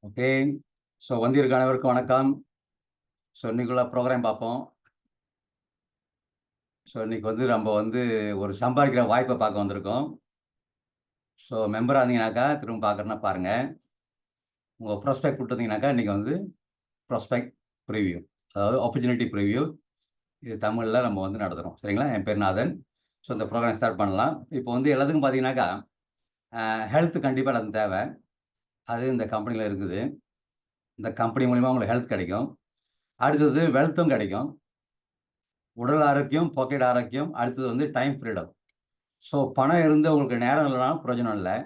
Okay. So வந்திருக்க அனைவருக்கும் வணக்கம். ஸோ இன்னைக்குள்ள ப்ரோக்ராம் பார்ப்போம். ஸோ இன்னைக்கு நம்ம ஒரு சம்பாதிக்கிற வாய்ப்பை பார்க்க வந்திருக்கோம். ஸோ மெம்பராக இருந்தீங்கன்னாக்கா திரும்ப பார்க்குறேன்னா பாருங்க. உங்கள் ப்ராஸ்பெக்ட் கொடுத்துருந்தீங்கன்னாக்கா இன்னைக்கு ப்ராஸ்பெக்ட் ப்ரிவ்யூ, அதாவது ஆப்பர்ச்சுனிட்டி ப்ரிவ்யூ. இது தமிழில் நம்ம நடத்துகிறோம். சரிங்களா? என் பேர் நாதன். ஸோ இந்த ப்ரோக்ராம் ஸ்டார்ட் பண்ணலாம். இப்போ எல்லாத்துக்கும் பார்த்தீங்கன்னாக்கா ஹெல்த் கண்டிப்பாக எல்லாத்துக்கும் தேவை. அது இந்த கம்பெனியில் இருக்குது. இந்த கம்பெனி மூலிமா உங்களுக்கு ஹெல்த் கிடைக்கும். அடுத்தது வெல்த்தும் கிடைக்கும். உடல் ஆரோக்கியம், பாக்கெட் ஆரோக்கியம். அடுத்தது டைம் ஃப்ரீடம். ஸோ பணம் இருந்து உங்களுக்கு நேரம் இல்லைனாலும் பிரயோஜனம் இல்லை.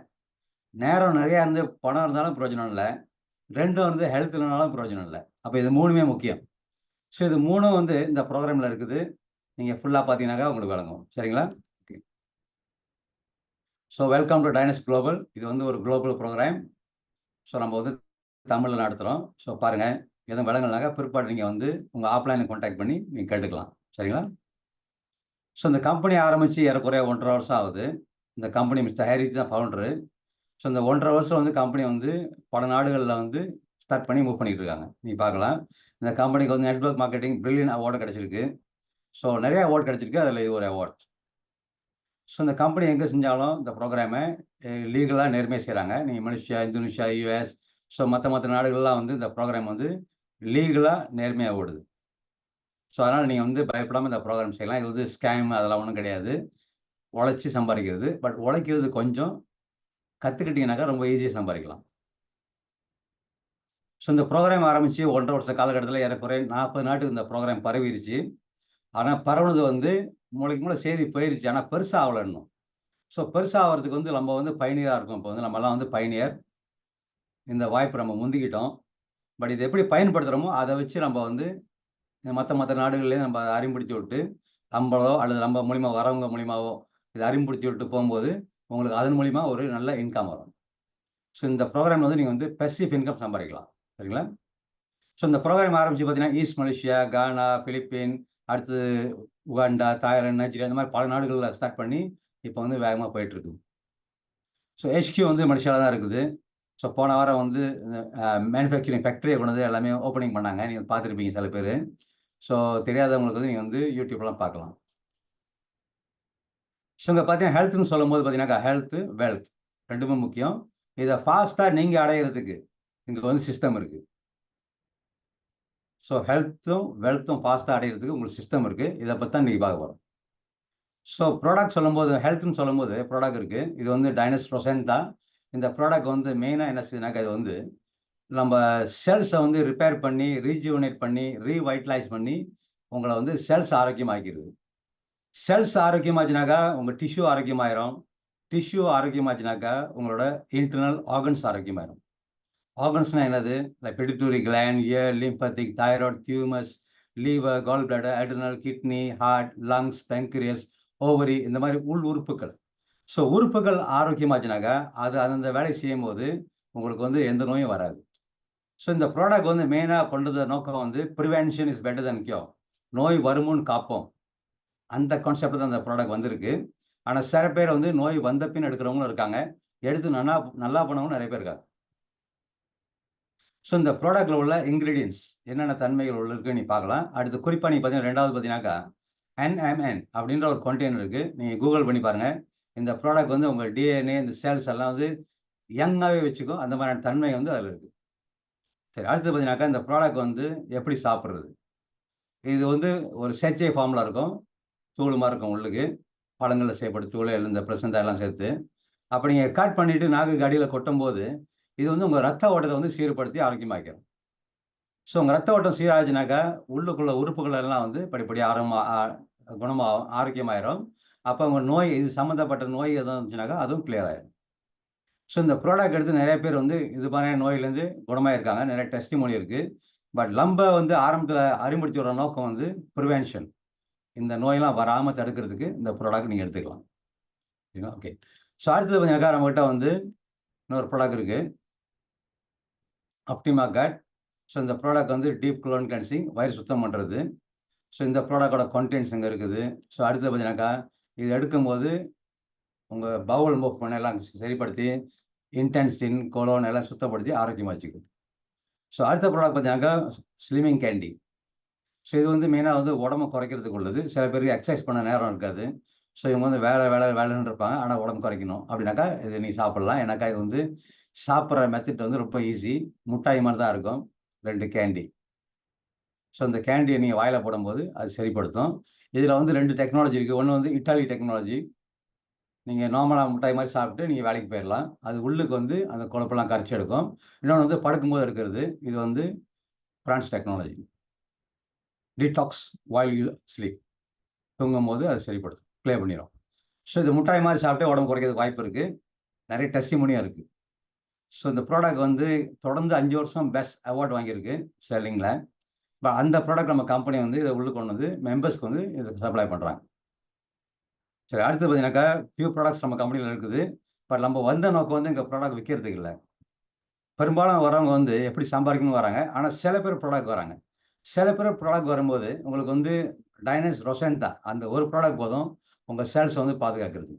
நேரம் நிறையா இருந்து பணம் இருந்தாலும் பிரயோஜனம் இல்லை. ரெண்டும் ஹெல்த் இல்லைனாலும் பிரயோஜனம் இல்லை. அப்போ இது மூணுமே முக்கியம். ஸோ இது மூணும் இந்த ப்ரோக்ராமில் இருக்குது. நீங்கள் ஃபுல்லாக பார்த்தீங்கன்னாக்கா உங்களுக்கு விளங்கும். சரிங்களா? Okay. So welcome to Dynes Global. இது ஒரு குளோபல் ப்ரோக்ராம். ஸோ நம்ம தமிழில் நடத்துகிறோம். ஸோ பாருங்கள், எதுவும் விளங்கலைனாக்கா பிற்பாடு நீங்கள் உங்கள் ஆஃப்லைனில் கான்டாக்ட் பண்ணி நீங்கள் கேட்டுக்கலாம். சரிங்களா? ஸோ இந்த கம்பெனி ஆரம்பித்து ஏறக்குறைய 1.5 வருஷம் ஆகுது. இந்த கம்பெனி மிஸ்டர் ஹேரி தான் ஃபவுண்டரு. ஸோ இந்த 1.5 வருஷம் கம்பெனி பல நாடுகளில் ஸ்டார்ட் பண்ணி மூவ் பண்ணிட்டு இருக்காங்க. நீங்கள் பார்க்கலாம். இந்த கம்பெனிக்கு நெட்வொர்க் மார்க்கெட்டிங் பிரில்லியன் அவார்டு கிடச்சிருக்கு. ஸோ நிறைய அவார்டு கிடச்சிருக்கு. அதில் இது ஒரு அவார்ட். ஸோ இந்த கம்பெனி எங்கே செஞ்சாலும் இந்த ப்ரோக்ராமை லீகலாக நேர்மையாக செய்கிறாங்க. நீங்கள் மலேசியா, இந்தோனேஷியா, யூஎஸ், ஸோ மற்ற நாடுகள்லாம் இந்த ப்ரோக்ராம் லீகலாக நேர்மையாக ஓடுது. ஸோ அதனால் நீங்கள் பயப்படாமல் இந்த ப்ரோக்ராம் செய்யலாம். இது ஸ்கேம் அதெல்லாம் ஒன்றும் கிடையாது. உழைச்சி சம்பாதிக்கிறது. பட் உழைக்கிறது கொஞ்சம் கற்றுக்கிட்டிங்கனாக்கா ரொம்ப ஈஸியாக சம்பாதிக்கலாம். ஸோ இந்த ப்ரோக்ராம் ஆரம்பித்து 1.5 வருஷ காலகட்டத்தில் ஏறக்குறைய 40 நாட்டுக்கு இந்த ப்ரோக்ராம் பரவிருச்சு. ஆனால் பரவுனது மூளைக்கு செய்தி போயிருச்சு. ஆனால் பெருசாக ஆகலை இன்னும். ஸோ பெருசாக ஆகிறதுக்கு நம்ம பயணியராக இருக்கோம். இப்போ நம்மலாம் பயணியர். இந்த வாய்ப்பு நம்ம முந்திக்கிட்டோம். பட் இது எப்படி பயன்படுத்துகிறோமோ அதை வச்சு நம்ம மற்ற நாடுகள்லேயும் நம்ம அறிமுகப்படுத்தி விட்டு நம்மளோ அல்லது நம்ம மூலிமா வரவங்க மூலிமாவோ இதை அறிமுகப்படுத்தி விட்டு போகும்போது உங்களுக்கு அதன் மூலிமா ஒரு நல்ல இன்கம் வரும். ஸோ இந்த ப்ரோக்ராம் நீங்கள் பெசிவ் இன்கம் சம்பாதிக்கலாம். சரிங்களா? ஸோ இந்த ப்ரோக்ராம் ஆரம்பித்து பார்த்தீங்கன்னா ஈஸ்ட் மலேசியா, கானா, பிலிப்பீன், அடுத்து உகாண்டா, தாய்லாந்து, நைஜீரியா, இந்த மாதிரி பல நாடுகளில் ஸ்டார்ட் பண்ணி இப்போ வேகமாக போயிட்டுருக்கு. ஸோ HQ மலேசியாவில் தான் இருக்குது. ஸோ போன வாரம் மேனுஃபேக்சரிங் ஃபேக்ட்ரியை கொண்டு எல்லாமே ஓப்பனிங் பண்ணாங்க. நீங்கள் பார்த்துருப்பீங்க சில பேர். ஸோ தெரியாதவங்களுக்கு நீங்கள் யூடியூப்லாம் பார்க்கலாம். ஸோ இங்கே பார்த்தீங்கன்னா ஹெல்த்னு சொல்லும்போது பார்த்தீங்கன்னாக்கா ஹெல்த்து, வெல்த் ரெண்டுமே முக்கியம். இதை ஃபாஸ்ட்டாக நீங்கள் அடையிறதுக்கு இங்கே சிஸ்டம் இருக்குது. ஸோ ஹெல்த்தும் வெல்த்தும் ஃபாஸ்ட்டாக அடையிறதுக்கு உங்களுக்கு சிஸ்டம் இருக்குது. இதை பற்றி தான் இன்றைக்கி பார்க்க போகிறோம். ஸோ ப்ராடக்ட் சொல்லும்போது ஹெல்த்னு சொல்லும்போது ப்ராடக்ட் இருக்குது. இது டைனஸ் ப்ரொசென்டா. இந்த ப்ராடக்ட் மெயினாக என்ன செய்யுதுனாக்கா இது நம்ம செல்ஸை ரிப்பேர் பண்ணி, ரீஜுவனேட் பண்ணி, ரீவைட்டலைஸ் பண்ணி உங்களை செல்ஸ் ஆரோக்கியமாக்கிடுது. செல்ஸ் ஆரோக்கியமாச்சுனாக்கா உங்கள் டிஷ்யூ ஆரோக்கியமாயிரும். டிஷ்யூ ஆரோக்கியமாச்சுனாக்கா உங்களோட இன்டர்னல் ஆர்கன்ஸ் ஆரோக்கியமாயிரும். ஆர்கன்ஸ்னால் என்னது? Like pituitary gland, ear, lymphatic, thyroid, thymus, liver, gall bladder, adrenal, kidney, heart, lungs, pancreas, ovary, இந்த மாதிரி உள் உறுப்புகள். ஸோ உறுப்புகள் ஆரோக்கியமாச்சுனாக்கா அது அந்த வேலை செய்யும் போது உங்களுக்கு எந்த நோயும் வராது. ஸோ இந்த ப்ராடக்ட் மெயினாக கொண்டது நோக்கம் prevention is better then cure. நோய் வருமுன்னு காப்போம். அந்த கான்செப்ட் தான் அந்த ப்ராடக்ட் வந்திருக்கு. ஆனால் சில பேர் நோய் வந்த பின் எடுக்கிறவங்களும் இருக்காங்க. எடுத்து நல்லா பண்ணவங்களும் நிறைய பேர் இருக்காங்க. ஸோ இந்த ப்ராடக்ட்டில் உள்ள இன்க்ரீடியன்ஸ் என்னென்ன தன்மைகள் இருக்குன்னு நீ பார்க்கலாம். அடுத்து குறிப்பாக நீங்கள் பார்த்தீங்கன்னா ரெண்டாவது பார்த்தீங்கன்னாக்கா NMN அப்படின்ற ஒரு கண்டெய்னர் இருக்குது. நீங்கள் கூகுள் பண்ணி பாருங்கள். இந்த ப்ராடக்ட் உங்கள் DNA, இந்த செல்ஸ் எல்லாம் யங்காகவே வச்சுக்கும். அந்த மாதிரியான தன்மை அதில் இருக்குது. சரி, அடுத்து பார்த்தீங்கன்னாக்கா இந்த ப்ராடக்ட் எப்படி சாப்பிட்றது. இது ஒரு சேச்சே ஃபார்மில் இருக்கும். தூள் மாதிரி இருக்கும். உள்ளுக்கு பழங்களில் செய்யப்பட்ட தூள், இந்த பிரசண்டா எல்லாம் சேர்த்து அப்போ நீங்கள் கட் பண்ணிவிட்டு நாக்குக்கு அடியில் கொட்டும்போது இது உங்கள் ரத்த ஓட்டத்தை சீர்படுத்தி ஆரோக்கியமாக்கிடும். ஸோ உங்கள் ரத்த ஓட்டம் சீராச்சுனாக்கா உள்ளுக்குள்ள உறுப்புகள் எல்லாம் படிப்படியாக குணமாகும், ஆரோக்கியமாயிரும். அப்போ உங்கள் நோய் இது சம்மந்தப்பட்ட நோய் எதுவும் இருந்துச்சுனாக்கா அதுவும் கிளியர் ஆயிடும். ஸோ இந்த ப்ராடக்ட் எடுத்து நிறைய பேர் இது மாதிரியான நோயிலேருந்து குணமாயிருக்காங்க. நிறைய டெஸ்டிமோனி இருக்குது. பட் நம்ம ஆரம்பத்தில் அறிமுகப்படுத்தி வர நோக்கம் ப்ரிவென்ஷன். இந்த நோயெல்லாம் வராமல் தடுக்கிறதுக்கு இந்த ப்ராடக்ட் நீங்கள் எடுத்துக்கலாம். ஓகே. ஸோ அடுத்தது பார்த்தீங்கன்னாக்கா நம்மகிட்ட இன்னொரு ப்ராடக்ட் இருக்குது, ஆப்டிமா கட். ஸோ இந்த ப்ராடக்ட் டீப் குளோன் கிளென்சிங், வயிறு சுத்தம் பண்ணுறது. ஸோ இந்த ப்ராடக்டோட கண்டென்ட்ஸ் இங்கே இருக்குது. ஸோ அடுத்தது பார்த்தீங்கன்னாக்கா இது எடுக்கும்போது உங்கள் பவுல் மூவ் பண்ண எல்லாம் சரிப்படுத்தி இன்டென்ஸ்டின், கொலோன் எல்லாம் சுத்தப்படுத்தி ஆரோக்கியமாக வச்சுக்கும். ஸோ அடுத்த ப்ராடக்ட் பார்த்தீங்கன்னாக்கா ஸ்லிமிங் கேண்டி. ஸோ இது வந்து மெயினாக வந்து உடம்பு குறைக்கிறதுக்கு உள்ளது. சில பேருக்கு எக்ஸசைஸ் பண்ண நேரம் இருக்காது. ஸோ இவங்க வந்து வேலைன்னு இருப்பாங்க, ஆனால் உடம்பு குறைக்கணும் அப்படின்னாக்கா இது நீ சாப்பிடலாம். ஏன்னாக்கா இது வந்து சாப்பிட்ற மெத்தட் வந்து ரொம்ப ஈஸி. முட்டாய் மாதிரி தான் இருக்கும் 2 கேண்டி. ஸோ இந்த கேண்டியை நீங்கள் வாயில போடும்போது அது சரிப்படுத்தும். இதில் வந்து 2 டெக்னாலஜி இருக்குது. ஒன்று வந்து இட்டாலி டெக்னாலஜி. நீங்கள் நார்மலாக முட்டாய் மாதிரி சாப்பிட்டு நீங்கள் வேலைக்கு போயிடலாம். அது உள்ளுக்கு வந்து அந்த கொழுப்பெல்லாம் கரைச்சி எடுக்கும். இன்னொன்று வந்து படுக்கும்போது எடுக்கிறது. இது வந்து France technology. Detox while you sleep. தூங்கும்போது அது சரிப்படுத்தும், ப்ளே பண்ணிடும். ஸோ இது முட்டாய் மாதிரி சாப்பிட்டே உடம்பு குறைக்கிறதுக்கு வாய்ப்பு இருக்குது. நிறைய டெஸ்டிமோனியும் இருக்குது. ஸோ இந்த ப்ராடக்ட் வந்து தொடர்ந்து 5 வருஷம் பெஸ்ட் அவார்ட் வாங்கியிருக்கு செல்லிங்கில். அந்த ப்ராடக்ட் நம்ம கம்பெனி வந்து இதை உள்ளே கொண்டு வந்து மெம்பர்ஸ்க்கு வந்து இதை சப்ளை பண்ணுறாங்க. சரி, அடுத்து பார்த்தீங்கன்னாக்கா ஃபியூ ப்ராடக்ட்ஸ் நம்ம கம்பெனியில் இருக்குது. பட் நம்ம வந்த நோக்கம் வந்து இங்கே ப்ராடக்ட் விற்கிறதுக்கு இல்லை. பெரும்பாலும் வரவங்க வந்து எப்படி சம்பாதிக்கணும்னு வராங்க. ஆனால் சில பேர் ப்ராடக்ட் வராங்க. சில பேர் ப்ராடக்ட் வரும்போது உங்களுக்கு வந்து டைனஸ் ரொசென்டா அந்த ஒரு ப்ராடக்ட் போதும் உங்கள் சேல்ஸை வந்து பாதுகாக்கிறது.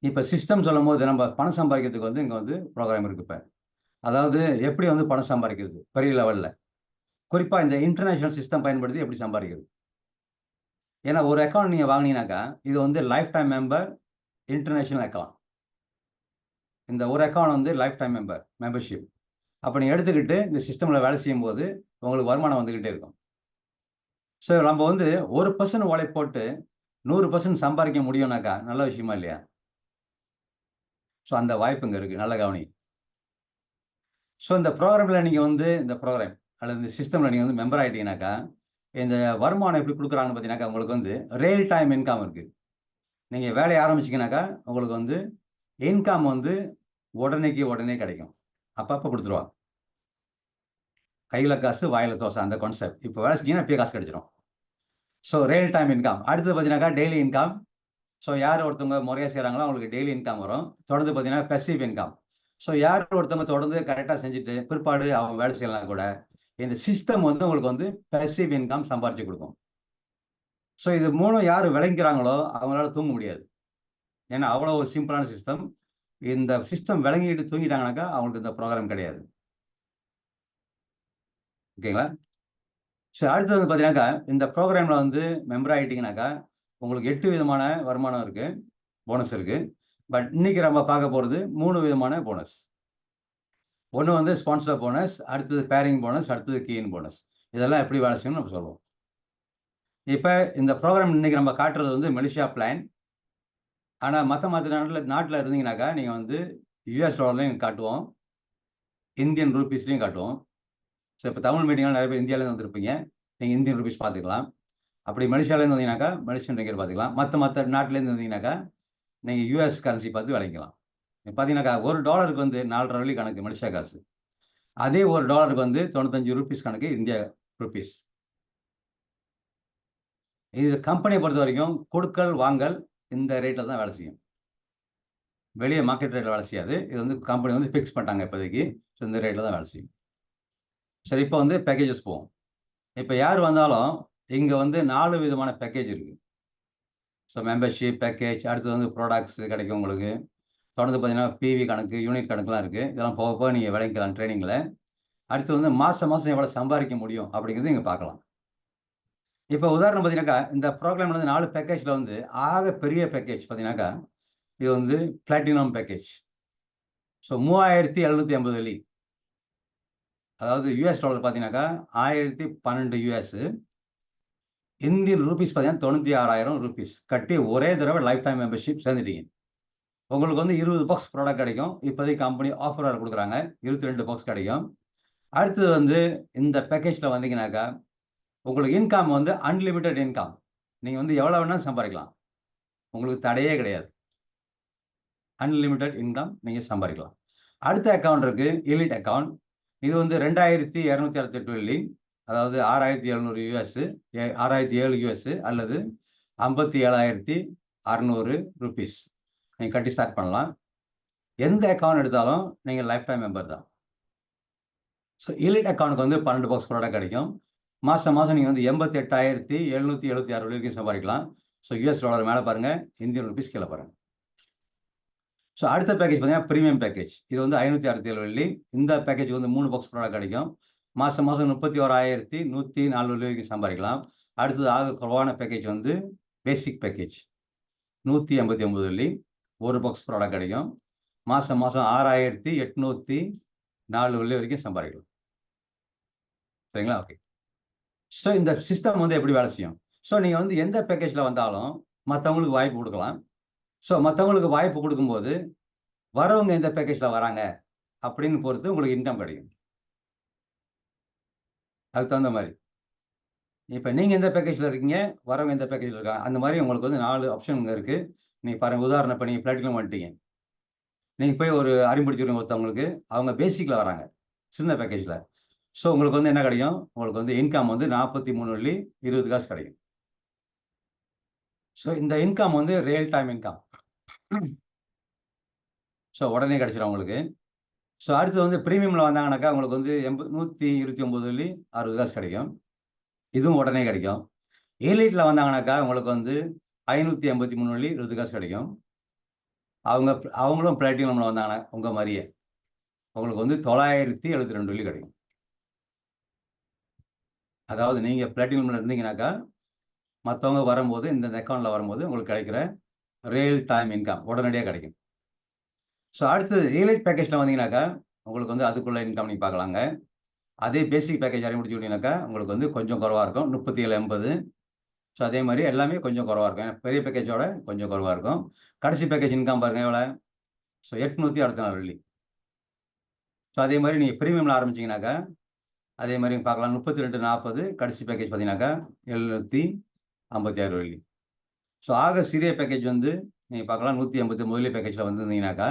இப்போ சிஸ்டம் சொல்லும்போது நம்ம பணம் சம்பாதிக்கிறதுக்கு வந்து இங்கே வந்து ப்ரோக்ராம் இருக்குது. இப்போ அதாவது எப்படி வந்து பணம் சம்பாதிக்கிறது பெரிய லெவலில், குறிப்பாக இந்த இன்டர்நேஷனல் சிஸ்டம் பயன்படுத்தி எப்படி சம்பாதிக்கிறது. ஏன்னா ஒரு அக்கௌண்ட் நீங்கள் வாங்கினீங்கன்னாக்கா இது வந்து life time member international account. இந்த ஒரு அக்கௌண்ட் வந்து லைஃப் டைம் மெம்பர்ஷிப். அப்போ நீங்கள் எடுத்துக்கிட்டு இந்த சிஸ்டமில் வேலை செய்யும்போது உங்களுக்கு வருமானம் வந்துக்கிட்டே இருக்கும். ஸோ நம்ம வந்து 1% உழைப்பு போட்டு 100% சம்பாதிக்க முடியும்னாக்கா நல்ல விஷயமா இல்லையா? ஸோ அந்த வாய்ப்பு இங்கே இருக்குது. நல்ல கவனி. ஸோ இந்த ப்ரோக்ராமில் நீங்கள் வந்து இந்த ப்ரோக்ராம் அல்லது இந்த சிஸ்டமில் நீங்கள் வந்து மெம்பர் ஆகிட்டீங்கன்னாக்கா இந்த வருமானம் எப்படி கொடுக்குறாங்கன்னு பார்த்தீங்கன்னாக்கா உங்களுக்கு வந்து ரியல் டைம் இன்கம் இருக்குது. நீங்கள் வேலையை ஆரம்பிச்சிங்கனாக்கா உங்களுக்கு வந்து இன்கம் வந்து உடனே கிடைக்கும். அப்பப்போ கொடுத்துருவாங்க. கையில் காசு வாயில் தோசை அந்த கான்செப்ட். இப்போ வேலை செஞ்சீங்கன்னா இப்பயே காசு கிடைச்சிடும். So real time income. அடுத்தது பார்த்தீங்கன்னாக்கா டெய்லி இன்கம். ஸோ யார் ஒருத்தவங்க முறையாக செய்கிறாங்களோ அவங்களுக்கு டெய்லி இன்கம் வரும். தொடர்ந்து பார்த்தீங்கன்னா பெசிவ் இன்கம். ஸோ யார் ஒருத்தவங்க தொடர்ந்து கரெக்டாக செஞ்சுட்டு பிற்பாடு அவங்க வேலை செய்யலாம் கூட இந்த சிஸ்டம் வந்து உங்களுக்கு வந்து பெசிவ் இன்கம் சம்பாரிச்சு கொடுக்கும். ஸோ இது மூலம் யார் விளங்கிறாங்களோ அவங்களால தூங்க முடியாது. ஏன்னா அவ்வளோ ஒரு சிம்பிளான சிஸ்டம். இந்த சிஸ்டம் விளங்கிட்டு தூங்கிட்டாங்கனாக்கா அவங்களுக்கு இந்த ப்ரோக்ராம் கிடையாது. ஓகேங்களா? ஸோ அடுத்தது வந்து பார்த்தீங்கன்னாக்கா இந்த ப்ரோக்ராமில் வந்து மெம்பர் ஆகிட்டிங்கனாக்கா உங்களுக்கு 8 விதமான வருமானம் இருக்குது, போனஸ் இருக்குது. பட் இன்னைக்கு நம்ம பார்க்க போகிறது 3 விதமான போனஸ். ஒன்று வந்து ஸ்பான்சர் போனஸ், அடுத்தது பேரிங் போனஸ், அடுத்தது கீயின் போனஸ். இதெல்லாம் எப்படி வேலை செய்யணும்னு நம்ம சொல்லுவோம். இப்போ இந்த ப்ரோக்ராம் இன்னைக்கு நம்ம காட்டுறது வந்து மலேசியா பிளான். ஆனால் மற்ற நாட்டில் இருந்தீங்கன்னாக்கா நீங்கள் வந்து US டாலர்லையும் காட்டுவோம், இந்தியன் ரூபீஸ்லையும் காட்டுவோம். ஸோ இப்போ தமிழ் மீட்டிங்லாம் நிறைய பேர் இந்தியாவிலேருந்து வந்திருப்பீங்க. நீங்கள் இந்தியன் ரூபீஸ் பார்த்துக்கலாம். அப்படி மலேசியாவிலேருந்து வந்தீங்கன்னாக்கா மலேசியன் ரிங்கெட் பார்த்துக்கலாம். மற்ற நாட்டிலேருந்து வந்தீங்கன்னாக்கா நீங்கள் US கரன்சி பார்த்து விளைக்கலாம். பார்த்தீங்கன்னாக்கா $1 வந்து 4.5 வெள்ளி கணக்கு மலேசியா காசு. அதே $1 வந்து 95 ரூபீஸ் கணக்கு இந்தியா ரூபீஸ். இது கம்பெனியை பொறுத்த வரைக்கும் கொடுக்கல் வாங்கல் இந்த ரேட்டில் தான் வேலை செய்யும். வெளியே மார்க்கெட் ரேட்டில் வேலை செய்யாது. இது வந்து கம்பெனி வந்து ஃபிக்ஸ் பண்ணிட்டாங்க இப்போதைக்கு. ஸோ இந்த ரேட்டில் தான் வேலை செய்யும். சரி, இப்போ வந்து பேக்கேஜஸ் போவோம். இப்போ யார் வந்தாலும் இங்கே வந்து 4 விதமான பேக்கேஜ் இருக்குது. ஸோ மெம்பர்ஷிப் பேக்கேஜ், அடுத்தது வந்து ப்ராடக்ட்ஸ் கிடைக்கும் உங்களுக்கு. தொடர்ந்து பார்த்தீங்கன்னா PV கணக்கு, யூனிட் கணக்குலாம் இருக்குது. இதெல்லாம் போக போக நீங்கள் விளங்கிக்கலாம் ட்ரைனிங்கில். அடுத்து வந்து மாதம் எவ்வளோ சம்பாதிக்க முடியும் அப்படிங்கிறது இங்கே பார்க்கலாம். இப்போ உதாரணம் பார்த்தீங்கன்னாக்கா இந்த ப்ரோக்ராமில் வந்து 4 பேக்கேஜில் வந்து ஆக பெரிய பேக்கேஜ் பார்த்தீங்கன்னாக்கா இது வந்து பிளாட்டினம் பேக்கேஜ். ஸோ 3750 வெள்ளி. அதாவது US டாலர் பார்த்தீங்கன்னாக்கா 1012 US. இந்தியன் ரூபீஸ் பார்த்தீங்கன்னா 96,000 ரூபீஸ் கட்டி ஒரே தடவை லைஃப் டைம் மெம்பர்ஷிப் சேர்ந்துட்டீங்க. உங்களுக்கு வந்து 20 பாக்ஸ் ப்ராடக்ட் கிடைக்கும். இப்போதைக்கு கம்பெனி ஆஃபர் கொடுக்குறாங்க. 22 பாக்ஸ் கிடைக்கும். அடுத்தது வந்து இந்த பேக்கேஜில் வந்தீங்கன்னாக்கா உங்களுக்கு இன்கம் வந்து அன்லிமிட்டெட் இன்கம். நீங்கள் வந்து எவ்வளோ வேணாலும் சம்பாதிக்கலாம். உங்களுக்கு தடையே கிடையாது. அன்லிமிட்டெட் இன்கம் நீங்கள் சம்பாதிக்கலாம். அடுத்த அக்கௌண்ட் இருக்குது எலிட் அக்கௌண்ட். இது வந்து 2268 வெள்ளி, அதாவது 6700 US, 6007 US அல்லது 57,600 ரூபீஸ் நீங்கள் கட்டி ஸ்டார்ட் பண்ணலாம். எந்த அக்கௌண்ட் எடுத்தாலும் நீங்கள் லைஃப் டைம் மெம்பர் தான். ஸோ எலிட் அக்கௌண்ட்டுக்கு வந்து 12 பாக்ஸ் ப்ராடக்ட் கிடைக்கும். மாதம் நீங்கள் வந்து 88,776 வரைக்கும் சம்பாதிக்கலாம். ஸோ US டாலர் மேலே பாருங்கள், இந்தியன் ரூபீஸ் கீழே பாருங்கள். ஸோ அடுத்த பேக்கேஜ் பார்த்தீங்கன்னா ப்ரீமியம் பேக்கேஜ். இது வந்து 567 வெள்ளி. இந்த பேக்கேஜ் வந்து 3 பாக்ஸ் ப்ராடக்ட் கிடைக்கும். மாதம் 31,104 வெள்ளி வரைக்கும் சம்பாதிக்கலாம். அடுத்தது ஆக குறைவான பேக்கேஜ் வந்து பேசிக் பேக்கேஜ் 189 வெள்ளி. 1 பாக்ஸ் ப்ராடக்ட் கிடைக்கும். மாதம் 6,804 வெள்ளி வரைக்கும் சம்பாதிக்கலாம். சரிங்களா? ஓகே. ஸோ இந்த சிஸ்டம் வந்து எப்படி வேலை செய்யும்? ஸோ நீங்கள் வந்து எந்த பேக்கேஜில் வந்தாலும் மற்றவங்களுக்கு வாய்ப்பு கொடுக்கலாம். ஸோ மற்றவங்களுக்கு வாய்ப்பு கொடுக்கும்போது வரவங்க எந்த பேக்கேஜில் வராங்க அப்படின்னு பொறுத்து உங்களுக்கு இன்கம் கிடைக்கும். அதுக்கு தகுந்த மாதிரி இப்போ நீங்கள் எந்த பேக்கேஜில் இருக்கீங்க, வரவங்க எந்த பேக்கேஜில் இருக்காங்க, அந்த மாதிரி உங்களுக்கு வந்து 4 ஆப்ஷன் இருக்குது. நீங்கள் பாருங்கள், உதாரணம் இப்போ நீங்கள் பிளாட்டினம் வந்துட்டீங்க. நீங்கள் போய் ஒரு அறிமுடிச்சிருங்க ஒருத்தவங்களுக்கு, அவங்க பேசிக்கில் வராங்க சின்ன பேக்கேஜில். ஸோ உங்களுக்கு வந்து என்ன கிடைக்கும், உங்களுக்கு வந்து இன்கம் வந்து 43 வெள்ளி 20 காசு கிடைக்கும். ஸோ இந்த இன்கம் வந்து ரியல் டைம் இன்கம். ஸோ உடனே கிடைச்சிடும் உங்களுக்கு. ஸோ அடுத்து வந்து ப்ரீமியமில் வந்தாங்கனாக்கா உங்களுக்கு வந்து 129 வெள்ளி 60 காசு கிடைக்கும். இதுவும் உடனே கிடைக்கும். எலிட்டில் வந்தாங்கனாக்கா உங்களுக்கு வந்து 583 வெள்ளி 20 காசு கிடைக்கும். அவங்களும் பிளாட்டினமில் வந்தாங்கன்னா உங்கள் மாதிரியே உங்களுக்கு வந்து 972 வெள்ளி கிடைக்கும். அதாவது நீங்கள் பிளாட்டினமில் இருந்தீங்கன்னாக்கா மற்றவங்க வரும்போது இந்த அக்கௌண்ட்டில் வரும்போது உங்களுக்கு கிடைக்கிற ரியல் டைம் இன்கம் உடனடியாக கிடைக்கும். ஸோ அடுத்தது எலைட் பேக்கேஜில் வந்தீங்கன்னாக்கா உங்களுக்கு வந்து அதுக்குள்ள இன்கம் நீங்கள் பார்க்கலாங்க. அதே பேசிக் பேக்கேஜ் அறிமுடிச்சு விட்டீங்கன்னாக்கா உங்களுக்கு வந்து கொஞ்சம் குறவாக இருக்கும், 3780. ஸோ அதே மாதிரி எல்லாமே கொஞ்சம் குறவாக இருக்கும். ஏன்னா பெரிய பேக்கேஜோட கொஞ்சம் குறவாக இருக்கும். கடைசி பேக்கேஜ் இன்கம் பாருங்கள் எவ்வளோ. ஸோ 864 வெள்ளி. ஸோ அதே மாதிரி நீங்கள் ப்ரீமியமில் ஆரம்பிச்சிங்கனாக்கா அதே மாதிரி பார்க்கலாம் 3240. கடைசி பேக்கேஜ் பார்த்தீங்கன்னாக்கா 756 வெள்ளி. ஸோ ஆக சிறிய பேக்கேஜ் வந்து நீங்கள் பார்க்கலாம் 189 முதலி பேக்கேஜில் வந்துருந்தீங்கன்னாக்கா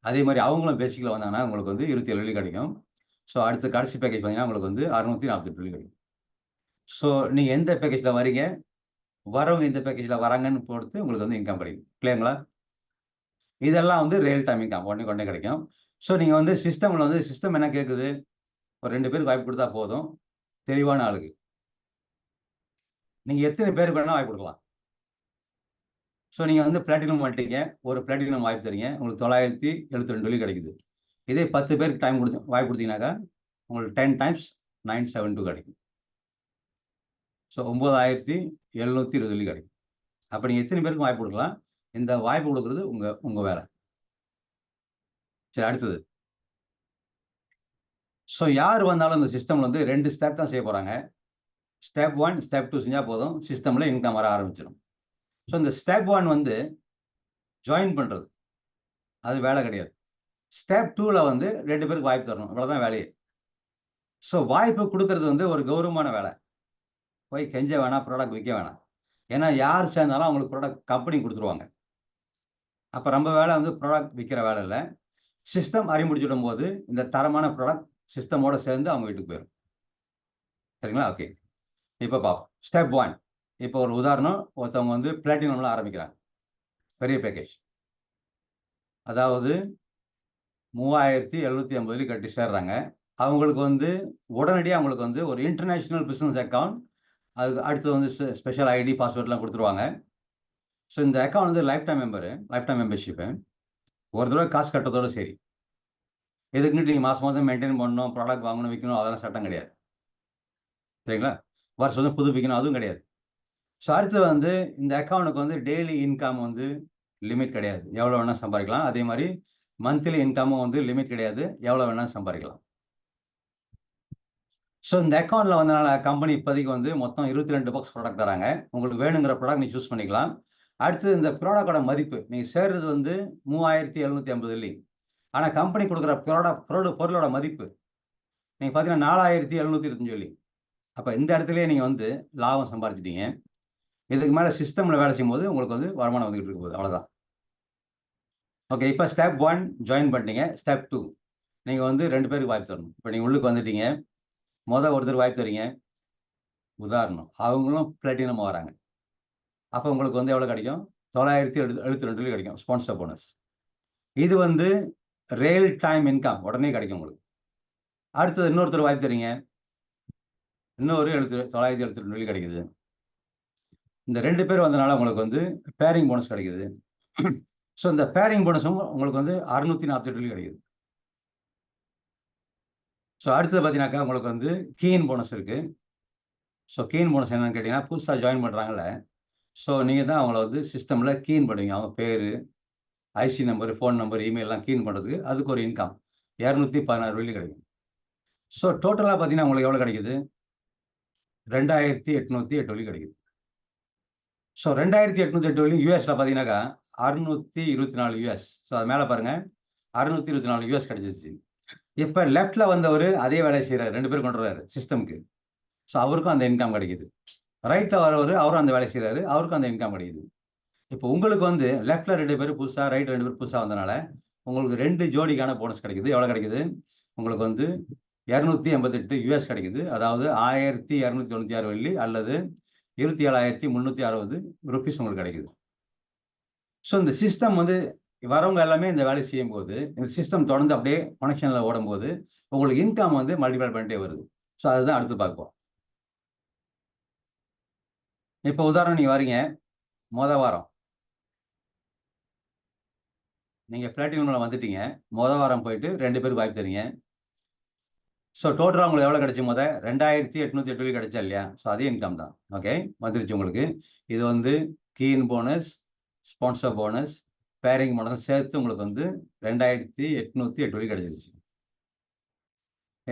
அதே மாதிரி அவங்களும் பேசிக்கில் வந்தாங்கன்னா உங்களுக்கு வந்து 27 வெள்ளி கிடைக்கும். ஸோ அடுத்த கடைசி பேக்கேஜ் பார்த்தீங்கன்னா உங்களுக்கு வந்து 648 வெள்ளி கிடைக்கும். ஸோ நீங்கள் எந்த பேக்கேஜில் வரீங்க, வரவங்க எந்த பேக்கேஜில் வராங்கன்னு பொறுத்து உங்களுக்கு வந்து இன்கம் கிடைக்கும். கிளியருங்களா? இதெல்லாம் வந்து ரியல் டைம் இன்கம் உடனே கிடைக்கும். ஸோ நீங்கள் வந்து சிஸ்டமில் வந்து சிஸ்டம் என்ன கேட்குது, ஒரு 2 பேருக்கு வாய்ப்பு கொடுத்தா போதும், தெளிவான ஆளுக்கு. நீங்கள் எத்தனை பேருக்கு வேணால் வாய்ப்பு கொடுக்கலாம். ஸோ நீங்கள் வந்து பிளாட்டினம் வந்துட்டீங்க, ஒரு பிளாட்டினம் வாய்ப்பு தரீங்க, உங்களுக்கு 972 வெள்ளி கிடைக்குது. இதே 10 பேருக்கு டைம் வாய்ப்பு கொடுத்தீங்கன்னாக்கா உங்களுக்கு 10 டைம்ஸ் 972 கிடைக்கும். ஸோ 9720 வெள்ளி கிடைக்கும். அப்போ நீங்கள் எத்தனை பேருக்கு வாய்ப்பு கொடுக்கலாம். இந்த வாய்ப்பு கொடுக்குறது உங்கள் வேலை. சரி, அடுத்தது. ஸோ யார் வந்தாலும் இந்த சிஸ்டமில் வந்து 2 ஸ்டெப் தான் செய்ய போகிறாங்க. ஸ்டெப் 1, ஸ்டெப் 2 செஞ்சால் போதும், சிஸ்டமில் இன்கம் வர ஆரம்பிச்சிடும். ஸோ இந்த ஸ்டெப் 1 வந்து ஜாயின் பண்ணுறது, அது வேலை கிடையாது. ஸ்டெப் 2ல் வந்து 2 பேருக்கு வாய்ப்பு தரணும், இவ்வளோதான் வேலையே. ஸோ வாய்ப்பு கொடுக்கறது வந்து ஒரு கௌரவமான வேலை. போய் கெஞ்ச வேணாம், ப்ராடக்ட் விற்க வேணாம். ஏன்னா யார் சேர்ந்தாலும் அவங்களுக்கு ப்ராடக்ட் கம்பெனி கொடுத்துருவாங்க. அப்போ நம்ம வேலை வந்து ப்ராடக்ட் விற்கிற வேலை இல்லை. சிஸ்டம் அறிமுடிச்சிடும் போது இந்த தரமான ப்ராடக்ட் சிஸ்டமோட சேர்ந்து அவங்க வீட்டுக்கு போயிடும். சரிங்களா? ஓகே. இப்போ பார்ப்போம். ஸ்டெப் 1. இப்போ ஒரு உதாரணம், ஒருத்தவங்க வந்து பிளாட்டினமில் ஆரம்பிக்கிறாங்க, பெரிய பேக்கேஜ். அதாவது 3750 கட்டி சேர்றாங்க. அவங்களுக்கு வந்து உடனடியாக அவங்களுக்கு வந்து ஒரு இன்டர்நேஷ்னல் பிஸ்னஸ் அக்கௌண்ட், அதுக்கு அடுத்தது வந்து ஸ்பெஷல் ஐடி பாஸ்வேர்ட்லாம் கொடுத்துருவாங்க. ஸோ இந்த அக்கௌண்ட் வந்து லைஃப் டைம் மெம்பர்ஷிப்பு. ஒரு தடவை காசு கட்டுறதோடு சரி. எதுக்குன்ட்டு நீங்கள் மாதம் மெயின்டைன் பண்ணணும், ப்ராடக்ட் வாங்கணும், விற்கணும், அதெல்லாம் சட்டம் கிடையாது. சரிங்களா? வருஷம் புதுப்பிக்கணும், அதுவும் கிடையாது. ஸோ அடுத்து வந்து இந்த அக்கௌண்ட்டுக்கு வந்து டெய்லி இன்கம் வந்து லிமிட் கிடையாது, எவ்வளோ வேணால் சம்பாதிக்கலாம். அதே மாதிரி மந்த்லி இன்கமும் வந்து லிமிட் கிடையாது, எவ்வளோ வேணாலும் சம்பாதிக்கலாம். ஸோ இந்த அக்கௌண்ட்டில் வந்தனால கம்பெனி இப்போதைக்கு வந்து மொத்தம் 22 பாக்ஸ் ப்ராடக்ட் தராங்க. உங்களுக்கு வேணுங்கிற ப்ராடக்ட் நீங்கள் சூஸ் பண்ணிக்கலாம். அடுத்து இந்த ப்ராடக்டோட மதிப்பு நீங்கள் சேர்றது வந்து 3750 வெள்ளி. ஆனால் கம்பெனி கொடுக்குற பொருளோட மதிப்பு நீங்கள் பார்த்தீங்கன்னா 4725 வெள்ளி. அப்போ இந்த இடத்துலயே நீங்கள் வந்து லாபம் சம்பாதிச்சிட்டீங்க. இதுக்கு மேலே சிஸ்டமில் வேலை செய்யும்போது உங்களுக்கு வந்து வருமானம் வந்துகிட்டு இருக்க போகுது, அவ்வளோதான். ஓகே. இப்போ ஸ்டெப் 1 ஜாயின் பண்ணிட்டீங்க. ஸ்டெப் 2 நீங்கள் வந்து 2 பேருக்கு வாய்ப்பு தரணும். இப்போ நீங்கள் உள்ளுக்கு வந்துட்டீங்க, ஒருத்தர் வாய்ப்பு தரீங்க. உதாரணம், அவங்களும் பிளாட்டினம் வராங்க. அப்போ உங்களுக்கு வந்து எவ்வளோ கிடைக்கும், 972 கிடைக்கும் ஸ்பான்சர் போனஸ். இது வந்து ரியல் டைம் இன்கம் உடனே கிடைக்கும் உங்களுக்கு. அடுத்தது இன்னொருத்தர் வாய்ப்பு தரீங்க, இன்னொரு 972 கிடைக்குது. இந்த 2 பேர் வந்தனால உங்களுக்கு வந்து பேரிங் போனஸ் கிடைக்குது. ஸோ இந்த பேரிங் போனஸும் உங்களுக்கு வந்து 648 வெள்ளி கிடைக்குது. ஸோ அடுத்தது பார்த்தீங்கன்னாக்கா உங்களுக்கு வந்து கீன் போனஸ் இருக்கு. ஸோ கீன் போனஸ் என்னன்னு கேட்டிங்கன்னா, புதுசாக ஜாயின் பண்ணுறாங்கல்ல, ஸோ நீங்கள் தான் அவங்கள வந்து சிஸ்டமில் கீன் பண்ணுவீங்க. அவங்க பேர், ஐசி நம்பர், ஃபோன் நம்பர், இமெயிலெலாம் கீன் பண்ணுறதுக்கு அதுக்கு ஒரு இன்கம் 216 வெள்ளி கிடைக்கும். ஸோ டோட்டலாக பார்த்தீங்கன்னா உங்களுக்கு எவ்வளோ கிடைக்குது? 2808 வெள்ளி கிடைக்குது. ஸோ 2808 வெள்ளி யூஎஸ்ல பார்த்தீங்கன்னாக்கா 624 யூஎஸ். ஸோ அது மேலே பாருங்க 624 யூஎஸ் கிடைச்சிருச்சு. இப்போ லெஃப்ட்ல வந்தவர் அதே வேலையை செய்கிறார், 2 பேரும் கொண்டு வர்றாரு சிஸ்டம்க்கு. ஸோ அவருக்கும் அந்த இன்கம் கிடைக்குது. ரைட்ல வரவர் அவரும் அந்த வேலை செய்கிறாரு, அவருக்கும் அந்த இன்கம் கிடைக்குது. இப்போ உங்களுக்கு வந்து லெஃப்ட்ல 2 பேர் புதுசா, ரைட் 2 பேர் புதுசா வந்தனால உங்களுக்கு 2 ஜோடிக்கான போனஸ் கிடைக்குது. எவ்வளோ கிடைக்குது? உங்களுக்கு வந்து 288 யூஎஸ் கிடைக்குது. அதாவது 1296 வெள்ளி அல்லது 27,360 ருபீஸ் உங்களுக்கு கிடைக்குது. ஸோ இந்த சிஸ்டம் வந்து வரவங்க எல்லாமே இந்த வேலை செய்யும்போது, இந்த சிஸ்டம் தொடர்ந்து அப்படியே கனெக்ஷனில் ஓடும்போது உங்களுக்கு இன்கம் வந்து மல்டிப்ளை பண்ணிட்டே வருது. ஸோ அதுதான் அடுத்து பார்ப்போம். இப்போ உதாரணம் நீங்க வரீங்க, வாரம் நீங்க பிளாட்டினம்ல வந்துட்டீங்க. வாரம் போயிட்டு 2 பேருக்கு வாய்ப்பு தரீங்க. ஸோ டோட்டலா உங்களுக்கு எவ்வளோ கிடைச்சு? 2808 வெள்ளி கிடைச்சா இல்லையா? ஸோ அதே இன்கம் தான். ஓகே, வந்துருச்சு உங்களுக்கு. இது வந்து keen bonus, sponsor bonus, pairing bonus சேர்த்து உங்களுக்கு வந்து 2808 வெள்ளி கிடைச்சிருச்சு.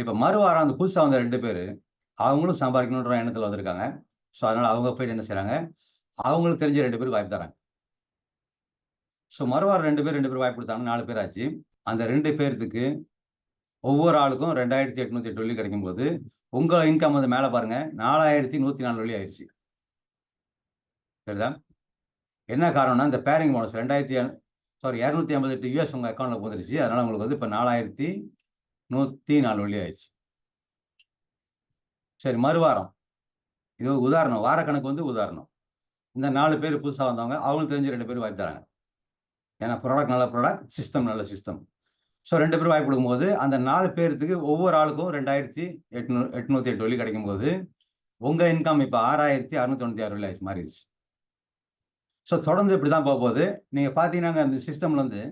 இப்போ மறுவாரம் அந்த புதுசாக வந்த 2 பேர் அவங்களும் சம்பாதிக்கணுன்ற எண்ணத்தில் வந்திருக்காங்க. ஸோ அதனால அவங்க போயிட்டு என்ன செய்றாங்க? அவங்களுக்கு தெரிஞ்ச 2 பேருக்கு வாய்ப்பு தராங்க. ஸோ மறுவாரம் 2 பேர் வாய்ப்பு கொடுத்தாங்க. 4 பேர் ஆச்சு. அந்த 2 பேர்த்துக்கு ஒவ்வொரு ஆளுக்கும் 2808 வெள்ளி கிடைக்கும்போது உங்க இன்கம் வந்து மேலே பாருங்க 4104 வெள்ளி ஆயிடுச்சு. சரிதா? என்ன காரணம்னா இந்த பேரிங் போனஸ் 258 யூஎஸ் உங்க அக்கௌண்ட்ல போந்துருச்சு. அதனால உங்களுக்கு வந்து இப்போ 4104 வெள்ளி ஆயிடுச்சு. சரி, மறுவாரம் இது ஒரு உதாரணம், வார கணக்கு வந்து உதாரணம். இந்த 4 பேர் புதுசாக வந்தவங்க அவங்களுக்கு தெரிஞ்ச 2 பேர் வாய்ப்பு தராங்க. ஏன்னா ப்ராடக்ட் நல்ல ப்ராடக்ட், சிஸ்டம் நல்ல சிஸ்டம். ஸோ 2 பேரும் வாய்ப்பு கொடுக்கும்போது அந்த 4 பேர்த்துக்கு ஒவ்வொரு ஆளுக்கும் 2808 வெள்ளி கிடைக்கும்போது உங்க இன்கம் இப்போ 6696 வெள்ளி ஆயிடுச்சு, மாறிடுச்சு. ஸோ தொடர்ந்து இப்படி தான் போகுது. நீங்க பார்த்தீங்கன்னா இந்த சிஸ்டம்ல வந்து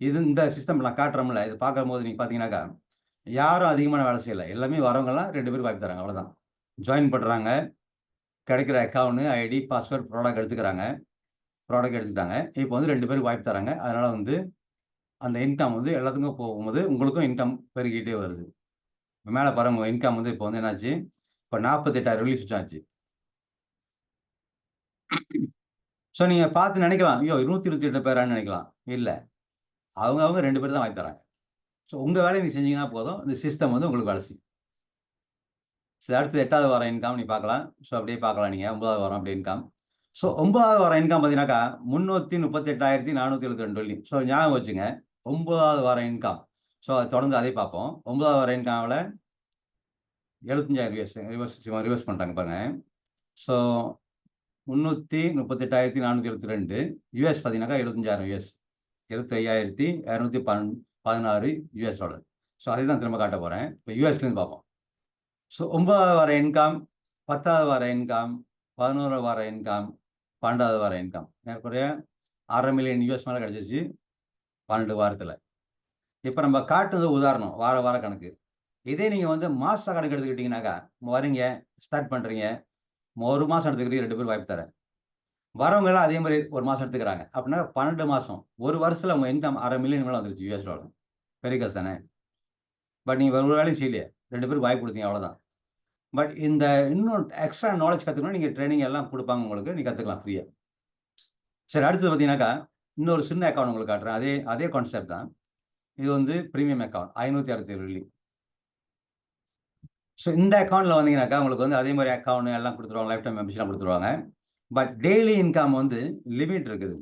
இந்த சிஸ்டம் நான் காட்டுறோம்ல, இது பார்க்கும்போது நீங்க பார்த்தீங்கன்னாக்கா யாரும் அதிகமான வேலை செய்யல. எல்லாமே வரவங்கலாம் 2 பேருக்கு வாய்ப்பு தராங்க, அவ்வளோதான். ஜாயின் பண்ணுறாங்க, கிடைக்கிற அக்கவுண்ட், ஐடி, பாஸ்வேர்ட், ப்ராடக்ட் எடுத்துக்கிறாங்க. ப்ராடக்ட் எடுத்துக்கிட்டாங்க. இப்போ வந்து 2 பேருக்கு வாய்ப்பு தராங்க. அதனால வந்து அந்த இன்கம் வந்து எல்லாத்துக்கும் போகும்போது உங்களுக்கும் இன்கம் பெருகிட்டே வருது. மேலே பாருங்க உங்க இன்கம் வந்து இப்போ வந்து என்னாச்சு? இப்போ 48,000 வெள்ளி சுவிட்ச் ஆச்சு. ஸோ நீங்க பார்த்து நினைக்கலாம், ஐயோ 128 பேரான்னு நினைக்கலாம். இல்ல, அவங்க 2 பேர் தான் வாங்கி தராங்க. ஸோ உங்க வேலையை நீங்க செஞ்சீங்கன்னா போதும், இந்த சிஸ்டம் வந்து உங்களுக்கு வேலை செய்யும். சரி, அடுத்து 8வது வாரம் இன்கம் நீ பார்க்கலாம். ஸோ அப்படியே பார்க்கலாம் நீங்க 9வது வாரம் அப்படியே இன்கம். ஸோ 9வது வாரம் இன்கம் பார்த்தீங்கன்னாக்கா 338,472 வெள்ளி. ஸோ ஞாபகம் வச்சுங்க, 9வது வாரம் இன்கம். ஸோ தொடர்ந்து அதை பார்ப்போம். 9வது வாரம் இன்கம்ல 75,000 ரிவர்ஸ் பண்ணிட்டாங்க பாருங்க. ஸோ 338,472 யூஎஸ் பார்த்தீங்கன்னாக்கா 75,000 யூஎஸ், 25,216 யூஎஸ் டாலர். ஸோ அதை தான் திரும்ப காட்ட போகிறேன். இப்போ யூஎஸ்லேருந்து பார்ப்போம். ஸோ 9வது வார இன்கம், 10வது வார இன்கம், 11வது வார இன்கம், 12வது வார இன்கம் ஏறக்குறைய 1/2 மில்லியன் யூஎஸ் மேலே கிடச்சிச்சு 12 வாரத்தில். இப்போ நம்ம காட்டுறது உதாரணம், வார கணக்கு. இதே நீங்கள் வந்து மாத கணக்கு எடுத்துக்கிட்டிங்கனாக்கா, வரீங்க, ஸ்டார்ட் பண்ணுறீங்க, 1 மாதம் எடுத்துக்கிறீங்க, 2 பேர் வாய்ப்பு தரேன். வரவங்க எல்லாம் அதே மாதிரி 1 மாதம் எடுத்துக்கிறாங்க. அப்படின்னா 12 மாதம், 1 வருஷத்தில் உங்கள் இன்கம் 1/2 மில்லியன் மேலே வந்துருச்சு யூஎஸ் டாலர். பெரிய காசு தானே? பட் நீங்கள் ஒரு வேலையும் செய்யலையே, 2 பேருக்கு வாய்ப்பு கொடுத்தீங்க, அவ்வளோதான். பட் இந்த இன்னும் எக்ஸ்ட்ரா நாலேஜ் கற்றுக்கணும், நீங்கள் ட்ரைனிங் எல்லாம் கொடுப்பாங்க உங்களுக்கு, நீங்கள் கற்றுக்கலாம் ஃப்ரீயாக. சரி, அடுத்தது பார்த்தீங்கன்னாக்கா இன்னொரு சின்ன அக்கௌண்ட் உங்களுக்கு காட்டுறேன். அதே கான்செப்ட் தான். இது வந்து ப்ரீமியம் அக்கௌண்ட் 567 வெள்ளி. ஸோ இந்த அக்கௌண்ட்டில் வந்தீங்கன்னாக்கா உங்களுக்கு வந்து அதே மாதிரி அக்கௌண்ட் எல்லாம் கொடுத்துருவாங்க, லைஃப் டைம் மெம்பர்ஷிப்லாம் கொடுத்துருவாங்க. பட் டெய்லி இன்கம் வந்து லிமிட் இருக்குது.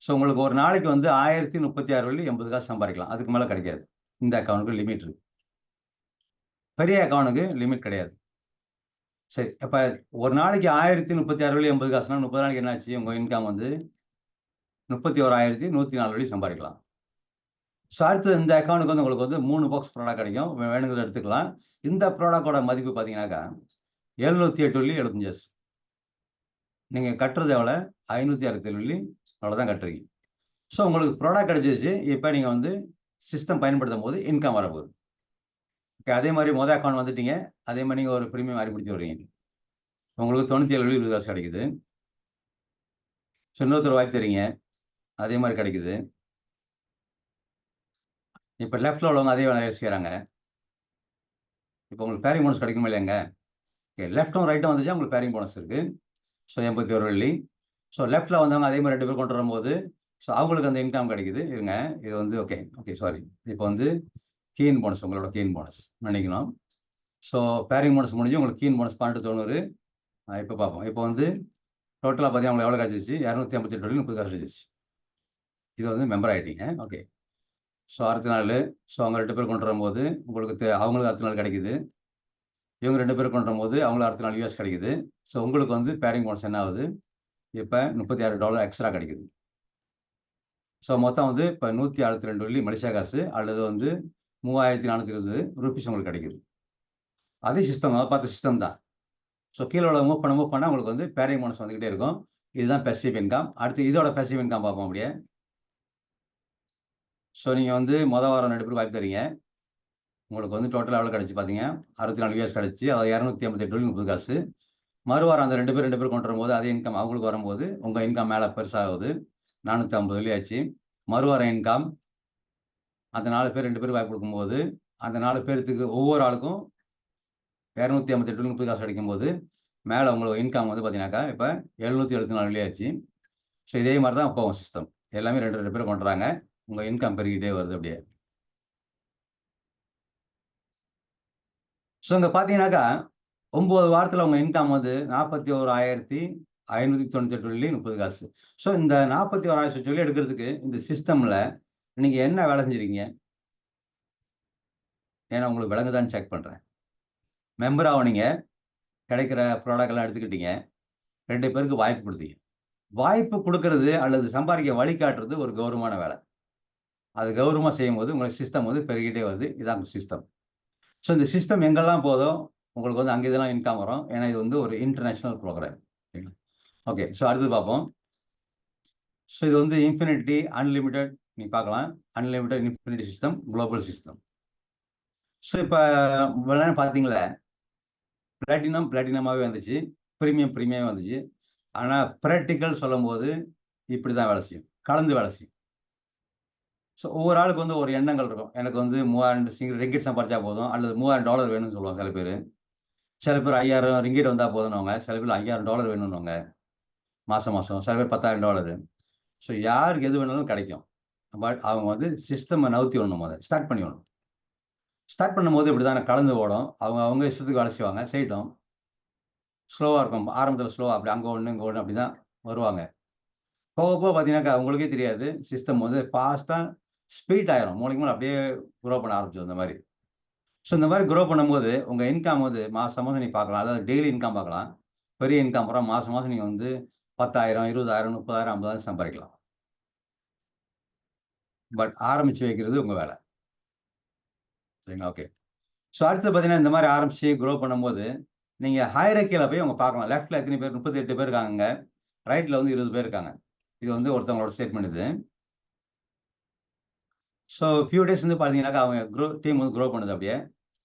ஸோ உங்களுக்கு ஒரு நாளைக்கு வந்து 1036 வெள்ளி 80 காசு சம்பாதிக்கலாம். அதுக்கு மேலே கிடைக்காது. இந்த அக்கௌண்ட்டுக்கு லிமிட் இருக்கு. பெரிய அக்கௌண்ட்டுக்கு லிமிட் கிடையாது. சரி, அப்போ ஒரு நாளைக்கு 1036 வெள்ளி 80 காசுனா 30 நாளைக்கு என்னாச்சு? உங்கள் இன்கம் வந்து 31,104 வெள்ளி சம்பாதிக்கலாம். ஸோ அடுத்து இந்த அக்கௌண்ட்டுக்கு வந்து உங்களுக்கு வந்து 3 பாக்ஸ் ப்ராடக்ட் கிடைக்கும், வேணுங்கிறத எடுத்துக்கலாம். இந்த ப்ராடக்டோட மதிப்பு பார்த்தீங்கன்னாக்கா 708 வெள்ளி 75 காசு. நீங்கள் கட்டுறது எவ்வளோ? 567 வெள்ளி, அவ்வளோதான் கட்டுறீங்க. ஸோ உங்களுக்கு ப்ராடக்ட் கிடைச்சிருச்சு. இப்போ நீங்கள் வந்து சிஸ்டம் பயன்படுத்தும் போது இன்கம் வரப்போகுது. ஓகே, அதே மாதிரி மொதல் அக்கௌண்ட் வந்துட்டீங்க. அதே மாதிரி நீங்கள் ஒரு ப்ரீமியம் அறிமுடிச்சு வர்றீங்க. உங்களுக்கு 97 காசு கிடைக்குது. ஸோ இன்னொருத்தர் வாய்ப்பு தரீங்க, அதே மாதிரி கிடைக்குது. இப்போ லெஃப்ட்டில் உள்ளவங்க அதே வேலை செய்கிறாங்க. இப்போ உங்களுக்கு பேரிங் போனஸ் கிடைக்குமா இல்லையாங்க? ஓகே, லெஃப்ட்டும் ரைட்டும் வந்துச்சா உங்களுக்கு பேரிங் போனஸ் இருக்குது. ஸோ 81 வெள்ளி. ஸோ லெஃப்ட்டில் வந்தவங்க அதே மாதிரி 2 பேர் கொண்டு வரும்போது ஸோ அவங்களுக்கு அந்த இன்கம் கிடைக்குது. இருங்க, இது வந்து ஓகே சாரி. இப்போ வந்து கீன் போனஸ், உங்களோட கீன் போனஸ் நினைக்கணும். ஸோ பேரிங் போனஸ் முடிஞ்சு உங்களுக்கு கீன் போனஸ் 1290. இப்போ பார்ப்போம். இப்போ வந்து டோட்டலாக பார்த்தீங்கன்னா உங்களுக்கு எவ்வளோ கிடச்சிச்சு? 258 30 காசு கிடச்சிச்சு. இது வந்து மெம்பர் ஆகிட்டீங்க. ஓகே, ஸோ அடுத்த நாள் ஸோ அவங்க 2 பேர் கொண்டு வரும்போது உங்களுக்கு அவங்களுக்கு அடுத்த நாள் கிடைக்குது. இவங்க 2 பேர் கொண்டு வரும்போது அவங்களுக்கு அடுத்த நாள் யூஎஸ் கிடைக்குது. ஸோ உங்களுக்கு வந்து பேரிங் போனஸ் என்ன ஆகுது? இப்போ $36 எக்ஸ்ட்ரா கிடைக்குது. ஸோ மொத்தம் வந்து இப்போ 162 வெள்ளி மலேசியா காசு அல்லது வந்து 3420 ரூபீஸ் உங்களுக்கு கிடைக்குது. அதே சிஸ்டம், பார்த்த சிஸ்டம் தான். ஸோ கீழே உள்ள மூவ் பண்ணால் உங்களுக்கு வந்து பேரிங் போனஸ் வந்துக்கிட்டே இருக்கும். இதுதான் பெசிவ் இன்கம். அடுத்து இதோட பெசிவ் இன்கம் பார்ப்போம் அப்படியே. ஸோ நீங்கள் வந்து மொதல் வாரம் 2 பேருக்கு வாய்ப்பு தரீங்க. உங்களுக்கு வந்து டோட்டலாக எவ்வளோ கிடச்சி பார்த்தீங்க? 64 யூஎஸ் கிடச்சி. அதாவது 258 வெள்ளி 30 காசு. மறுவாரம் அந்த 2 பேர் கொண்டு வரும்போது அதே இன்கம் அவங்களுக்கு வரும்போது உங்கள் இன்கம் மேலே பெருசாகுது. 450 வெள்ளி ஆச்சு. மறுவார இன்கம் அந்த 4 பேர் 2 பேருக்கு வாய்ப்பு கொடுக்கும்போது அந்த 4 பேர்த்துக்கு ஒவ்வொரு ஆளுக்கும் 258 30 காசு கிடைக்கும்போது மேலே உங்களுக்கு இன்கம் வந்து பார்த்தீங்கன்னாக்கா இப்போ 774 வெள்ளி ஆச்சு. ஸோ இதே மாதிரி தான் போகும் சிஸ்டம். எல்லாமே 2 பேர் கொண்டு வராங்க. உங்கள் இன்கம் பெருகிட்டே வருது அப்படியே. ஸோ இங்கே பார்த்தீங்கன்னாக்கா 9 வாரத்தில் உங்கள் இன்கம் வந்து 41,598 வெள்ளி 30 காசு. ஸோ இந்த 41,000 சொல்லி எடுக்கிறதுக்கு இந்த சிஸ்டமில் நீங்கள் என்ன வேலை செஞ்சுருக்கீங்க? ஏன்னா உங்களுக்கு விளங்குதான்னு செக் பண்ணுறேன். மெம்பர் ஆகுனீங்க, கிடைக்கிற ப்ராடக்ட்லாம் எடுத்துக்கிட்டீங்க, 2 பேருக்கு வாய்ப்பு கொடுத்தீங்க. வாய்ப்பு கொடுக்கறது அல்லது சம்பாதிக்க வழிகாட்டுறது ஒரு கௌரவமான வேலை. அது கௌரவமாக செய்யும்போது உங்களுக்கு சிஸ்டம் வந்து பெருகிட்டே வருது. இதான் சிஸ்டம். ஸோ இந்த சிஸ்டம் எங்கெல்லாம் போதோ உங்களுக்கு வந்து அங்கே இதெல்லாம் இன்கம் வரும். ஏன்னா இது வந்து ஒரு இன்டர்நேஷ்னல் ப்ரோக்ராம். ஓகே, ஸோ அடுத்து பார்ப்போம். ஸோ இது வந்து இன்ஃபினிட்டி அன்லிமிட்டெட் நீங்கள் பார்க்கலாம். Unlimited infinity system, global system. So இப்போ பார்த்தீங்களா, பிளாட்டினமாகவே வந்துச்சு, ப்ரீமியமாகவே வந்துச்சு. ஆனால் ப்ராக்டிக்கல் சொல்லும்போது இப்படி தான் வேலை செய்யும், கலந்து வேலை செய்யும். ஸோ ஒவ்வொரு ஆளுக்கு வந்து ஒரு எண்ணங்கள் இருக்கும். எனக்கு வந்து 3000 ரிங்கிட் சம்பாதிச்சா போதும், அல்லது $3000 வேணும்னு சொல்லுவாங்க சில பேர். சில பேர் 5000 ரிங்கிட் வந்தால் போதும்னுவாங்க. சில பேர் $5000 வேணும்னுவாங்க மாதம். சில பேர் $10,000. ஸோ யாருக்கு எது வேணாலும் கிடைக்கும். பட் அவங்க வந்து சிஸ்டமை நவுத்தி விடணும், ஸ்டார்ட் பண்ணி விடணும். ஸ்டார்ட் பண்ணும்போது இப்படி தானே கலந்து ஓடும். அவங்க இஷ்டத்துக்கு வேலை செய்வாங்க, செய்யட்டும். ஸ்லோவாக இருக்கும். ஆரம்பத்தில் ஸ்லோவாக அப்படி அங்கே ஒன்று இங்கே ஒன்று அப்படி தான் வருவாங்க. போக பார்த்தீங்கன்னாக்கா உங்களுக்கே தெரியாது, சிஸ்டம் வந்து ஃபாஸ்ட்டாக ஸ்பீட் ஆயிரும். மூளைக்கு மேலே அப்படியே க்ரோ பண்ண ஆரம்பிச்சிடும் இந்த மாதிரி. ஸோ இந்த மாதிரி க்ரோ பண்ணும்போது உங்கள் இன்கம் வந்து மாதம் நீங்கள் பார்க்கலாம். அதாவது டெய்லி இன்கம் பார்க்கலாம். பெரிய இன்கம் அப்புறம் மாதம் நீங்கள் வந்து 10,000 20,000 30,000 50,000 சம்பாதிக்கலாம். பட் ஆரம்பித்து வைக்கிறது உங்கள் வேலை. சரிங்களா? ஓகே. ஸோ அடுத்து பார்த்தீங்கன்னா இந்த மாதிரி ஆரம்பித்து க்ரோ பண்ணும்போது நீங்கள் ஹையரக்கியில் போய் அவங்க பார்க்கலாம். லெஃப்ட்டில் எத்தனை பேர்? 38 பேர் இருக்காங்க. ரைட்டில் வந்து 20 பேர் இருக்காங்க. இது வந்து ஒருத்தவங்களோட ஸ்டேட்மெண்ட் இது. ஸோ ஃபியூ டேஸ் வந்து பார்த்தீங்கன்னாக்கா அவங்க டீம் வந்து க்ரோ பண்ணுது அப்படியே.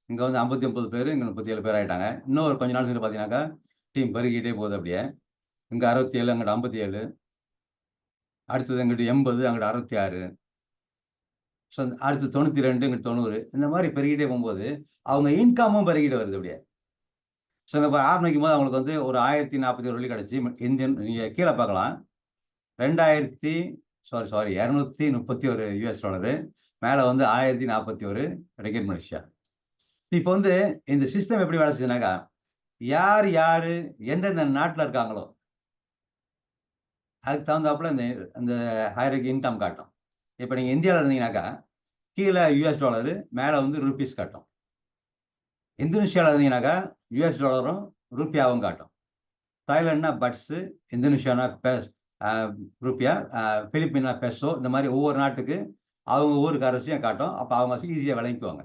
இங்கே வந்து 59 பேர், இங்கே 37 பேர் ஆகிட்டாங்க. இன்னும் ஒரு கொஞ்ச நாள் சொல்லி பார்த்தீங்கன்னாக்கா டீம் பெருகிட்டே போகுது அப்படியே. இங்கே 67, அங்கிட்ட 57, அடுத்தது எங்கிட்ட 80, அங்கிட்ட 66. ஸோ அடுத்து 92, இங்கிட்ட 90. இந்த மாதிரி பெருகிட்டே போகும்போது அவங்க இன்கமும் பெருகிட்டு வருது அப்படியே. ஸோ இங்கே ஆரம்பிக்கும் போது அவங்களுக்கு வந்து ஒரு 1041 வெள்ளி கிடச்சி. இந்தியன் நீங்கள் கீழே பார்க்கலாம். 231 யூஎஸ் டாலரு. மேலே வந்து 1041 ரிங்கிட் மலேசியா. இப்போ வந்து இந்த சிஸ்டம் எப்படி வேலை செய்யுதுனாக்கா, யார் எந்தெந்த நாட்டில் இருக்காங்களோ அதுக்கு தகுந்தாப்புல இந்த ஹையரர்கி இன்கம் காட்டும். இப்போ நீங்கள் இந்தியாவில் இருந்தீங்கன்னாக்கா கீழே யூஎஸ் டாலரு, மேலே வந்து ரூபீஸ் காட்டும். இந்தோனேஷியாவில் இருந்தீங்கன்னாக்கா யூஎஸ் டாலரும் ரூபியாவும் காட்டும். தாய்லாண்ட்னா பட்ஸு, இந்தோனேஷியானா ரூபியா, பிலிப்பினா பெசோ. இந்த மாதிரி ஒவ்வொரு நாட்டுக்கு அவங்க ஊர் கரன்சியும் காட்டும். அப்போ அவங்க ஈஸியாக விளங்கிக்குவாங்க.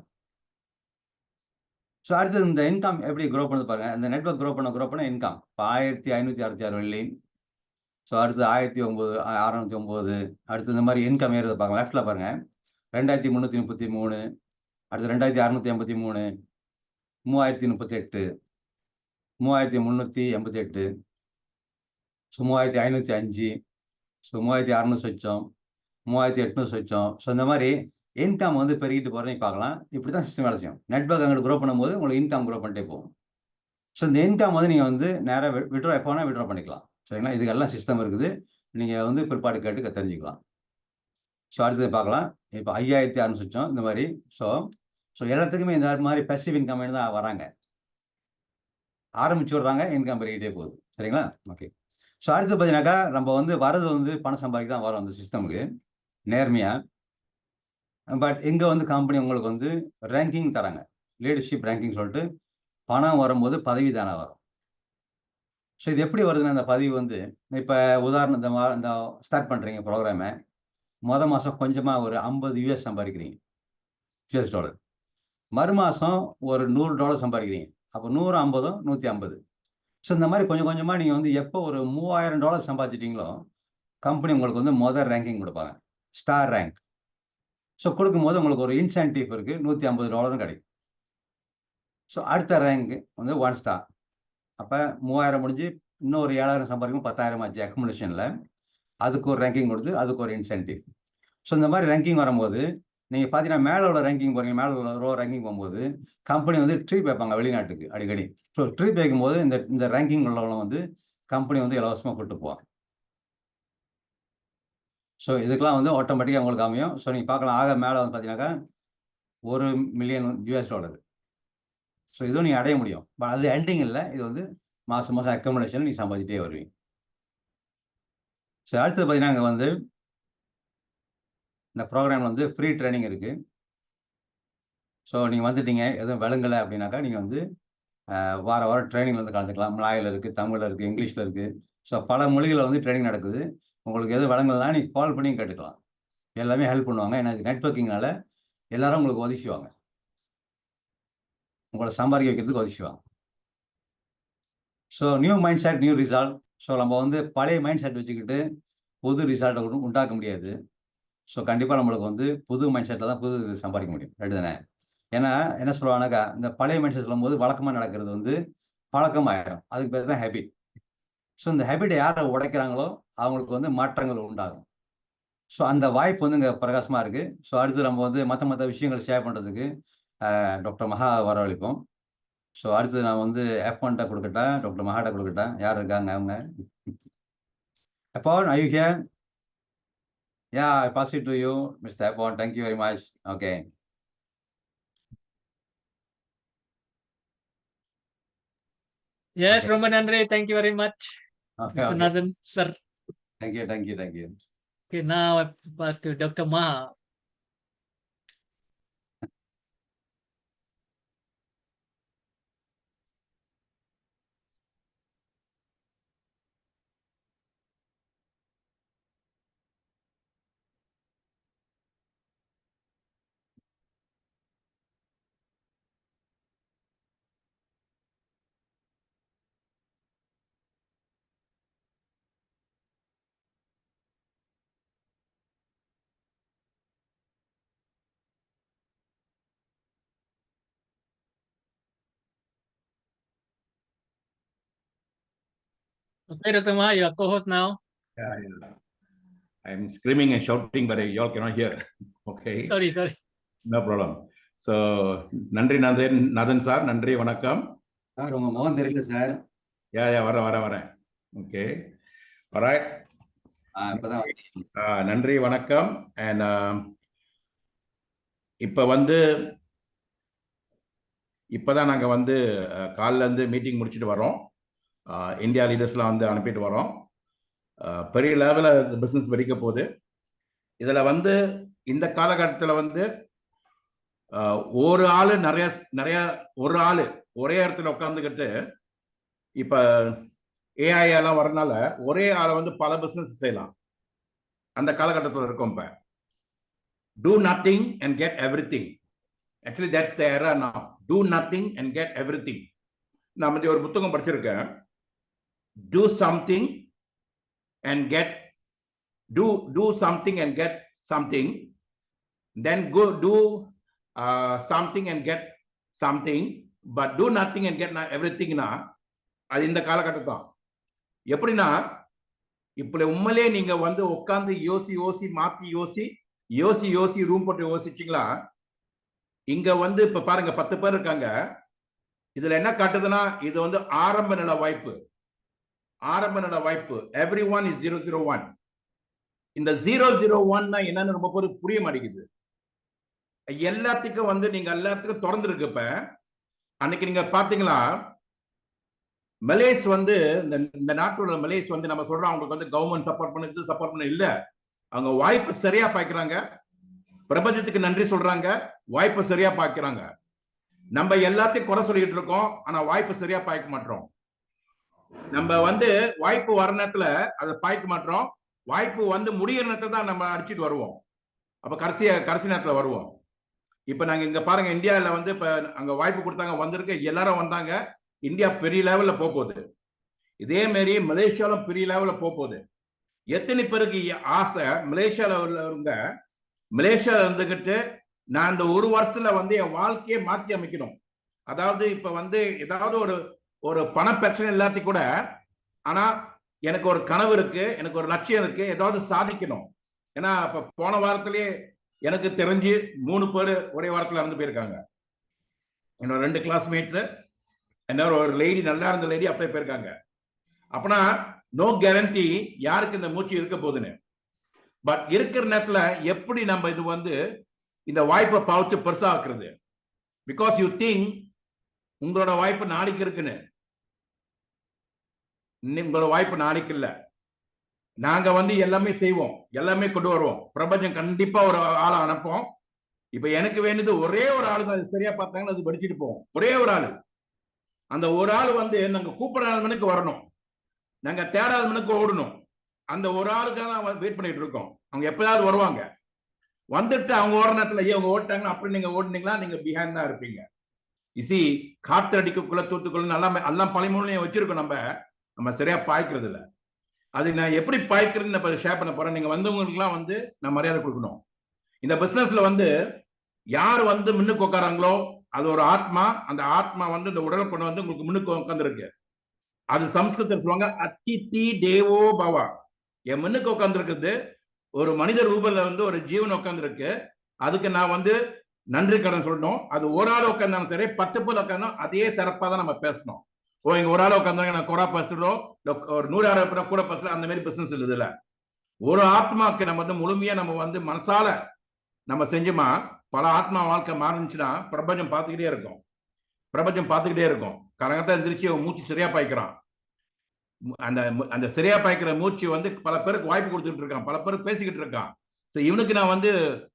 ஸோ அடுத்தது இந்த இன்கம் எப்படி க்ரோ பண்ணுது பாருங்க. இந்த நெட்வொர்க் க்ரோ பண்ண இன்கம் இப்போ 1566 வெள்ளி. ஸோ அடுத்து 609. அடுத்து இந்த மாதிரி இன்கம் ஏறுது பாருங்க, லெஃப்டில் பாருங்க 2333, அடுத்து 2683, 3038, 3388, ஸோ 3505, ஸோ 3600 வச்சோம், 3800 வச்சோம். ஸோ இந்த மாதிரி இன்கம் வந்து பெருகிட்டு போகிறதையும் பார்க்கலாம். இப்படி தான் சிஸ்டம் வேலை செய்யும். நெட்வொர்க் அங்கிட்டு க்ரோ பண்ணும்போது உங்களுக்கு இன்கம் க்ரோ பண்ணிட்டே போகும். ஸோ இந்த இன்கம் வந்து நீங்கள் வந்து நேராக விட்ரா எப்போ வேணால் விட்ரா பண்ணிக்கலாம். சரிங்களா? இதுக்கெல்லாம் சிஸ்டம் இருக்குது. நீங்கள் வந்து பிற்பாடு கேட்டு தெரிஞ்சுக்கலாம். ஸோ அடுத்தது பார்க்கலாம். இப்போ 5600 வச்சோம் இந்த மாதிரி. ஸோ எல்லாத்துக்குமே இந்த மாதிரி பெசிவ் இன்கம் தான் வராங்க, ஆரம்பிச்சு விடுறாங்க, இன்கம் பெருகிட்டே போகுது. சரிங்களா? ஓகே. ஸோ அடுத்து பார்த்தீங்கன்னாக்கா நம்ம வந்து வரது வந்து பணம் சம்பாதிக்க தான் வரும் அந்த சிஸ்டமுக்கு நேர்மையாக. பட் இங்கே வந்து கம்பெனி உங்களுக்கு வந்து ரேங்கிங் தராங்க, லீடர்ஷிப் ரேங்கிங் சொல்லிட்டு. பணம் வரும்போது பதவி தானே வரும். ஸோ இது எப்படி வருதுன்னா, அந்த பதவி வந்து இப்போ உதாரணம் இந்த ஸ்டார்ட் பண்ணுறீங்க ப்ரோக்ராமை, மாதம் கொஞ்சமாக ஒரு $50 சம்பாதிக்கிறீங்க, US டாலர். மறு மாதம் ஒரு $100 சம்பாதிக்கிறீங்க. அப்போ 100, 50, 150. ஸோ இந்த மாதிரி கொஞ்சம் கொஞ்சமாக நீங்கள் வந்து எப்போ ஒரு $3000 சம்பாதிச்சிட்டிங்களோ கம்பெனி உங்களுக்கு வந்து முதல் ரேங்கிங் கொடுப்பாங்க, ஸ்டார் ரேங்க். ஸோ கொடுக்கும்போது உங்களுக்கு ஒரு இன்சென்டிவ் இருக்குது, $150 கிடைக்கும். ஸோ அடுத்த ரேங்க் வந்து 1 ஸ்டார். அப்போ 3000 முடிஞ்சு இன்னொரு 7000 சம்பாதிக்கும், 10,000 ஆச்சு அக்குமுலேஷனில். அதுக்கு ஒரு ரேங்கிங் கொடுத்து அதுக்கு ஒரு இன்சென்டிவ். ஸோ இந்த மாதிரி ரேங்கிங் வரும்போது நீங்கள் பார்த்தீங்கன்னா மேலே உள்ள ரேங்கிங் போகிறீங்க, மேலே உள்ள ரோ ரேங்கிங் போகும்போது கம்பெனி வந்து ட்ரீப் வைப்பாங்க வெளிநாட்டுக்கு அடிக்கடி. ஸோ ட்ரீப் வைக்கும்போது இந்த ரேங்கிங் உள்ளவங்க வந்து கம்பெனி வந்து இலவசமாக கூப்பிட்டு போவாங்க. ஸோ இதுக்கெல்லாம் வந்து ஆட்டோமேட்டிக்காக உங்களுக்கு அமையும். ஸோ நீங்கள் பார்க்கலாம், ஆக மேலே வந்து பார்த்தீங்கன்னாக்கா $1 மில்லியன். ஸோ இதுவும் நீங்கள் அடைய முடியும். பட் அது எண்டிங் இல்லை, இது வந்து மாதம் அக்கமுலேஷன் நீங்கள் சம்பாதிச்சிட்டே வருவீங்க. ஸோ அடுத்தது பார்த்தீங்கன்னா அங்கே வந்து இந்த ப்ரோக்ராமில் வந்து ஃப்ரீ ட்ரைனிங் இருக்குது. ஸோ நீங்கள் வந்துட்டீங்க, எதுவும் விளங்கலை அப்படின்னாக்கா நீங்கள் வந்து வாரம் ட்ரைனிங் வந்து கலந்துக்கலாம். மலாயில் இருக்குது, தமிழில் இருக்குது, இங்கிலீஷில் இருக்குது. ஸோ பல மொழிகளில் வந்து ட்ரைனிங் நடக்குது. உங்களுக்கு எது விளங்கலைன்னா நீங்கள் கால் பண்ணி கேட்டுக்கலாம். எல்லாமே ஹெல்ப் பண்ணுவாங்க. ஏன்னா நெட்வொர்க்கிங்னால எல்லாரும் உங்களுக்கு உதவிக்குவாங்க, உங்களை சம்பாதிக்க வைக்கிறதுக்கு உதவிக்குவாங்க. So new mindset, new result. So நம்ம வந்து பழைய மைண்ட் செட் வச்சுக்கிட்டு புது ரிசல்ட்டை உண்டாக்க முடியாது. ஸோ கண்டிப்பாக நம்மளுக்கு வந்து புது மைண்ட் செட்டில் தான் புது சம்பாதிக்க முடியும். ரைட்டு தானே? ஏன்னா என்ன சொல்லுவாங்கனாக்கா, இந்த பழைய மைண்ட் செட் சொல்லும்போது வழக்கமாக நடக்கிறது வந்து பழக்கமாயிடும். அதுக்கு பேர் தான் ஹேபிட். ஸோ இந்த ஹேபிட்டை யாரை உடைக்கிறாங்களோ அவங்களுக்கு வந்து மாற்றங்கள் உண்டாகும். ஸோ அந்த வாய்ப்பு வந்து இங்கே பிரகாசமாக இருக்குது. ஸோ அடுத்து நம்ம வந்து மற்ற விஷயங்கள் ஷேர் பண்ணுறதுக்கு டாக்டர் மகா வரவழைப்போம். ஸோ அடுத்து நான் வந்து F1 கொடுக்கட்டா, டாக்டர் மகாட்ட கொடுக்கட்டா? யார் இருக்காங்க அவங்க? F1, are you here? Yeah, I pass it to you, Mr. F1. Thank you very much. Okay. Yes, Okay. Roman Andre, thank you very much, Okay, Mr. okay. Nathan, sir. Thank you, thank you, thank you. Okay, now I pass to Dr. Maha. Okay, Dr. Maha, you are co-host now. Yeah. I'm screaming and shouting, but y'all cannot hear. Okay. Sorry. No problem. So, நன்றி நாதன் sir, நன்றி, வணக்கம். Sir உங்க முகம் தெரியல sir. Yeah, வரேன். Okay, alright. நன்றி, வணக்கம். And இப்பதான் நாங்க வந்து காலைல இருந்து மீட்டிங் முடிச்சுட்டு வரோம். இந்தியா லீடர்ஸ்லாம் வந்து அனுப்பிட்டு வரோம். பெரிய லெவலில் பிஸ்னஸ் வெடிக்க போகுது. இதில் வந்து இந்த காலகட்டத்தில் வந்து ஒரு ஆள் ஒரு ஆள் ஒரே இடத்துல உட்காந்துக்கிட்டு இப்போ ஏஐ எல்லாம் வரனால ஒரே ஆளை வந்து பல பிஸ்னஸ் செய்யலாம். அந்த காலகட்டத்தில் இருக்கும். இப்போ do nothing and get everything. Actually that's the era now. Do nothing and get everything. நான் வந்து ஒரு புத்தகம் படிச்சிருக்கேன். Do something and do something and get something, then go do something and get something, but do nothing and get everything na அது இந்த காலகட்டம் தான். எப்படின்னா இப்படி உண்மையிலே நீங்க வந்து உட்காந்து யோசி ரூம் போட்டு யோசிச்சிங்களா, இங்க வந்து இப்ப பாருங்க 10 பேர் இருக்காங்க. இதுல என்ன காட்டுதுன்னா இது வந்து ஆரம்ப நில வாய்ப்பு. everyone is 001. இந்த 001 என்னன்னு ரொம்ப பேருக்கு புரிய மாட்டேங்குது. எல்லாத்துக்கும் வந்து நீங்க எல்லாத்துக்கும் திறந்துருக்கு. இப்ப அன்னைக்கு நீங்க பாத்தீங்களா, மலேஸ் வந்து இந்த நாட்டோட மலேஸ் வந்து நம்ம சொல்றோம் அவங்களுக்கு வந்து கவர்மெண்ட் சப்போர்ட் பண்ண இல்ல, அவங்க வாய்ப்பு சரியா பாய்க்கிறாங்க, பிரபஞ்சத்துக்கு நன்றி சொல்றாங்க, வாய்ப்பு சரியா பாய்க்கிறாங்க. நம்ம எல்லாத்தையும் குறை சொல்லிட்டு இருக்கோம், ஆனா வாய்ப்பு சரியா பாய்க்க மாட்டோம். நம்ம வந்து வாய்ப்பு வர நேரத்துல அதை பாய்க்க மாட்டோம், வாய்ப்பு வந்து முடிகிற நேரத்தை தான் நம்ம அடிச்சுட்டு வருவோம். அப்ப கடைசி நேரத்துல வருவோம். இப்ப நாங்க இங்க பாருங்க, இந்தியாவில வந்து இப்ப அங்க வாய்ப்பு கொடுத்தாங்க, வந்திருக்கு, எல்லாரும் வந்தாங்க. இந்தியா பெரிய லெவல்ல போகுது. இதே மாதிரி மலேசியாலும் பெரிய லெவல்ல போகுது. எத்தனை பேருக்கு ஆசை மலேசியால இருந்துகிட்டு நான் இந்த ஒரு வருஷத்துல வந்து என் வாழ்க்கையை மாற்றி அமைக்கணும். அதாவது இப்ப வந்து ஏதாவது ஒரு பண பிரச்சனை எல்லாத்தையும் கூட, ஆனா எனக்கு ஒரு கனவு இருக்கு, எனக்கு ஒரு லட்சியம் இருக்கு, ஏதாவது சாதிக்கணும். ஏன்னா இப்ப போன வாரத்திலேயே எனக்கு தெரிஞ்சு 3 பேர் ஒரே வாரத்துல இறந்து போயிருக்காங்க. என்னோட 2 கிளாஸ்மேட்ஸ், என்ன ஒரு லேடி, நல்லா இருந்த லேடி அப்படியே போயிருக்காங்க. அப்பனா நோ கேரண்டி யாருக்கு இந்த மூச்சு இருக்க போகுதுன்னு. பட் இருக்கிற நேரத்துல எப்படி நம்ம இது வந்து இந்த வாய்ப்பை பாவச்சு பெருசா ஆக்குறது? பிகாஸ் யூ திங்க் உங்களோட வாய்ப்பு நாளைக்கு இருக்குன்னு. உங்களோட வாய்ப்பு நாளைக்கு இல்ல. நாங்க வந்து எல்லாமே செய்வோம், எல்லாமே கொண்டு வருவோம். பிரபஞ்சம் கண்டிப்பா ஒரு ஆளை அனுப்போம். இப்ப எனக்கு வேண்டியது ஒரே ஒரு ஆளு தான். சரியா பார்த்தாங்கன்னா அது படிச்சுட்டு போவோம். ஒரே ஒரு ஆளு. அந்த ஒரு ஆள் வந்து நாங்க கூப்பிடாத மணிக்கு வரணும், நாங்க தேடாத மணிக்கு ஓடணும். அந்த ஒரு ஆளுக்காக தான் வெயிட் பண்ணிட்டு இருக்கோம். அவங்க எப்பயாவது வருவாங்க. வந்துட்டு அவங்க ஓடுற நேரத்துல அவங்க ஓட்டாங்கன்னா அப்படி நீங்க ஓடுனீங்களா, நீங்க பிஹைண்ட் தான் இருப்பீங்க. இசி காற்று அடிக்கக்குள்ள தூத்துக்குள்ள எல்லாம் பழைமொழியும் வச்சிருக்கோம். நம்ம சரியா பாய்க்கிறது இல்லை. அது நான் எப்படி பாய்க்கிறதுன்னு ஷேர் பண்ண போறேன். நீங்க வந்தவங்களுக்குலாம் வந்து நான் மரியாதை கொடுக்கணும். இந்த பிசினஸ்ல வந்து யார் வந்து முன்னுக்கு உட்காராங்களோ அது ஒரு ஆத்மா. அந்த ஆத்மா வந்து இந்த உடலை கொண்டு வந்து உங்களுக்கு முன்னுக்கு உட்காந்துருக்கு. அது சம்ஸ்கிருதத்தில் சொல்லுவாங்க அதிதி தேவோ பவா. என் முன்னுக்கு உட்காந்துருக்குது ஒரு மனித ரூபத்துல வந்து ஒரு ஜீவன் உட்காந்துருக்கு. அதுக்கு நான் வந்து நன்றி கடன் சொல்லணும். அது ஒரு ஆள் உட்காந்தாலும் சரி, 10 பேர் உட்காந்தோம், அதே சிறப்பா தான் நம்ம பேசணும். இங்க ஒரு ஆள் உட்காந்தாங்க நான் குறா பேசுறோம், ஒரு 100 பேர் கூட பேசுறோம், அந்த மாதிரி பிசினஸ் இல்ல. ஒரு ஆத்மாக்கு நம்ம வந்து முழுமையா நம்ம வந்து மனசால நம்ம செஞ்சோமா பல ஆத்மா வாழ்க்கை மாறிச்சுன்னா பிரபஞ்சம் பார்த்துக்கிட்டே இருக்கும். கரகத்தான் எந்திரிச்சு மூச்சு சரியா பாய்க்கிறான். அந்த சரியா பாய்க்கிற மூச்சு வந்து பல பேருக்கு வாய்ப்பு கொடுத்துட்டு இருக்கான், பல பேருக்கு பேசிக்கிட்டு இருக்கான். இவனுக்கு நான் வந்து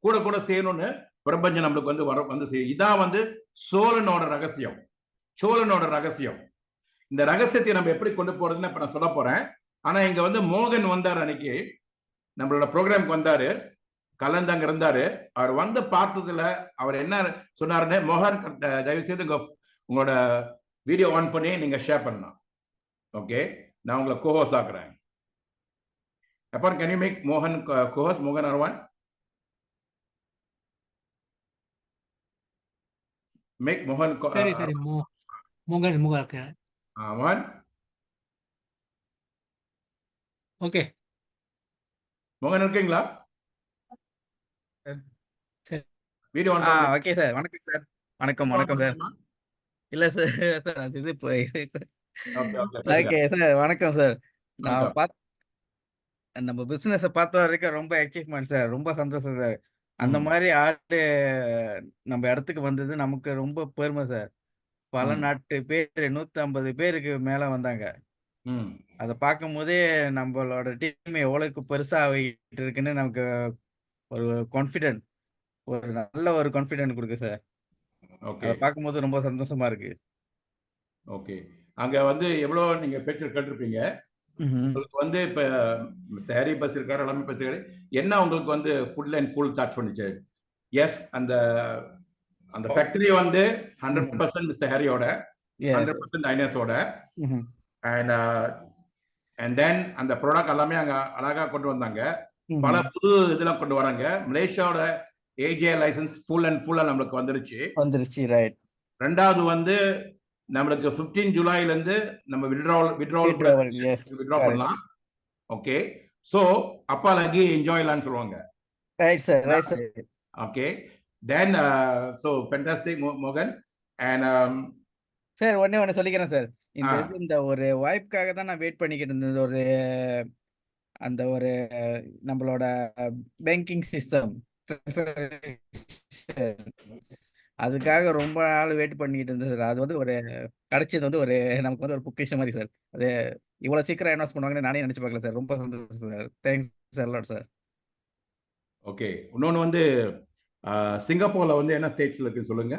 கூட செய்யணும்னு பிரபஞ்சம் நம்மளுக்கு வந்து வந்து செய்யும். இதான் வந்து சோழனோட ரகசியம். இந்த ரகசியத்தை நம்ம எப்படி கொண்டு போறதுன்னு இப்ப நான் சொல்ல போறேன். ஆனா இங்க வந்து மோகன் வந்தாரு, அன்னைக்கு நம்மளோட ப்ரோக்ராம்க்கு வந்தாரு, கலந்தாங்க இருந்தாரு. அவர் வந்து பார்த்ததுல அவர் என்ன சொன்னாருன்னு, மோகன் தயவு செய்து உங்களோட வீடியோ ஆன் பண்ணி நீங்க ஷேர் பண்ணலாம். ஓகே, நான் உங்களை கோஹோஸ் ஆக்குறேன். அப்பன் கேன் யூ மேக் மோகன் கோஹோஸ்? மோகன் அரவான், மேக் மோகன். சரி மோகன் ஆமான். ஓகே, மோகன் இருக்கீங்களா? வீடியோ ஆன் பண்ணு. Okay sir. வணக்கம் சார். வணக்கம் சார். இல்ல சார், அது இது ஓகே சார். வணக்கம் சார். நான் நம்ம பிசினஸ் பார்த்த வரைக்கும் ரொம்ப அச்சீவ்மெண்ட் சார். ரொம்ப சந்தோஷம் சார். அந்த மாதிரி ஆடு நம்ம இடத்துக்கு வந்தது நமக்கு ரொம்ப பெருமை சார். பல நாட்டு பேர் 150 பேருக்கு மேல வந்தாங்க. அதை பார்க்கும் போதே நம்மளோட டீம் எவ்வளவுக்கு பெருசா ஆகிட்டு இருக்குன்னு நமக்கு ஒரு கான்ஃபிடென்ட், ஒரு நல்ல ஒரு கான்ஃபிடென்ட் கொடுக்கு சார். அதை பார்க்கும்போது ரொம்ப சந்தோஷமா இருக்கு. ஓகே, அங்க வந்து எவ்வளவு நீங்க பேச்சு கேட்டிருப்பீங்க. உங்களுக்கு வந்து இப்ப மிஸ்டர் ஹாரி பஸ் இருக்காரு, எல்லாமே பேசுறாரு. என்ன உங்களுக்கு வந்து ஃபுல் அண்ட் ஃபுல் தாட்ஸ் பண்ணிச்சு? எஸ், அந்த ஃபேக்டரி வந்து 100% மிஸ்டர் ஹாரியோட, 100% ஐனஸோட. அண்ட் அண்ட் தென் அந்த ப்ராடக்ட் எல்லாமே அங்க அழகா கொண்டு வந்தாங்க. பல புது இதெல்லாம் கொண்டு வராங்க. மலேசியாவோட ஏஜே லைசன்ஸ் ஃபுல் அண்ட் ஃபுல்லா நம்மளுக்கு வந்துருச்சு. ரைட். ரெண்டாவது வந்து நம்மளுக்கு 15 ஜூலைல இருந்து நம்ம வித்ட்ரா பண்ணலாம். ஓகே, சோ அப்பாலகி என்ஜாய்லான்னு சொல்லுவாங்க. Right sir, right sir. Okay, then so fantastic மோகன். அண்ட் சார் ஒண்ணே சொல்லிக்கிறேன் சார். இந்த ஒரு வாய்ப்புக்காக தான் நான் வெயிட் பண்ணிக்கிட்டு இருந்தது. ஒரு நம்மளோட பேங்கிங் சிஸ்டம் அதுக்காக ரொம்ப நாள் வெயிட் பண்ணிட்டு இருந்தது சார். அது வந்து கிடைச்சது வந்து நமக்கு வந்து ஒரு பொக்கிஷம் மாதிரி சார். அது இவ்வளவு சீக்கிரம் அனௌன்ஸ் பண்ணுவாங்கன்னு நானே நினைச்சு பார்க்கல சார். ரொம்ப சந்தோஷம் sir. Thanks a lot sir. Okay, இன்னொன்னு வந்து சிங்கப்பூர்ல வந்து என்ன ஸ்டேட்ஸ்ல இருக்குன்னு சொல்லுங்க.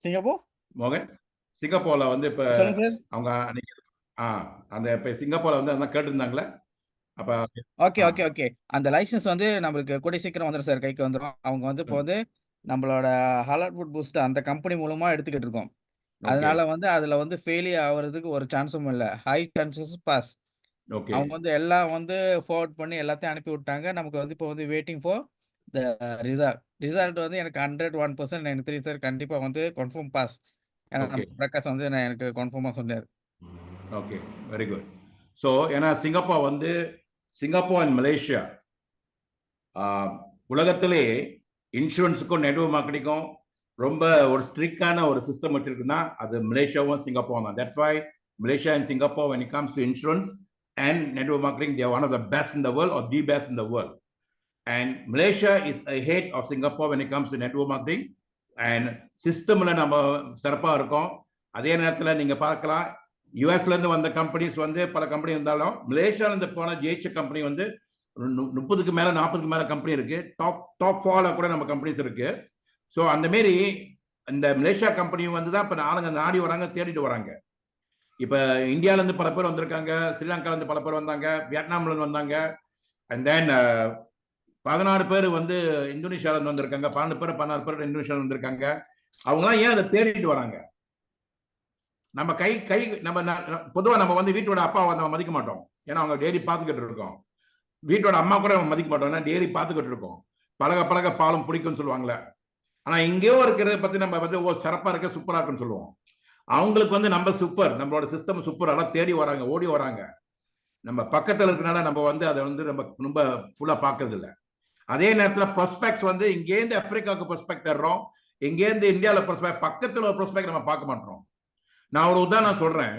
சிங்கப்பூர் மோகன், சிங்கப்பூர்ல வந்து இப்ப அவங்க அந்த இப்ப சிங்கப்பூர்ல வந்து அதான் கேட்டிருந்தாங்களே. அப்ப ஓகே அந்த லைசன்ஸ் வந்து நம்மளுக்கு கூடிய சீக்கிரம் வந்துடும் சார், கைக்கு வந்துடும். அவங்க வந்து இப்போ வந்து நம்மளோட ஹாலட் ஃபுட் பூஸ்ட் அந்த கம்பெனி மூலமா எடுத்துக்கிட்டு இருக்கோம். அதனால வந்து அதுல வந்து ஃபெயிலியர் ஆகுறதுக்கு ஒரு சான்ஸும் இல்லை. High chances boss. அவங்க வந்து எல்லாம் வந்து ஃபார்வர்ட் பண்ணி எல்லாத்தையும் அனுப்பி விட்டாங்க. நமக்கு வந்து இப்போ வந்து வெயிட்டிங் ஃபார் த ரிசல்ட் வந்து எனக்கு 101% எனக்கு தெரியும் சார். கண்டிப்பா வந்து கன்ஃபார்ம் பாஸ். ஏன்னா பிரகாஷ் வந்து எனக்கு கன்ஃபார்மா சொன்னார். Okay, very good. ஸோ ஏன்னா சிங்கப்பூர் அண்ட் மலேசியா உலகத்திலே இன்சூரன்ஸுக்கும் நெட்வொர்க் மார்க்கெட்டிங்கும் ரொம்ப ஒரு ஸ்ட்ரிக்டான ஒரு சிஸ்டம் வச்சிருக்குன்னா அது மலேசியாவும் சிங்கப்பூர் தான். That's why Malaysia and Singapore when it comes to insurance and network marketing, they are one of the best in the world or the best in the world. And Malaysia is ahead of Singapore when it comes to network marketing and சிஸ்டம்ல நம்ம சிறப்பா இருக்கோம். அதே நேரத்தில் நீங்க பார்க்கலாம், யூஎஸ்ல இருந்து வந்த கம்பெனிஸ் வந்து பல கம்பெனி இருந்தாலும் மலேசியால இருந்து போன ஜெயிச்ச கம்பெனி வந்து 30க்கு மேல 40க்கு மேல கம்பெனி இருக்கு. டாப் 4ல கூட நம்ம கம்பெனிஸ் இருக்கு. ஸோ அந்த மாரி இந்த மலேசியா கம்பெனி வந்து தான் இப்ப ஆளுங்க நாடி வராங்க, தேடிட்டு வராங்க. இப்ப இந்தியால இருந்து பல பேர் வந்திருக்காங்க, ஸ்ரீலங்கால இருந்து பல பேர் வந்தாங்க, வியட்நாம்ல இருந்து வந்தாங்க. அண்ட் தென் 16 பேர் வந்து இந்தோனேஷியால இருந்து வந்திருக்காங்க, 16 பேர் இந்தோனேஷியால வந்திருக்காங்க. அவங்களாம் ஏன் அதை தேடிட்டு வராங்க? நம்ம நம்ம பொதுவா நம்ம வந்து வீட்டோட அப்பாவை நம்ம மதிக்க மாட்டோம். ஏன்னா அவங்க டெய்லி பார்த்துக்கிட்டு இருக்கோம். வீட்டோட அம்மா கூட நம்ம மதிக்க மாட்டோம், ஏன்னா டெய்லி பார்த்துக்கிட்டு இருக்கோம். பழக பழக பாலும் பிடிக்கும்னு சொல்லுவாங்களே. ஆனா இங்கேயோ இருக்கிறத பத்தி நம்ம வந்து சிறப்பா இருக்க, சூப்பரா இருக்குன்னு சொல்லுவோம். அவங்களுக்கு வந்து நம்ம சூப்பர், நம்மளோட சிஸ்டம் சூப்பர், அதெல்லாம் தேடி வராங்க, ஓடி வராங்க. நம்ம பக்கத்துல இருக்கனால நம்ம வந்து அதை வந்து நம்ம ரொம்ப ஃபுல்லா பார்க்கறது இல்லை. அதே நேரத்தில் ப்ராஸ்பெக்ட்ஸ் வந்து இங்கேருந்து ஆப்பிரிக்காவுக்கு ப்ராஸ்பெக்ட் தர்றோம், இங்கேருந்து இந்தியாவில் ப்ராஸ்பெக்ட், பக்கத்துல ஒரு ப்ராஸ்பெக்ட் நம்ம பார்க்க மாட்டோம். நான் ஒரு உதாரணம் சொல்றேன்,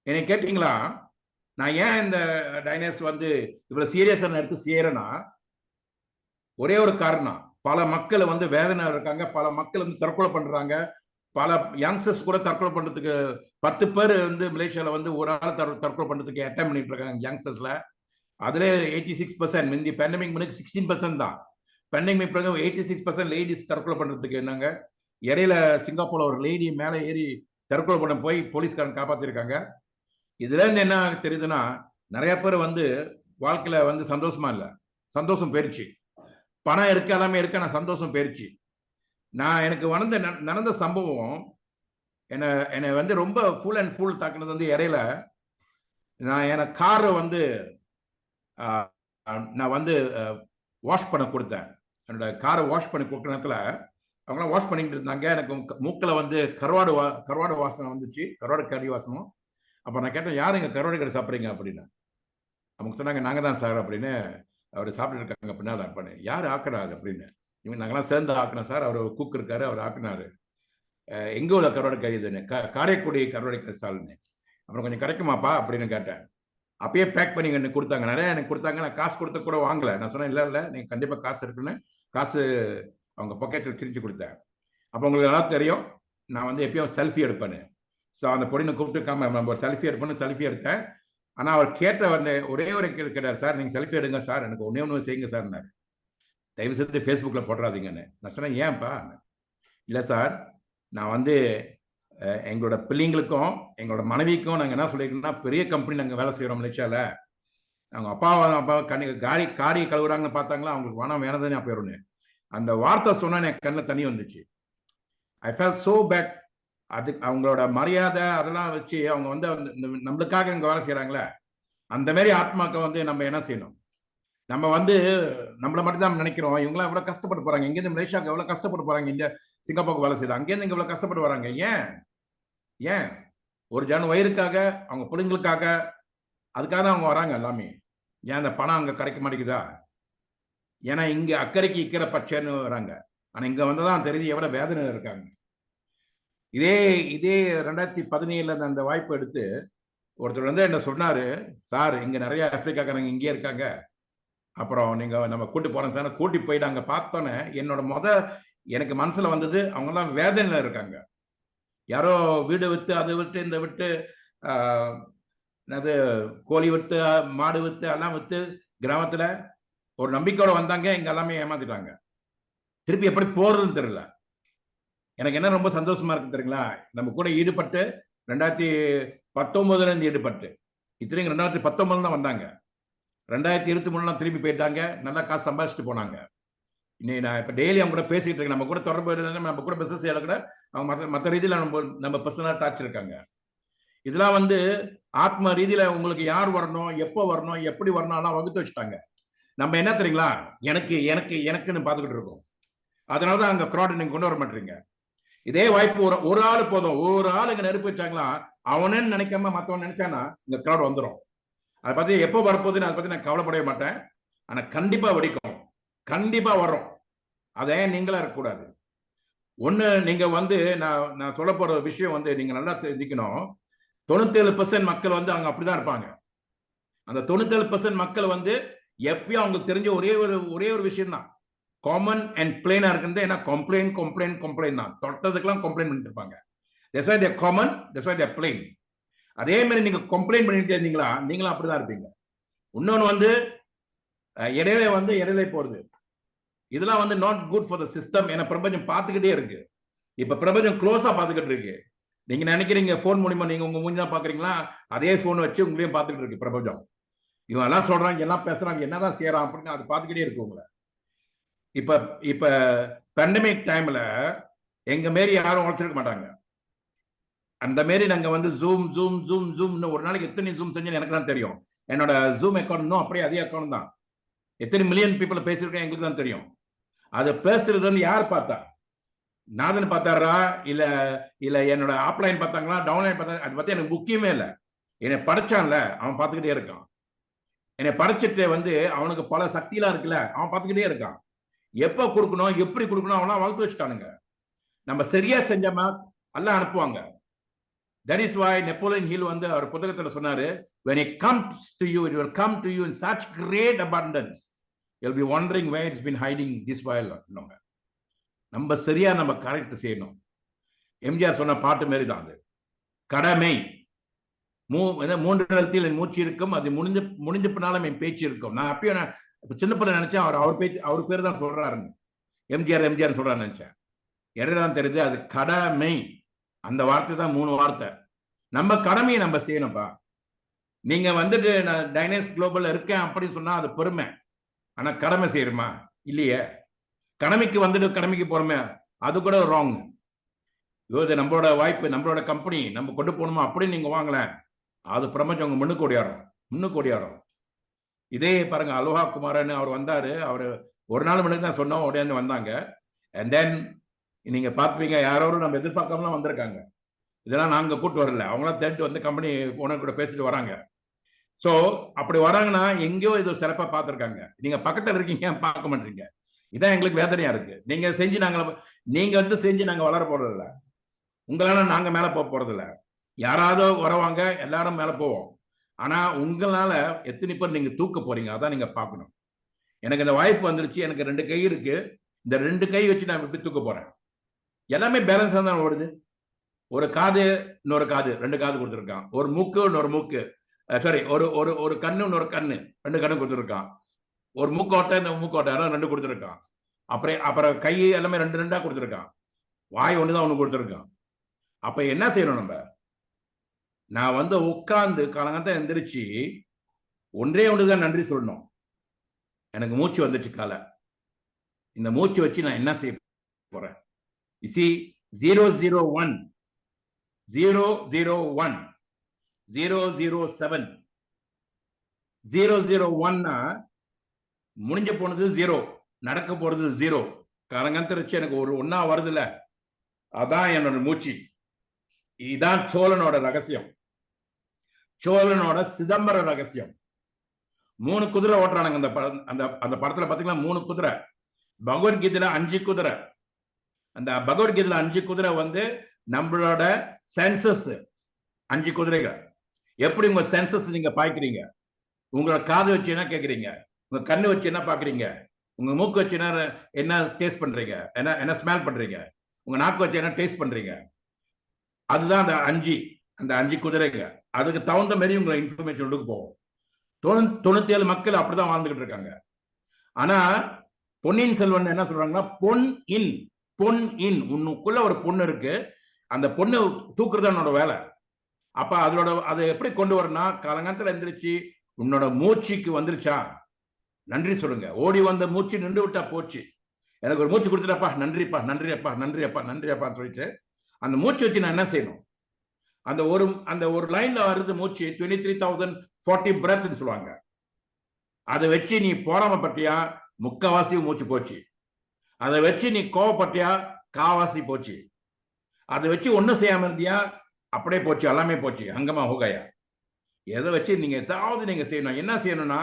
என்னை கேட்டீங்களா? நான் ஏன் இந்த டைனஸ் வந்து இவ்வளவு சீரியஸா எடுத்து செய்யறேன்னா, ஒரே ஒரு காரணம், பல மக்கள் வந்து வேதனை இருக்காங்க, பல மக்கள் வந்து தற்கொலை பண்றாங்க, பல யங்ஸ்டர்ஸ் கூட தற்கொலை பண்றதுக்கு 10 பேர் வந்து மலேசியால வந்து ஒரு ஆள் தற்கொலை பண்றதுக்கு அட்டெம்ப்ட் பண்ணிட்டு இருக்காங்க யங்ஸ்டர்ஸ்ல. அதுல 86%, முந்தி பேண்டமிக் முன்னாடி 16% தான். பேண்டமிக் பிறகு 86% லேடிஸ் தற்கொலை பண்றதுக்கு என்னங்க. இடையில சிங்கப்பூர்ல ஒரு லேடி மேல ஏறி தற்கொலை பண்ண போய் போலீஸ்காரன் காப்பாத்திருக்காங்க. இதுல இருந்து என்ன தெரியுதுன்னா, நிறைய பேர் வந்து வாழ்க்கையில வந்து சந்தோஷமா இல்ல, சந்தோஷம் போயிருச்சு. பணம் இருக்கு, எல்லாமே இருக்கு, ஆனா சந்தோஷம் போயிருச்சு. எனக்கு நடந்த சம்பவம் என்னை வந்து ரொம்ப ஃபுல் அண்ட் ஃபுல் தாக்குனது வந்து இடையில எனக்கு காரை வந்து நான் வந்து வாஷ் பண்ண கொடுத்தேன். என்னோட காரை வாஷ் பண்ணி கொடுக்குற நேரத்தில் அவங்களாம் வாஷ் பண்ணிட்டு இருந்தாங்க. எனக்கு மூக்கில் வந்து கருவாடு வாசனை வந்துச்சு, கருவாடு கறி வாசனம். அப்போ நான் கேட்டேன், யார் இங்கே கருவாடு கறி சாப்பிட்றீங்க அப்படின்னு. அவங்க சொன்னாங்க, நாங்கள் தான் சார் அப்படின்னு. அவர் சாப்பிட்டு இருக்காங்க அப்படின்னா அதை பண்ணு, யார் ஆக்குறாரு அப்படின்னு. இவங்க நாங்களாம் சேர்ந்து ஆக்கினோம் சார், அவர் குக் இருக்காரு, அவர் ஆக்குனாரு. எங்கே உள்ள கருவாடு கறி இதுன்னு, காரைக்குடி கருவாடு கறி ஸ்டால்னு. அப்புறம் கொஞ்சம் கிடைக்குமாப்பா அப்படின்னு கேட்டேன். அப்பயே பேக் பண்ணி எனக்கு கொடுத்தாங்க, நிறைய எனக்கு கொடுத்தாங்க. நான் காசு கொடுத்த கூட வாங்கலை. நான் சொன்னேன், இல்லை நீங்கள் கண்டிப்பாக காசு இருக்குன்னு காசு அவங்க பாக்கெட்டில் திரிச்சு கொடுத்தேன். அப்போ உங்களுக்கு நல்லா தெரியும், நான் வந்து எப்பயும் செல்ஃபி எடுப்பேன்னு. ஸோ அந்த பொடினை கூப்பிட்டு நம்ம ஒரு செல்ஃபி எடுப்பேன்னு செல்ஃபி எடுத்தேன். ஆனால் அவர் கேட்ட வந்து ஒரே ஒரு கேட்டார், சார் நீங்கள் செல்ஃபி எடுங்க சார், எனக்கு ஒன்று செய்யுங்க சார்னாரு. தயவு செய்து ஃபேஸ்புக்கில் போடுறாதீங்கன்னு. நான் சொன்னேன், ஏன்ப்பா? இல்லை சார், நான் வந்து எங்களோட பிள்ளைங்களுக்கும் எங்களோட மனைவிக்கும் நாங்கள் என்ன சொல்லியிருக்கோம்னா, பெரிய கம்பெனி நாங்கள் வேலை செய்கிறோம் மலேசியாவில். அவங்க அப்பா காரி கழுவுறாங்கன்னு பார்த்தாங்களா, அவங்களுக்கு வேணாதானே போயிடும்னு. அந்த வார்த்தை சொன்னா எனக்கு கண்ணில் தண்ணி வந்துச்சு. I felt so bad. அதுக்கு அவங்களோட மரியாதை அதெல்லாம் வச்சு அவங்க வந்து நம்மளுக்காக இங்க வேலை செய்யறாங்களே, அந்த மாதிரி ஆத்மாக்கள் வந்து நம்ம என்ன செய்யணும்? நம்ம வந்து நம்மளை மட்டும் தான் நினைக்கிறோம், இவங்களாம் எவ்வளவு கஷ்டப்பட்டு போறாங்க, இங்கேருந்து மலேசியாவுக்கு எவ்வளவு கஷ்டப்பட்டு போறாங்க, இந்தியா சிங்கப்பூருக்கு வேலை செய்யலாம், அங்கேருந்து இங்க எவ்வளவு கஷ்டப்பட்டு வராங்க. ஏன் ஒரு ஜன வயிறுக்காக, அவங்க பிள்ளைங்களுக்காக, அதுக்காக தான் அவங்க வராங்க எல்லாமே. ஏன் அந்த பணம் அங்க கிடைக்க மாட்டேங்குதா? ஏன்னா இங்க அக்கறைக்கு இக்கிற பச்சைன்னு வராங்க. ஆனா இங்க வந்ததான் தெரிஞ்சு எவ்வளவு வேதனை இருக்காங்க. இதே 2017 அந்த வாய்ப்பு எடுத்து ஒருத்தர் வந்து என்ன சொன்னாரு, சார் இங்க நிறைய ஆப்பிரிக்காக்காரங்க இங்கே இருக்காங்க, அப்புறம் நீங்க நம்ம கூட்டி போறோம் சார். கூட்டி போயிட்டு அங்க பார்த்தோன்னே என்னோட எனக்கு மனசுல வந்தது, அவங்க எல்லாம் வேதனையில இருக்காங்க. யாரோ வீடு வித்து அதை விட்டு இந்த விட்டு அது கோழி வித்து மாடு வித்து எல்லாம் வித்து கிராமத்துல ஒரு நம்பிக்கையோட வந்தாங்க, இங்க எல்லாமே ஏமாத்திட்டாங்க. திருப்பி எப்படி போறதுன்னு தெரியல. எனக்கு என்ன ரொம்ப சந்தோஷமா இருக்கு தெரியுங்களா, நம்ம கூட ஈடுபட்டு 2019 ஈடுபட்டு இத்தனைக்கும் 2019 தான் வந்தாங்க. 2023 திருப்பி போயிட்டாங்க, நல்லா காசு சம்பாதிச்சுட்டு போனாங்க. இன்னைக்கு நான் இப்ப டெய்லி அவங்க கூட பேசிட்டு இருக்கேன். நம்ம கூட தொடர்பு, நம்ம கூட பிசினஸ் செய்யல கூட அவங்க மற்ற ரீதியில நம்ம பர்சனலா டாச் இருக்காங்க. இதெல்லாம் வந்து ஆத்ம ரீதியில உங்களுக்கு யார் வரணும், எப்போ வரணும், எப்படி வரணும் எல்லாம் வகுத்து வச்சுட்டாங்க. நம்ம என்ன தெரியுங்களா, எனக்குன்னு பார்த்துக்கிட்டு இருக்கோம். அதனாலதான் அங்க ப்ராடக்ட் நீங்க கொண்டு வர மாட்டீங்க. இதே வாய்ப்பு ஒரு ஆள் போதும், ஒரு ஆள் இங்க நெருப்பு வச்சாங்களா, அவனன்னு நினைக்காம மத்தவன் நினைச்சானா இந்த கிரௌட் வந்துடும். அதை பத்தி எப்போ வரப்போகுதுன்னு அதை பத்தி நான் கவலைப்படவே மாட்டேன். ஆனா கண்டிப்பா வெடிக்கும், கண்டிப்பா வரும். அதே நீங்களா இருக்கக்கூடாது. ஒண்ணு நீங்க வந்து நான் சொல்ல போற விஷயம் வந்து நீங்க நல்லா தெரிஞ்சுக்கணும். 97% மக்கள் வந்து அங்க அப்படிதான் இருப்பாங்க. அந்த 97% மக்கள் வந்து எப்பயும் அவங்களுக்கு தெரிஞ்ச ஒரே ஒரு விஷயம் தான், காமன் அண்ட் பிளெயினா இருக்குது. ஏன்னா கம்ப்ளைண்ட் தான், தொட்டதுக்கெல்லாம் கம்ப்ளைண்ட் பண்ணிட்டு இருப்பாங்க. That's why they're common, that's why they're plain. அதே மாதிரி நீங்க கம்ப்ளைண்ட் பண்ணிட்டே இருந்தீங்களா, நீங்களும் அப்படிதான் இருப்பீங்க. இன்னொன்னு வந்து இடையில போறது, இதெல்லாம் வந்து not good for the system. ஏன்னா பிரபஞ்சம் பார்த்துக்கிட்டே இருக்கு. இப்ப பிரபஞ்சம் க்ளோஸா பார்த்துக்கிட்டு இருக்கு. நீங்க நினைக்கிறீங்க போன் மூலியமா நீங்க உங்க மூஞ்சி தான் பாக்குறீங்களா, அதே போன் வச்சு உங்களையும் பார்த்துக்கிட்டு இருக்கு பிரபஞ்சம். இவங்க எல்லாம் சொல்றாங்க, எல்லாம் பேசுறாங்க, என்னதான் செய்யறான் அப்படின்னு அது பார்த்துக்கிட்டே இருக்கு உங்களை. இப்ப பேண்டமிக் டைம்ல எங்க மாரி யாரும் உழைச்சிருக்க மாட்டாங்க. அந்த மாரி நாங்க வந்து ஜூம் ஒரு நாளைக்கு எத்தனை ஜூம் செஞ்சு எனக்கு தான் தெரியும். என்னோட ஜூம் அக்கௌண்ட் அப்படியே அதே அக்கௌண்ட் தான். எத்தனை மில்லியன் பீப்புள் பேசிருக்கேன் எங்களுக்கு தான் தெரியும். அது பேசுறதுன்னு யார் பார்த்தா, நாதன் பார்த்தாரா இல்ல என்னோட ஆப்லைன் பார்த்தாங்களா, டவுன்லைன் பார்த்தாங்க, அதை பத்தி எனக்கு முக்கியமே இல்லை. என்னை படைச்சான்ல அவன் பார்த்துக்கிட்டே இருக்கான். என்னை படைச்சிட்டு வந்து அவனுக்கு பல சக்தியெல்லாம் இருக்குல்ல, அவன் பார்த்துக்கிட்டே இருக்கான். எப்ப கொடுக்கணும், எப்படி கொடுக்கணும், அவனா வளர்த்து வச்சுட்டானுங்க. நம்ம சரியா செஞ்சோமா எல்லாம் அனுப்புவாங்க. That is why Napoleon Hill வந்து அவர் புத்தகத்துல சொன்னாரு, when it comes to you, it will come to you in such great abundance, you'll be wondering where it's been hiding this while. நம்ம சரியா நம்ம கரெக்ட் செய்யணும். எம்ஜிஆர் சொன்ன பாட்டு மாரி தான் அது. கடமை 3 நிலத்தில் என் மூச்சு இருக்கும், அது முடிஞ்ச பின்னாலும் என் பேச்சு இருக்கும். நான் அப்பயும் சின்ன பிள்ளை நினைச்சேன் அவர் பேர் தான் சொல்றாருன்னு, எம்ஜிஆர் சொல்றாரு நினைச்சேன். இடையில்தான் தெரியுது அது கடமை. அந்த வார்த்தை தான் 3 வார்த்தை. நம்ம கடமையை நம்ம செய்யணும்ப்பா. நீங்க வந்துட்டு நான் டைனஸ் குளோபல் இருக்கேன் அப்படின்னு சொன்னா அது பெருமை. ஆனா கடமை செய்யணுமா இல்லையே. கடமைக்கு வந்துட்டு கடமைக்கு போறோமே, அது கூட ராங். இது நம்மளோட வாய்ப்பு, நம்மளோட கம்பெனி, நம்ம கொண்டு போகணுமா அப்படின்னு நீங்க வாங்கல, அது பிரபஞ்சம் உங்க முன்னுக்கு ஓடியாடும். இதே பாருங்க, அலோஹா குமாரன் அவர் வந்தாரு. அவர் ஒரு நாள் முன்னாடி தான் சொன்னோம், உடனே வந்தாங்க. அண்ட் தென் நீங்க பார்ப்பீங்க, யாரோரும் நம்ம எதிர்பார்க்காமலாம் வந்திருக்காங்க. இதெல்லாம் நாங்க கூட்டு வரல, அவங்களாம் தேடி வந்து கம்பெனி ஓனர் கூட பேசிட்டு வராங்க. ஸோ அப்படி வராங்கன்னா எங்கேயோ இது சிறப்பா பார்த்துருக்காங்க. நீங்க பக்கத்துல இருக்கீங்க, பார்க்க மாட்டீங்க. இதான் எங்களுக்கு வேதனையா இருக்கு. நீங்க செஞ்சு நாங்க வளர போறது இல்லை. உங்களால நாங்க மேல போறது இல்லை. யாராவது வரவாங்க, எல்லாரும் மேல போவோம். ஆனா உங்களால எத்தனை பேர் நீங்க தூக்க போறீங்க, அதான் நீங்க பார்க்கணும். எனக்கு இந்த வாய்ப்பு வந்துருச்சு, எனக்கு 2 கை இருக்கு. இந்த 2 கை வச்சு நான் எப்படி தூக்க போறேன்? எல்லாமே பேலன்ஸா தான் ஓடுது. ஒரு காது இன்னொரு காது, 2 காது கொடுத்துருக்கான். ஒரு மூக்கு இன்னொரு மூக்கு, சாரி ஒரு கண்ணு இன்னொரு கண்ணு, 2 கண்ணு கொடுத்துருக்கான். ஒரு மூக்கோட்டை மூக்கோட்டை 2 கொடுத்துருக்கான். அப்புறம் கை எல்லாமே 2 கொடுத்துருக்கான். வாய் ஒண்ணுதான் ஒண்ணு கொடுத்துருக்கான். அப்ப என்ன செய்யணும் நம்ம? நான் வந்து உட்கார்ந்து காலங்கத்தை எந்திரிச்சு ஒன்றுதான் நன்றி சொல்லணும். எனக்கு மூச்சு வந்துச்சு கால, இந்த மூச்சு வச்சு நான் என்ன செய்ய போறேன்? 001 001 007 001 முடிஞ்ச போனது 0, நடக்க போறது 0. கரங்கந்திருச்சு எனக்கு ஒரு ஒன்னா வருதுல, அதான் என்னோட மூச்சு. இதான் சோழனோட ரகசியம், சோழனோட சிதம்பர ரகசியம். 3 குதிரை ஓட்டுறானுங்க அந்த படத்துல பாத்தீங்கன்னா 3 குதிரை. பகவத்கீதையில 5 குதிரை. அந்த பகவத்கீதையில 5 குதிரை வந்து நம்மளோட சென்சஸ். 5 குதிரைகள். எப்படி உங்க சென்சஸ் நீங்க பாய்க்கிறீங்க? உங்களோட காது வச்சு என்ன கேட்குறீங்க, உங்க கண்ணு வச்சு என்ன பாக்குறீங்க, உங்க மூக்கு வச்சு என்ன டேஸ்ட் பண்றீங்க, என்ன ஸ்மெல் பண்றீங்க, உங்க நாக்கு வச்சு என்ன டேஸ்ட் பண்றீங்க. அதுதான் அந்த 5 குதிரைங்க. அதுக்கு தகுந்த மாதிரி உங்களை இன்ஃபர்மேஷன் எடுக்க போகும். 97 மக்கள் அப்படிதான் வாழ்ந்துகிட்டு இருக்காங்க. ஆனா பொன்னியின் செல்வன் என்ன சொல்றாங்கன்னா, பொன் இன் உன்னுக்குள்ள ஒரு பொண்ணு இருக்கு, அந்த பொண்ணு தூக்குறது என்னோட வேலை. அப்ப அதை எப்படி கொண்டு வரணும்னா, காலங்காலத்துல எந்திரிச்சு உன்னோட மூச்சுக்கு வந்துருச்சா நன்றி சொல்லுங்க. ஓடி வந்த மூச்சு நின்று விட்டா போச்சு. எனக்கு ஒரு மூச்சு கொடுத்துட்டப்பா, நன்றிப்பா, நன்றியப்பா, நன்றியப்பா, நன்றியப்பான்னு சொல்லிட்டு அந்த மூச்சு வச்சு நான் என்ன செய்யணும்? அந்த ஒரு லைன்ல வருது மூச்சு 23,040 பிரத்ன்னு சொல்லுவாங்க. அதை வச்சு நீ போராமப்பட்டியா, முக்கவாசி மூச்சு போச்சு. அதை வச்சு நீ கோவப்பட்டியா, காவாசி போச்சு. அதை வச்சு ஒன்னும் செய்யாம இருந்தியா, அப்படியே போச்சு, எல்லாமே போச்சு, அங்கமா ஹோகாயா. எதை வச்சு நீங்க ஏதாவது நீங்க செய்யணும். என்ன செய்யணும்னா,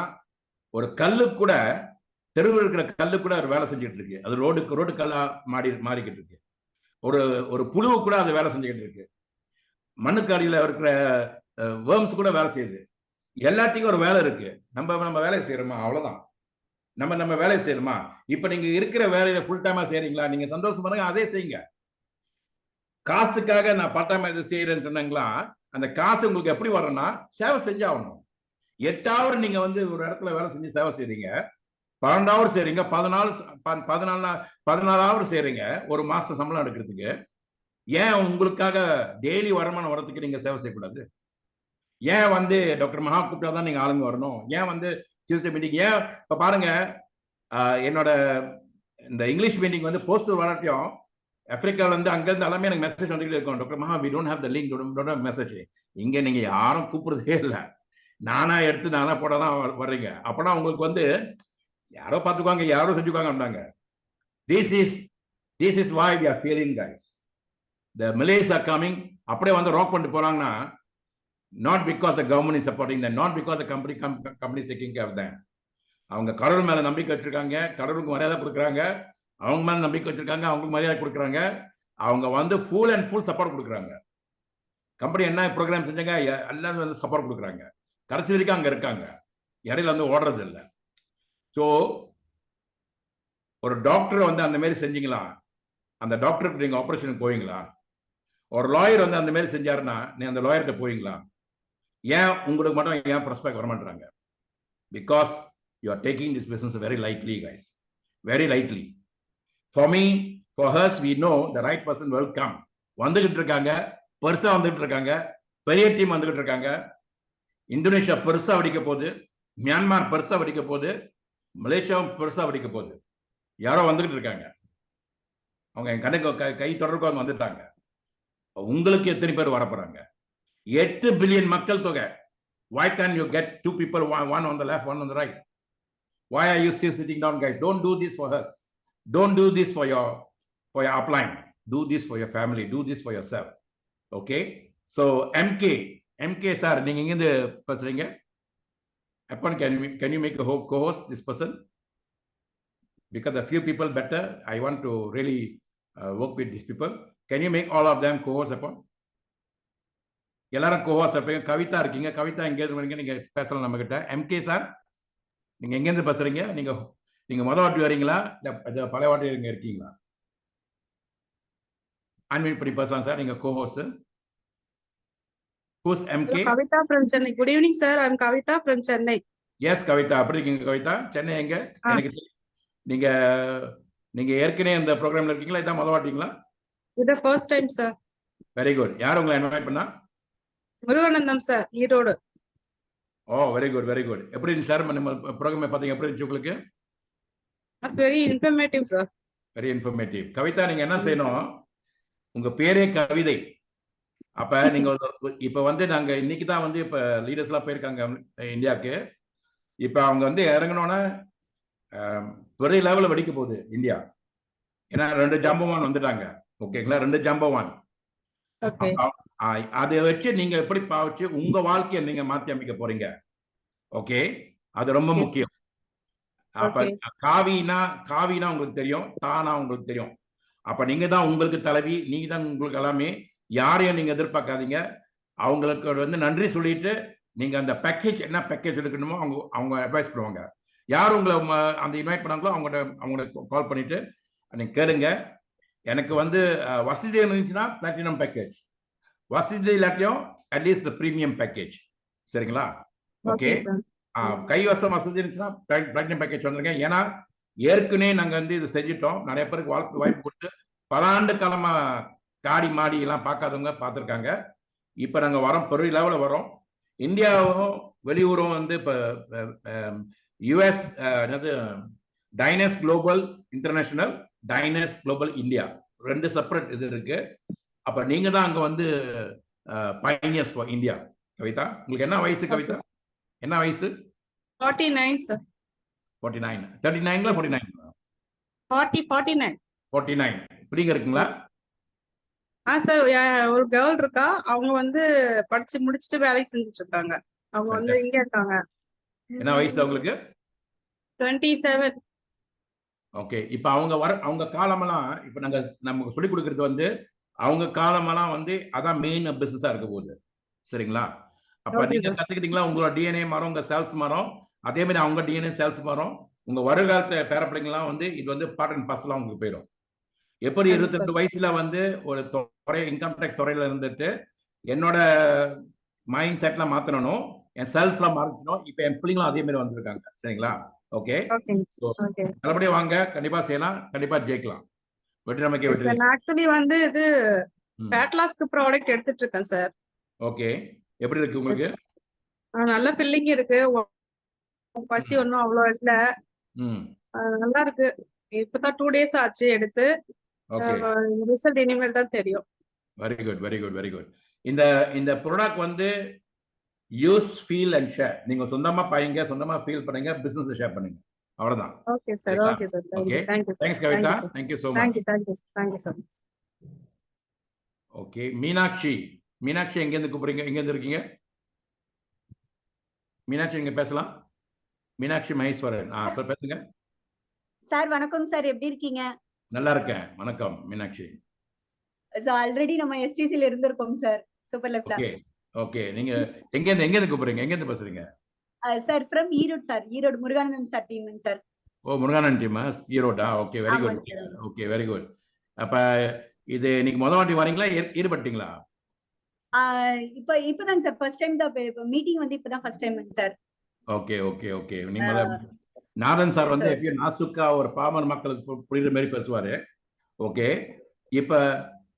ஒரு கல்லு கூட, தெருவில் இருக்கிற கல்லு கூட ஒரு வேலை செஞ்சுட்டு இருக்கு. அது ரோடு கல்லா மாறிக்கிட்டு இருக்கு. ஒரு புழுவு கூட அது வேலை செஞ்சுக்கிட்டு இருக்கு. மண்ணுக்காரியில இருக்கிற வேர்ம்ஸ் கூட வேலை செய்யுது. எல்லாத்துக்கும் ஒரு வேலை இருக்கு. நம்ம வேலையை செய்யறோமா? அவ்வளவுதான். நம்ம வேலையை செய்யணுமா? இப்ப நீங்க இருக்கிற வேலையில ஃபுல் டைமா செய்யறீங்களா? நீங்க சந்தோஷம் பண்ணுங்க, அதே செய்யுங்க. காசுக்காக நான் பார்ட் டைமா இதை செய்யறேன்னு சொன்னாங்களா, அந்த காசு உங்களுக்கு எப்படி வரணும்னா, சேவை செஞ்சாகணும். 8 hour நீங்க வந்து ஒரு இடத்துல வேலை செஞ்சு சேவை செய்றீங்க, 12 hour செய்றீங்க, 14 hour செய்றீங்க ஒரு மாசம் சம்பளம் எடுக்கிறதுக்கு. ஏன் உங்களுக்காக டெய்லி வருமானம் வரதுக்கு நீங்க சேவை செய்யக்கூடாது? ஏன் வந்து டாக்டர் மகா கூப்பிட்டாதான் நீங்க ஆளுங்க வரணும்? ஏன் வந்து டியூஸ்டே மீட்டிங்? ஏன் இப்ப பாருங்க, என்னோட இந்த இங்கிலீஷ் மீட்டிங் வந்து போஸ்டர் வராட்டியும் ஆப்பிரிக்கால இருந்து அங்கிருந்து எல்லாமே எனக்கு மெசேஜ் வந்துகிட்டே இருக்கும். டாக்டர் மகா, we don't have the link, don't have message. இங்க நீங்க யாரும் கூப்பிடுறதே இல்லை, நானா எடுத்து நானா போடாதான் வர்றீங்க. அப்பனா உங்களுக்கு வந்து யாரோ பார்த்துக்குவாங்க, யாரோ செஞ்சுக்குவாங்க அப்படின்னாங்க. This is why we are failing, guys. The Malays are coming. அப்படியே வந்து ராக் பண்ணிட்டு போறாங்கன்னா, not because the government is supporting them, not because the company is taking care of them. அவங்க கடவுள் மேல நம்பிக்கை வச்சிருக்காங்க, கடவுளுக்கு மரியாதை கொடுக்குறாங்க. அவங்க மேல நம்பிக்கை வச்சிருக்காங்க, அவங்களுக்கு மரியாதை கொடுக்குறாங்க. அவங்க வந்து ஃபுல் அண்ட் ஃபுல் சப்போர்ட் கொடுக்குறாங்க. கம்பெனி என்ன ப்ரோக்ராம் செஞ்சாங்க, எல்லாரும் வந்து சப்போர்ட் கொடுக்குறாங்க. கடைசி வரைக்கும் அங்க இருக்காங்க, இடையில வந்து ஓடுறது இல்லை. ஸோ ஒரு டாக்டர் வந்து அந்த மாதிரி செஞ்சீங்களா, அந்த டாக்டருக்கு நீங்க ஆபரேஷனுக்கு போவீங்களா? ஒரு லாயர் வந்து அந்த மாதிரி செஞ்சாருன்னா நீ அந்த லாயர்கிட்ட போவீங்களா? ஏன் உங்களுக்கு மட்டும் ஏன் ப்ராஸ்பெக்ட் வர மாட்டாங்க? Because you are taking this business very lightly, guys, very lightly. For me, for us, we know the right person will come. வந்துகிட்டு இருக்காங்க, பெருசா வந்துகிட்டு இருக்காங்க, பெரிய டீம் வந்துகிட்டு இருக்காங்க. இந்தோனேஷியா பெருசா வெடிக்க போகுது, மியான்மர் பெருசா வெடிக்க போகுது, மலேசியாவும் பெருசா வெடிக்க போகுது. யாரோ வந்துகிட்டு இருக்காங்க, அவங்க என் கணக்கு கை தொடர்பு அவங்க வந்துட்டாங்க. உங்களுக்கு எத்தனை பேர் வரப்போறாங்க? 8 பில்லியன் மக்கள் தொகை. Why can't you get 2 people, one on the left, one on the right? Why are you still sitting down, guys? Don't do this for us. Don't do this for your upline. Do this for your family. Do this for yourself. Okay? So MK sir, நீங்க எங்க இருந்து பேசுறீங்க? Upon can you make a co-host this person? Because a few people better, I want to really work with these people. Can you make all of them co-host upon? எல்லாரும் co-host இருப்பீங்க. கவிதா இருக்கீங்க, கவிதா எங்க இருந்து வரீங்க? நீங்க பேசலாம் நம்ம கிட்ட. MK சார், நீங்க எங்க இருந்து பேசுறீங்க? நீங்க முதல் வாட்டி வரீங்களா, இல்ல பழைய வாட்டி இருக்கீங்களா? அன்மியூட் பண்ணி பேசலாம் சார். நீங்க co-host. Who's MK? Kavita from Chennai. Good evening, sir. I'm Kavita from Chennai. Yes, Kavita. அப்படி இருக்கீங்க கவிதா? சென்னை எங்க? எனக்கு நீங்க ஏற்கனவே இந்த ப்ரோக்ராம்ல இருக்கீங்களா? இதான் முதல் வாட்டிங்களா? It's the first time, sir. Very good. யார் உங்களை இன்வைட் பண்ணா? முருகானந்தம் சார், ஈரோடு. ஓ, வெரி குட், வெரி குட். எப்படி இருந்துச்சு சார் நம்ம ப்ரோக்ராம் பாத்தீங்க? எப்படி இருந்துச்சு உங்களுக்கு? It's very informative, sir. Very informative. Kavitha, நீங்க என்ன செய்யணும், உங்க பேரே கவிதை. அப்ப நீங்க இப்ப வந்து நாங்க இன்னைக்கு தான் வந்து இப்ப லீடர்ஸ் எல்லாம் போயிருக்காங்க இந்தியாவுக்கு. இப்ப அவங்க வந்து இறங்கணும்னா பெரிய லெவல்ல வெடிக்க போகுது இந்தியா. ஏன்னா 2 ஜம்பவான் வந்துட்டாங்க. ஓகேங்களா, 2 ஜம்பவான். Okay. அதை வச்சு நீங்க எப்படி பாவிச்சு உங்க வாழ்க்கையை நீங்க மாத்தி அமைக்க போறீங்க. ஓகே, அது ரொம்ப Yes. முக்கியம். அப்ப Okay. காவினா உங்களுக்கு தெரியும், தானா உங்களுக்கு தெரியும். அப்ப நீங்க தான் உங்களுக்கு தலைவி, நீங்க தான் உங்களுக்கு எல்லாமே. யாரையும் நீங்க எதிர்பார்க்காதீங்க. அவங்களுக்கு வந்து நன்றி சொல்லிட்டு நீங்க அந்த பேக்கேஜ் என்ன பேக்கேஜ் எடுக்கணுமோ அவங்க அட்வைஸ் பண்ணுவாங்க. யார் உங்களை அந்த இன்வைட் பண்ணாங்களோ அவங்களுக்கு கால் பண்ணிட்டு நீங்க கேளுங்க. எனக்கு வந்து வசதி இருந்துச்சுன்னா பிளாட்டினம் பேக்கேஜ், வசதி இல்லாட்டியும் அட்லீஸ்ட் பிரீமியம் பேக்கேஜ். சரிங்களா? Okay, Okay, sir. கைவசம் வசதி இருந்துச்சுன்னா பிளாட்டினம் பேக்கேஜ் வந்துருங்க. ஏன்னா ஏற்கனவே நாங்க வந்து இது செஞ்சுட்டோம். நிறைய பேருக்கு வாய்ப்பு கொடுத்து பல ஆண்டு காலமா காடி மாடி எல்லாம் பார்க்காதவங்க பார்த்துருக்காங்க. இப்ப நாங்க வரோம், பெரிய லெவலில் வரோம். இந்தியாவும் வெளியூரும் வந்து இப்ப யுஎஸ் என்னது Dynes Global International, Dynes Global India, 2 separate இது இருக்கு. அப்ப நீங்க தான் அங்க வந்து பைனியர்ஸ் ஃபார் இந்தியா. கவிதா, உங்களுக்கு என்ன வயசு கவிதா? என்ன வயசு? 49, sir. 49. 39 49 49. 49 இப்படிங்க இருக்குங்களா? சார் ஒரு கேர்ள் இருக்கா, அவங்க வந்து படிச்சு முடிச்சுட்டு வேலைக்கு செஞ்சுட்டு இருக்காங்க. அவங்க வந்து இங்க இருக்காங்க. என்ன வயசு அவங்களுக்கு? 27. ஓகே, இப்ப அவங்க காலமெல்லாம் இப்ப நமக்கு சொல்லிக் கொடுக்கறது வந்து அவங்க காலமெல்லாம் வந்து அதான் மெயின் பிசினஸா இருக்க போகுது. சரிங்களா? அப்ப Okay, நீங்க sir. கத்துக்கிட்டீங்களா உங்களோட டிஎன்ஏ மாறும், உங்க சேல்ஸ் மாறும். அதே மாதிரி அவங்க டிஎன்ஏ சேல்ஸ் மாறும். உங்க வருங்காலத்து பேரப்பிள்ளைங்கலாம் வந்து இது வந்து பார்ட் அண்ட் பார்சலா உங்களுக்கு போயிடும். எப்படி 22 வயசுல வந்து ஒரு துறை இன்கம் டேக்ஸ் துறையில இருந்துட்டு என்னோட மைண்ட் செட்ல மாத்தணும், என் சேல்ஸ்லாம் மாறிச்சணும். இப்ப என் பிள்ளைங்களும் அதே மாதிரி வந்துருக்காங்க. சரிங்களா? Okay, Okay. Okay. நல்லபடியா வாங்க, கண்டிப்பா செய்யலாம், கண்டிப்பா ஜெயிக்கலாம். வெற்றி நமக்கே Sir, வெற்றி. நான் ஆக்சுவலி வந்து இது ஃபேட் லாஸ்க்கு ப்ராடக்ட் எடுத்துட்டு இருக்கேன் சார். ஓகே, எப்படி இருக்கு உங்களுக்கு? நல்ல ஃபில்லிங் இருக்கு. பசி ஒன்றும் அவ்வளோ இல்ல. நல்லா இருக்கு. இப்பதான் 2 days ஆச்சு எடுத்து. ஓகே, ரிசல்ட் இனிமேல் தான் தெரியும். Very good very good very good. இந்த ப்ராடக்ட் வந்து யூஸ் ஃபீல் அண்ட் ஷேர். நீங்க சொந்தமா பாருங்க, சொந்தமா ஃபீல் பண்ணுங்க, பிசினஸ் ஷேர் பண்ணுங்க. அவ்வளவுதான். Okay sir. Okay sir. Okay, thanks Kavitha. Thank you so much. Thank you sir. Okay, Meenakshi எங்க இருந்து கூப்பிடுறீங்க? எங்க இருந்து இருக்கீங்க மீனாட்சி? நீங்க பேசலாம். மீனாட்சி மகேஸ்வரன். சார் பேசுங்க. சார் வணக்கம் சார், எப்படி இருக்கீங்க? நல்லா இருக்கேன். வணக்கம் மீனாட்சி. ஆல்ரெடி நம்ம எஸ்டிசில இருந்திருக்கோம் சார், சூப்பர் லெஃப்ட்ல. ஓகே ஓகே, நீங்க எங்க இருந்து கூப்பிடுறீங்க? எங்க இருந்து பேசுறீங்க? Sir from Erode sir, Erode Murugananthan sir team sir. ஓ, முருகானந்தம் டீம் ஈரோடா? Okay, very good. Okay, very good. அப்ப இது நீங்க முதல் வாட்டி வரீங்களா, ஈடுபட்டீங்களா? இப்பதாங்க சார் ஃபர்ஸ்ட் டைம் தான் மீட்டிங் வந்து இப்பதான் first time sir. Okay okay okay. நீங்க நாதன் சார் வந்து எப்பயும் நாசுக்கா ஒரு பாமர் மக்களுக்கு புரியுற மாதிரி பேசுவாரு. ஓகே, இப்ப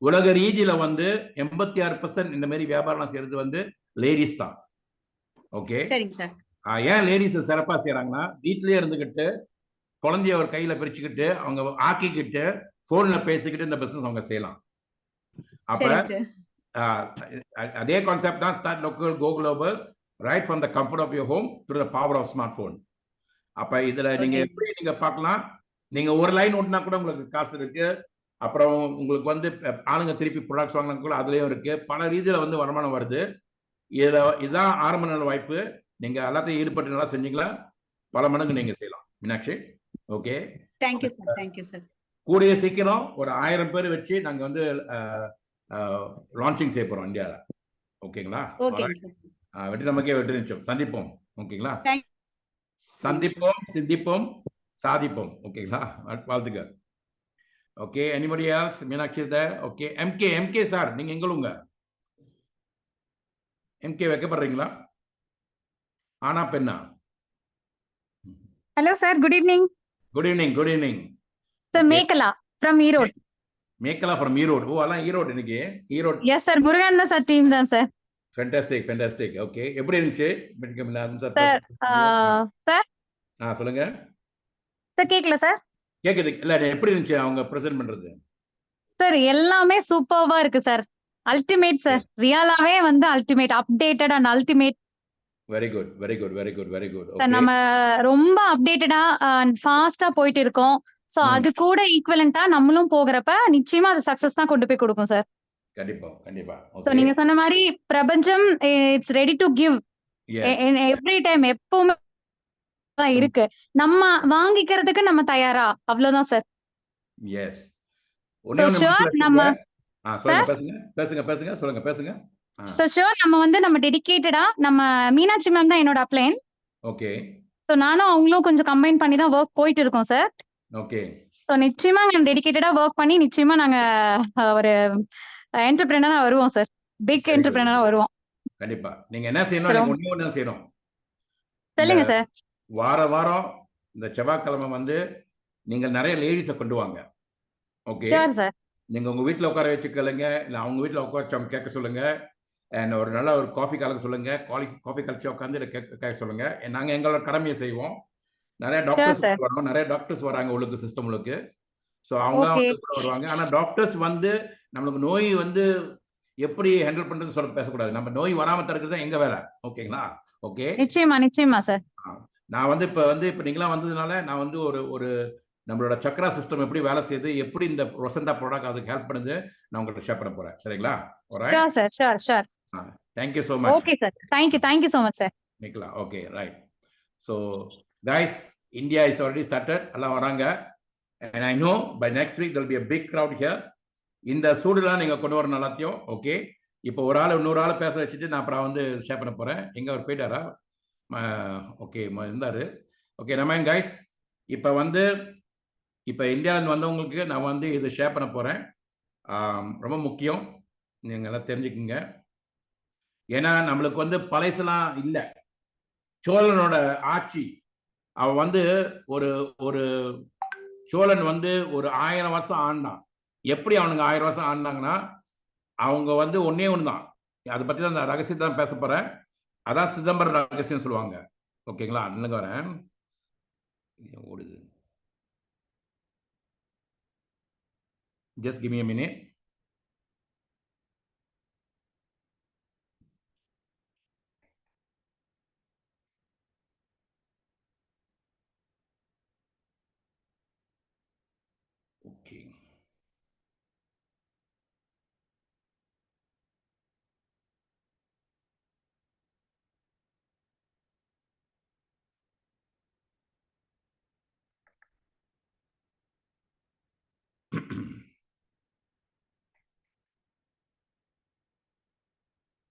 உலக ரீதியில வந்து 86% இந்த மாதிரி வியாபாரம் செய்யறது வந்து லேடிஸ் தான். ஓகே, சரிங்க சார். ஏன் லேடிஸ் சிறப்பா செய்யறாங்கன்னா, வீட்லயே இருந்துகிட்டு குழந்தைய ஒரு கையில பிரிச்சுக்கிட்டு அவங்க ஆக்கிக்கிட்டு போன்ல பேசிக்கிட்டு இந்த பிசினஸ் அவங்க செய்யலாம். அப்ப அதே கான்செப்ட் தான் start local go global, right from the comfort of your home to the power of smart phone. அப்ப இதுல நீங்க எப்படி நீங்க பார்க்கலாம், நீங்க ஒரு லைன் ஓட்டினா கூட உங்களுக்கு காசு இருக்கு. அப்புறம் உங்களுக்கு வந்து ஆளுங்க திருப்பி ப்ராடக்ட்ஸ் வாங்கினா கூட அதுலயும் இருக்கு. பல ரீதியில வந்து வருமானம் வருது. இதுதான் ஆரம்ப நல்ல வாய்ப்பு. நீங்க எல்லாத்தையும் ஈடுபட்டு நல்லா செஞ்சீங்களா பல மடங்கு நீங்க செய்யலாம் Meenakshi. Okay, thank you sir. Thank you sir. கூடிய சீக்கிரம் ஒரு 1000 பேர் வச்சு நாங்க வந்து லான்ச்சிங் செய்ய போறோம் இந்தியால. ஓகேங்களா? ஓகேங்க சார். வெற்றி நமக்கே வெற்றி நிச்சயம். சந்திப்போம். ஓகேங்களா? சந்திப்போம், சிந்திப்போம், சாதிப்போம். ஓகேங்களா? வாழ்த்துக்கள். Okay, anybody else? Meenakshi is there. Okay, MK sir, நீங்க எங்களுங்க எம்கே வைக்கப்படுறீங்களா? ஆனா பெண்ணா? Hello sir, good evening. Good evening. Good evening. Sir, Mekala from Erode. Mekala from Erode. ஓ, அதான் ஈரோடு. இன்னைக்கு Erode. Yes sir, Murugananda sir team தான் sir. Fantastic fantastic. ஓகே, எப்படி இருந்துச்சு? Sir, சொல்லுங்க. sir கேக்கல sir? கேக்குது. இல்ல, எப்படி இருந்துச்சு அவங்க பிரசன்ட் பண்றது? Sir, எல்லாமே சூப்பர்வா இருக்கு sir. Ultimate sir. ரியாலாவே வந்து ultimate, updated and ultimate. Very good, very good, very good, very good. Sir நம்ம ரொம்ப அப்டேட்டடா அண்ட் ஃபாஸ்டா போயிட்டு இருக்கோம். சோ அது கூட ஈக்குவலண்டா நம்மளும் போகிறப்ப நிச்சயமா அது சக்சஸ் தான் கொண்டு போய் கொடுக்கும் சார். கண்டிப்பா, கண்டிப்பா. சோ நீங்க சொன்ன மாதிரி பிரபஞ்சம் it's ready to give every time, எப்பவுமே இருக்கு. நம்ம வாங்கிக்கிறதுக்கு நம்ம தயாரா, அவ்வளவுதான் சார். எஸ். So sure நம்ம பேசுங்க சொல்லுங்க பேசுங்க. So sure நம்ம வந்து நம்ம டெடிகேட்டடா, நம்ம மீனாட்சி மேம் தான் என்னோட அப்ளைன். ஓகே. சோ நானும் அவங்களும் கொஞ்சம் கம்பைன் பண்ணி தான் வொர்க் போயிட்டு இருக்கோம் சார். ஓகே. சோ நிச்சயமா நம்ம டெடிகேட்டடா வொர்க் பண்ணி நிச்சயமா நாங்க ஒரு என்டர்பிரினரா வருவோம் சார். பிக் என்டர்பிரினரா வருவோம். கண்டிப்பா. நீங்க என்ன செய்யணும்? நீங்க ஒண்ணே செய்யணும். சொல்லுங்க சார். வாரம் இந்த செவ்வாய்க்கிழமை வந்து நீங்க நிறைய லேடிஸை கொண்டு வாங்க. ஓகே. Sure sir. நீங்க உங்க வீட்டில் உட்கார வச்சுக்கலுங்க, இல்லை அவங்க வீட்டில் உட்கார கேட்க சொல்லுங்க. அண்ட் ஒரு நல்ல ஒரு காஃபி கலக்க சொல்லுங்க. காஃபி கலச்சி உட்காந்து கேட்க சொல்லுங்க. நாங்கள் எங்களோட கடமையை செய்வோம். நிறைய டாக்டர்ஸ் வரோம், நிறைய டாக்டர்ஸ் வராங்க உங்களுக்கு சிஸ்டம் உங்களுக்கு. ஸோ அவங்க வருவாங்க. ஆனால் டாக்டர்ஸ் வந்து நம்மளுக்கு நோய் வந்து எப்படி ஹேண்டில் பண்றது சொல்ல பேசக்கூடாது. நம்ம நோய் வராம தடுக்கிறது தான் எங்க வேலை. ஓகேங்களா? ஓகே. நிச்சயமா சார். நான் வந்து இப்ப நீங்களாம் வந்ததுனால நான் வந்து ஒரு நம்மளோட சக்ரா சிஸ்டம் எப்படி வேலை செய்யுது, எப்படி இந்த ரொசண்டா ப்ராடக்ட் அதுக்கு ஹெல்ப் பண்ணுது நான் உங்களுக்கு ஷேர் பண்ண போறேன். சரிங்களா? Sure sir. Sure. Thank you so much. Okay sir. Thank you so much sir. Nikla. Okay, right. So guys, India is already started. எல்லாம் வராங்க. And I know by next week there will be a big crowd here. இந்த சூடுலாம் நீங்க கொண்டு வரணும் எல்லாத்தையும். Okay. இப்போ ஒரு ஆள் இன்னொரு ஆள் பேச வச்சுட்டு நான் அப்புறம் வந்து ஷேர் பண்ண போறேன். எங்க அவர் போயிட்டாரா? ஓகே, இருந்தாரு. ஓகே, நம்ம கைஸ் இப்போ இந்தியாவிலேருந்து வந்தவங்களுக்கு நான் வந்து இதை ஷேர் பண்ண போறேன். ரொம்ப முக்கியம், நீங்க எல்லாம் தெரிஞ்சுக்குங்க. ஏன்னா நம்மளுக்கு வந்து பழசெல்லாம் இல்லை. சோழனோட ஆட்சி அவன் வந்து ஒரு சோழன் வந்து ஒரு 1000 வருஷம் ஆண்டான். எப்படி அவனுங்க 1000 வருஷம் ஆண்டாங்கன்னா அவங்க வந்து ஒன்னே ஒன்று தான். அதை பற்றி தான் நான் ரகசியத்தை தான் பேச போறேன். அதான் சிதம்பரம் ரகசியம் சொல்லுவாங்க. ஓகேங்களா? இன்னும் வரேன். ஓடுது. Just give me a minute. Okay.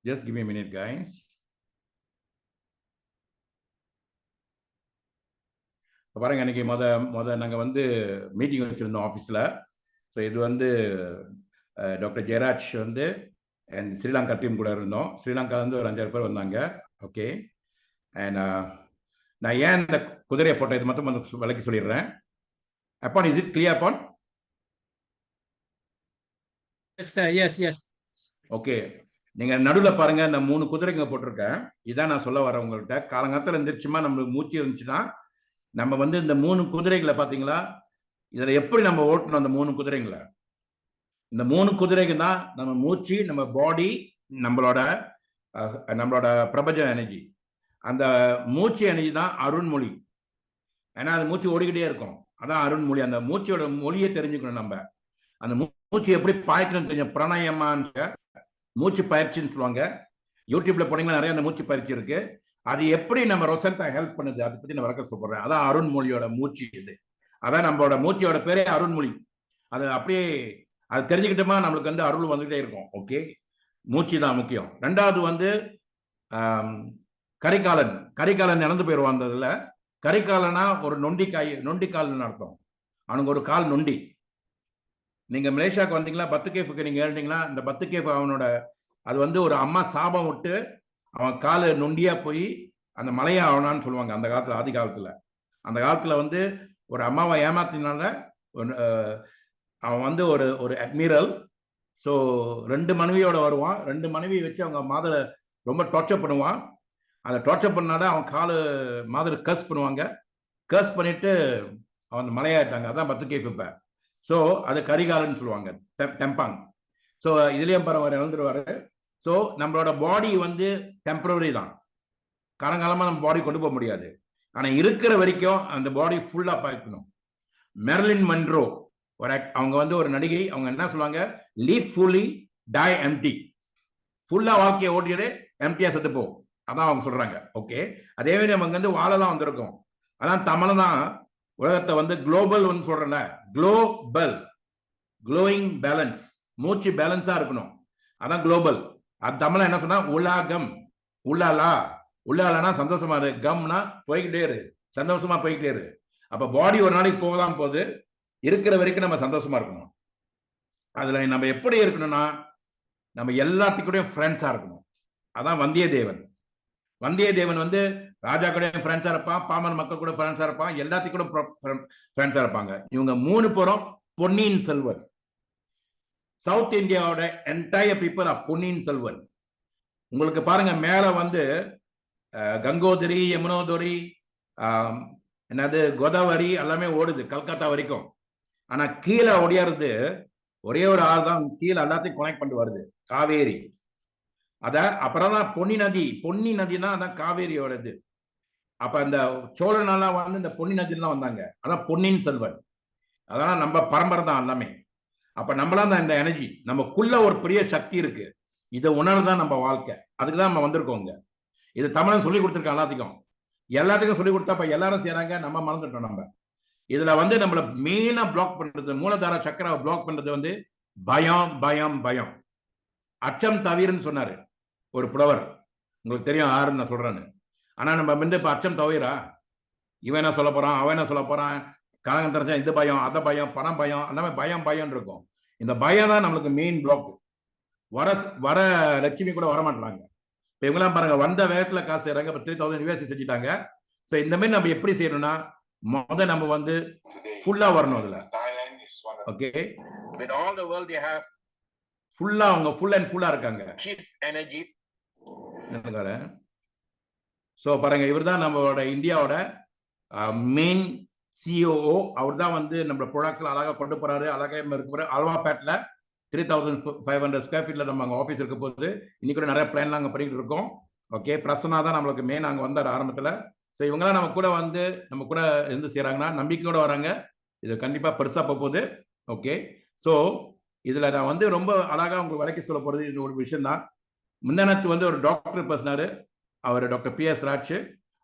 Just give me a minute, guys. பாருங்க, அன்னைக்கு நாங்கள் வந்து மீட்டிங் வச்சுருந்தோம் ஆஃபீஸில். ஸோ இது வந்து டாக்டர் ஜெயராஜ் வந்து அண்ட் ஸ்ரீலங்கா டீம் கூட இருந்தோம். ஸ்ரீலங்காலேருந்து ஒரு 5-6 பேர் வந்தாங்க. ஓகே. அண்ட் நான் ஏன் இந்த குதிரையை போட்டேன் இது மட்டும் வந்து விலைக்கு சொல்லிடுறேன். Appan, is it clear Appan? Yes. Okay. நீங்கள் நடுவில் பாருங்க, இந்த 3 குதிரைங்க போட்டிருக்கேன். இதான் நான் சொல்ல வரேன் உங்கள்கிட்ட. காலங்காலத்தில் இருந்துச்சுமா நம்மளுக்கு மூச்சு இருந்துச்சுன்னா நம்ம வந்து இந்த 3 குதிரைகளை பார்த்தீங்களா, இதில் எப்படி நம்ம ஓட்டணும் அந்த 3 குதிரைங்களை. இந்த 3 குதிரைக்கு தான் நம்ம மூச்சு, நம்ம பாடி, நம்மளோட பிரபஞ்ச எனர்ஜி. அந்த மூச்சு எனர்ஜி தான் அருண்மொழி. ஏன்னா அது மூச்சு ஓடிக்கிட்டே இருக்கும். அதான் அருண்மொழி. அந்த மூச்சோட மொழியை தெரிஞ்சுக்கணும். நம்ம அந்த மூச்சு எப்படி பாய்க்கணும் தெரியும். பிராணாயாமான்னு மூச்சு பயிற்சின்னு சொல்லுவாங்க. யூடியூப்ல போனீங்கன்னா நிறைய அந்த மூச்சு பயிற்சி இருக்கு. அது எப்படி நம்ம ரொசண்டா ஹெல்ப் பண்ணுது அதை பத்தி நான் விளக்க சொல்றேன். அதான் அருண்மொழியோட மூச்சு. இது அதான் நம்மளோட மூச்சோட பேரே அருண்மொழி. அது அப்படியே அது தெரிஞ்சுக்கிட்டோமா நம்மளுக்கு வந்து அருள் வந்துகிட்டே இருக்கும். ஓகே, மூச்சு தான் முக்கியம். 2வது வந்து கரிகாலன் இறந்து போயிடுவான். அந்த இதுல கரிகாலனா ஒரு நொண்டிக்கால்னு அர்த்தம். அவனுக்கு ஒரு கால் நொண்டி. நீங்க மலேசியாவுக்கு வந்தீங்களா, பத்துகேஃபுக்கு நீங்க ஏறிட்டீங்களா, இந்த பத்துகேஃப் அவனோட அது வந்து ஒரு அம்மா சாபம் விட்டு அவன் காலு நொண்டியா போய் அந்த மலையா ஆவனான்னு சொல்லுவாங்க. அந்த காலத்துல, ஆதி காலத்துல, அந்த காலத்துல வந்து ஒரு அம்மாவை ஏமாத்தினால அவன் வந்து ஒரு அட்மிரல். ஸோ 2 மனைவியோட வருவான். 2 மனைவியை வச்சு அவங்க மாதரை ரொம்ப டார்ச்சர் பண்ணுவான். அந்த டார்ச்சர் பண்ணால அவன் காலு மாதரை கர்ஸ் பண்ணுவாங்க. கர்ஸ் பண்ணிட்டு அவன் மலையாயிட்டாங்க. அதான் பத்துகேஃப். இப்போ ஸோ அது கரிகாலன்னு சொல்லுவாங்க, தெம்பாங். ஸோ இதுலேயும் பரவாயில்ல இழந்துருவாரு. ஸோ நம்மளோட பாடி வந்து டெம்பரரி தான், காலங்காலமாக நம்ம பாடி கொண்டு போக முடியாது. ஆனால் இருக்கிற வரைக்கும் அந்த பாடி ஃபுல்லாக பார்க்கணும். மெர்லின் மன்ரோ அவங்க வந்து ஒரு நடிகை, அவங்க என்ன சொல்லுவாங்க, லீவ் ஃபுல்லி டை எம்டி, ஃபுல்லாக வாழ்க்கையை ஓட்டிட்டு எம்டியா செத்து போ, அதான் அவங்க சொல்றாங்க. ஓகே, அதே மாதிரி நமக்கு வந்து வாழலாம் வந்திருக்கோம். அதான் தமிழ் தான் உலகத்தை வந்து குளோபல் வந்து சொல்றேன்ல, குளோபல் க்ளோயிங் பேலன்ஸ், மூச்சு பேலன்ஸா இருக்கணும், அதான் குளோபல். அது தமிழ் என்ன சொன்னா உலகம், உள்ளாலா, உள்ளாலனா சந்தோஷமா இரு, கம்னா போய்கிட்டே இரு, சந்தோஷமா போய்கிட்டே இரு. அப்ப பாடி ஒரு நாளைக்கு போகலாம் போது, இருக்கிற வரைக்கும் நம்ம சந்தோஷமா இருக்கணும். அதுல நம்ம எப்படி இருக்கணும்னா நம்ம எல்லாத்துக்கூடயும் ஃப்ரெண்ட்ஸா இருக்கணும். அதான் வந்தியத்தேவன். வந்தியத்தேவன் வந்து ராஜா கூட ஃப்ரெண்ட்ஸா இருப்பான், பாமன் மக்கள் கூட ஃப்ரெண்ட்ஸா இருப்பான், எல்லாத்துக்கும் கூட ஃப்ரெண்ட்ஸா இருப்பாங்க. இவங்க 3 பேரும் பொன்னியின் செல்வன். சவுத் இந்தியாவோட entire people of Ponniyin Selvan. உங்களுக்கு பாருங்க, மேல வந்து கங்கோதரி, யமுனோதரி, என்னது கோதாவரி எல்லாமே ஓடுது கல்கத்தா வரைக்கும். ஆனா கீழே ஒடியாருது ஒரே ஒரு ஆள் தான், கீழே எல்லாத்தையும் கனெக்ட் பண்ணிட்டு வருது, காவேரி. அத அப்புறம் தான் பொன்னி நதி, பொன்னி நதி தான் அதான் காவேரியோட இது. அப்ப இந்த சோழனாலாம் வந்து இந்த பொன்னி நதிலாம் வந்தாங்க, அதான் பொன்னியின் செல்வன். அதெல்லாம் நம்ம பரம்பரை தான் எல்லாமே. அப்ப நம்மளாம் தான் இந்த எனர்ஜி, நமக்குள்ள ஒரு பெரிய சக்தி இருக்கு, இதை உணர்தான் நம்ம வாழ்க்கை. அதுக்குதான் நம்ம வந்திருக்கோங்க. இது தமிழன் சொல்லி கொடுத்துருக்கோம் எல்லாத்துக்கும் சொல்லி கொடுத்தா இப்ப எல்லாரும் செய்யறாங்க, நம்ம மறந்துட்டோம். நம்ம இதுல வந்து நம்மள மெயினா பிளாக் பண்றது, மூலதார சக்கராவை பிளாக் பண்றது வந்து பயம் பயம் பயம். அச்சம் தவிரன்னு சொன்னாரு ஒரு புலவர், உங்களுக்கு தெரியும் யாருன்னு நான் சொல்றேன்னு. ஆனா நம்ம வந்து இப்ப அச்சம் தவிரா, இவன் என்ன சொல்ல போறான், அவன் என்ன சொல்ல போறான், கலகம் தெரிஞ்சா இது பயம், அத பயம், பணம் பயம், எல்லாமே பயம் பயம் இருக்கும். இந்த பயம் தான் நம்மளுக்கு மெயின் பிளாக். வர லட்சுமி கூட வரமாட்டாங்க. இப்ப இவங்கெல்லாம் பாருங்க, வந்த வேகத்துல காசு செய்யறாங்க, இப்ப 3000 யூஎஸ்சி செஞ்சுட்டாங்க. ஸோ இந்த மாதிரி நம்ம எப்படி செய்யணும்னா, நம்ம வந்து ஃபுல்லா வரணும் அதுல. Okay, with all the world they have ஃபுல்லா, அவங்க ஃபுல் அண்ட் ஃபுல்லா இருக்காங்க. chief energy. சோ பாருங்க, இவர்தான் நம்மளோட இந்தியாவோட மெயின் சிஓஓ. அவர் தான் வந்து நம்ம ப்ராடக்ட்ஸ்ல அழகா கொண்டு போறாரு, அழகா இருக்கு. அல்வாபேட்ல 3500 ஸ்கொயர் ஃபீட்ல நம்ம அங்க ஆஃபீஸ் இருக்க போகுது. இன்னைக்கு கூட நிறைய பிளான்லாம் அங்க பண்ணிட்டு இருக்கோம். ஓகே, பிரசன்னா தான் நம்மளுக்கு மெயின் அங்க வந்தார் ஆரம்பத்துல. ஸோ இவங்கெல்லாம் நம்ம கூட வந்து நம்ம கூட இருந்து செய்யறாங்கன்னா நம்பிக்கையோட வராங்க. இது கண்டிப்பா பெருசா போகுது. ஓகே, ஸோ இதுல நான் வந்து ரொம்ப அழகா உங்களுக்கு விளக்கி சொல்ல போறது இது ஒரு விஷயம் தான். முந்தானத்து வந்து ஒரு டாக்டர் பேசினாரு, அவர் டாக்டர் PS ராஜ்.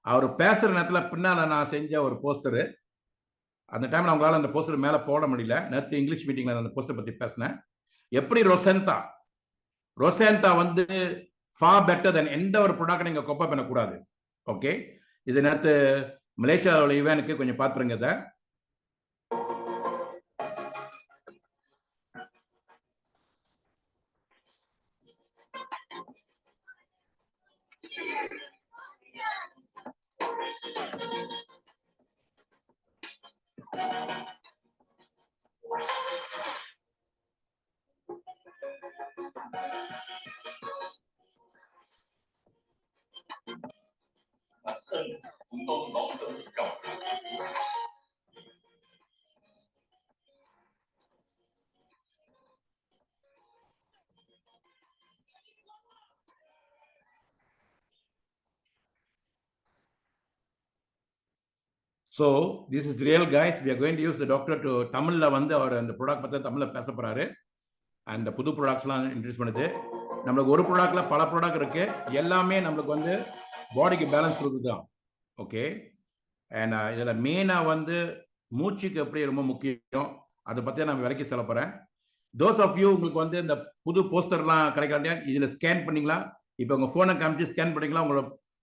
அவர் பேசுற நேரத்துல பின்னால நான் செஞ்ச ஒரு போஸ்டரு, அந்த டைம்ல அவங்களால அந்த போஸ்டர் மேல போட முடியல. நேற்று இங்கிலீஷ் மீட்டிங்ல அந்த போஸ்டர் பத்தி பேசினேன். எப்படி ரொசென்டா வந்து ஃபார் பெட்டர் தென் எந்த ஒரு ப்ராடக்ட் நீங்க கொப்பை பண்ணக்கூடாது. ஓகே, இது நேற்று மலேசியாவோட இவனுக்கு கொஞ்சம் பார்த்துருங்க. இதை So this is real, guys. We are going to use the doctor to Tamil வந்து அவர் அந்த ப்ராடக்ட் பத்தி தமிழ்ல பேச போறாரு. அந்த புது ப்ராடக்ட்ஸ்லாம் இன்ட்ரோடியூஸ் பண்ணுது. நம்மளுக்கு ஒரு ப்ராடக்ட்ல பல ப்ராடக்ட் இருக்கு, எல்லாமே நம்மளுக்கு வந்து பாடிக்கு பேலன்ஸ் கொடுக்குதான். ஓகே, அண்ட் இதுல மெயினா வந்து மூச்சுக்கு எப்படி ரொம்ப முக்கியம், அதை பத்தி நான் விலைக்கு சொல்ல போறேன். தோஸ் ஆஃப் யூ உங்களுக்கு வந்து இந்த புது போஸ்டர்லாம் கிடைக்காட்டியா இதுல ஸ்கேன் பண்ணீங்களா, இப்போ உங்க போனை காமிச்சு ஸ்கேன் பண்ணீங்களா,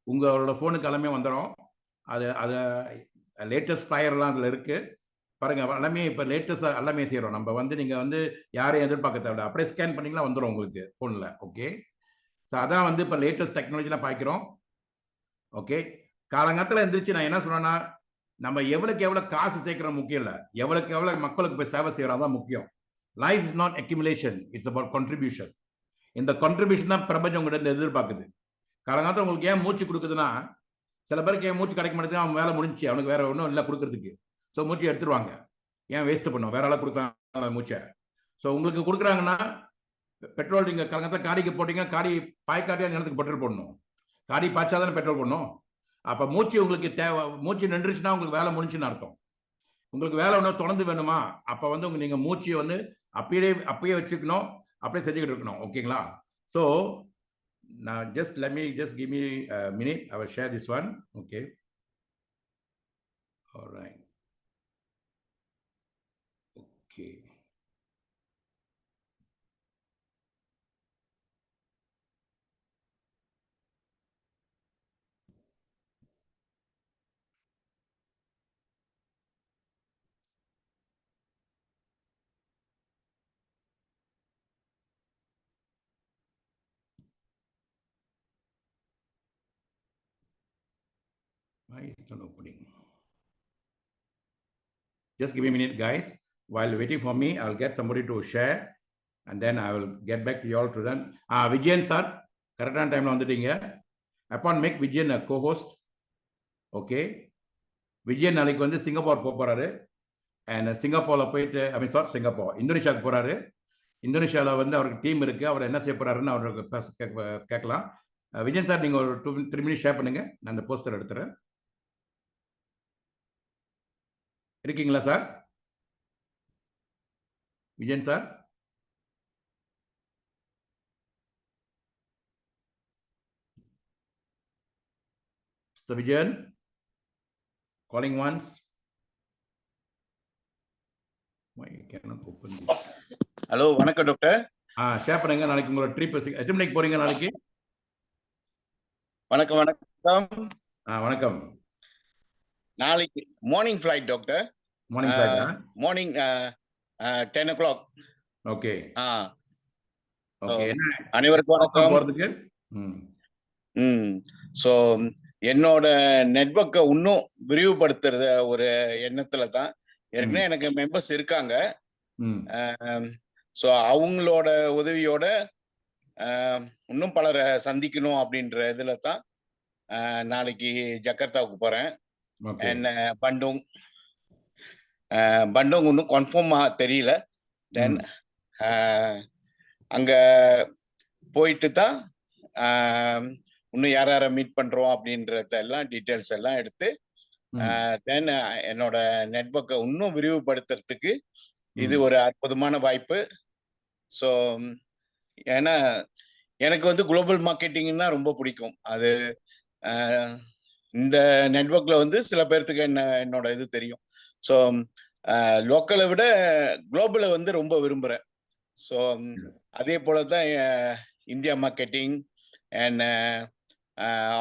உங்களோட போனுக்கு எல்லாமே வந்துடும். அதை லேட்டஸ்ட் ஃபிளையர்லாம் அதில் இருக்கு பாருங்க, எல்லாமே இப்போ லேட்டஸ்ட் எல்லாமே செய்கிறோம். நம்ம வந்து நீங்கள் வந்து யாரையும் எதிர்பார்க்க தேவை, அப்படியே ஸ்கேன் பண்ணிங்களா வந்துடும் உங்களுக்கு ஃபோனில். ஓகே, ஸோ அதான் வந்து இப்போ லேட்டஸ்ட் டெக்னாலஜிலாம் பார்க்குறோம். ஓகே, காலங்காலத்தில் இருந்துச்சு. நான் என்ன சொன்னேன்னா, நம்ம எவ்வளோக்கு எவ்வளோ காசு சேர்க்குறோம் முக்கியம் இல்லை, எவ்வளோக்கு எவ்வளோ மக்களுக்கு போய் சேவை செய்கிறோம் தான் முக்கியம். Life is not accumulation, it's about contribution. இந்த கான்ட்ரிபியூஷன் தான் பிரபஞ்சம் உங்கள்கிட்ட எதிர்பார்க்குது. காலங்காலத்தில் உங்களுக்கு ஏன் மூச்சு கொடுக்குதுன்னா, சில பேருக்கு ஏன் மூச்சு கிடைக்க மாட்டேங்குது, அவன் வேலை முடிஞ்சு, அவனுக்கு வேற ஒன்றும் இல்லை கொடுக்கறதுக்கு. ஸோ மூச்சு எடுத்துருவாங்க, ஏன் வேஸ்ட் பண்ணும், வேற ஆளாக கொடுக்கலாம் மூச்சை. ஸோ உங்களுக்கு கொடுக்குறாங்கன்னா பெட்ரோல் நீங்கள் கலங்கத்தில் காடிக்கு போட்டிங்கன்னா காடி பாய்க்காட்டியாக நிலத்துக்கு பெட்ரோல் போடணும். காடி பாய்ச்சாதானே பெட்ரோல் போடணும். அப்போ மூச்சு உங்களுக்கு தேவை, மூச்சு நின்றுச்சுன்னா உங்களுக்கு வேலை முடிஞ்சுன்னு அர்த்தம். உங்களுக்கு வேலை ஒன்றும் தொடர்ந்து வேணுமா, அப்போ வந்து நீங்கள் மூச்சியை வந்து அப்பயே வச்சுக்கணும், அப்படியே செஞ்சுக்கிட்டு இருக்கணும். ஓகேங்களா? ஸோ நான் just give me a minute. I will share this one. Okay. All right. Okay. Why is it not opening? Just give me a minute, guys. While waiting for me, I'll get somebody to share, and then I will get back to you all to them. Vijayan sir, correct time வந்துட்டீங்க. Upon make Vijayan a co-host. Okay. Vijayan நாளைக்கு வந்து Singapore போறாரு. And சிங்கப்பூர்ல போயிட்டு, Singapore, இந்தோனேஷியாவுக்கு போறாரு. இந்தோனேஷியாவில் வந்து அவருக்கு டீம் இருக்கு. அவர் என்ன செய்ய போறாருன்னு அவருக்கு கேட்கலாம். விஜயன் சார், நீங்க ஒரு 2-3 மினிட்ஸ் ஷேர் பண்ணுங்க. நான் அந்த போஸ்டர் எடுத்துறேன். இருக்கீங்களா sir? Vijayan sir? Mr. Vijayan, calling once. Why cannot open this? Hello, வணக்கம் டாக்டர். ஷேர் பண்ணுங்க. நாளைக்கு உங்களோட ட்ரிப் எத்தனை மணிக்கு போறீங்க நாளைக்கு? வணக்கம். வணக்கம். நாளைக்கு morning flight doctor. Morning flight. Morning 10 o'clock. Okay. Okay. அனைவருக்கும் வணக்கம். போறதுக்கு ஸோ என்னோட நெட்வொர்க்கை இன்னும் விரிவுபடுத்துறத ஒரு எண்ணத்துல தான். ஏற்கனவே எனக்கு மெம்பர்ஸ் இருக்காங்க. ஸோ அவங்களோட உதவியோட இன்னும் பலரை சந்திக்கணும் அப்படின்ற இதுல தான் நாளைக்கு ஜகார்த்தாவுக்கு போறேன். என்ன பண்டோங் இன்னும் கன்ஃபார்மா தெரியல. தென் அங்க போயிட்டு தான் இன்னும் யார மீட் பண்றோம் அப்படின்றத எல்லாம் டீட்டெயில்ஸ் எல்லாம் எடுத்து தென் என்னோட நெட்வொர்க்கை இன்னும் விரிவுபடுத்துறதுக்கு இது ஒரு அற்புதமான வாய்ப்பு. ஸோ ஏன்னா எனக்கு வந்து குளோபல் மார்க்கெட்டிங்னா ரொம்ப பிடிக்கும். அது இந்த நெட்வொர்க்ல வந்து சில பேர்த்துக்கு என்னோட இது தெரியும். ஸோ லோக்கலை விட குளோபலை வந்து ரொம்ப விரும்புகிறேன். ஸோ அதே போல தான் இந்தியா மார்க்கெட்டிங் அண்ட்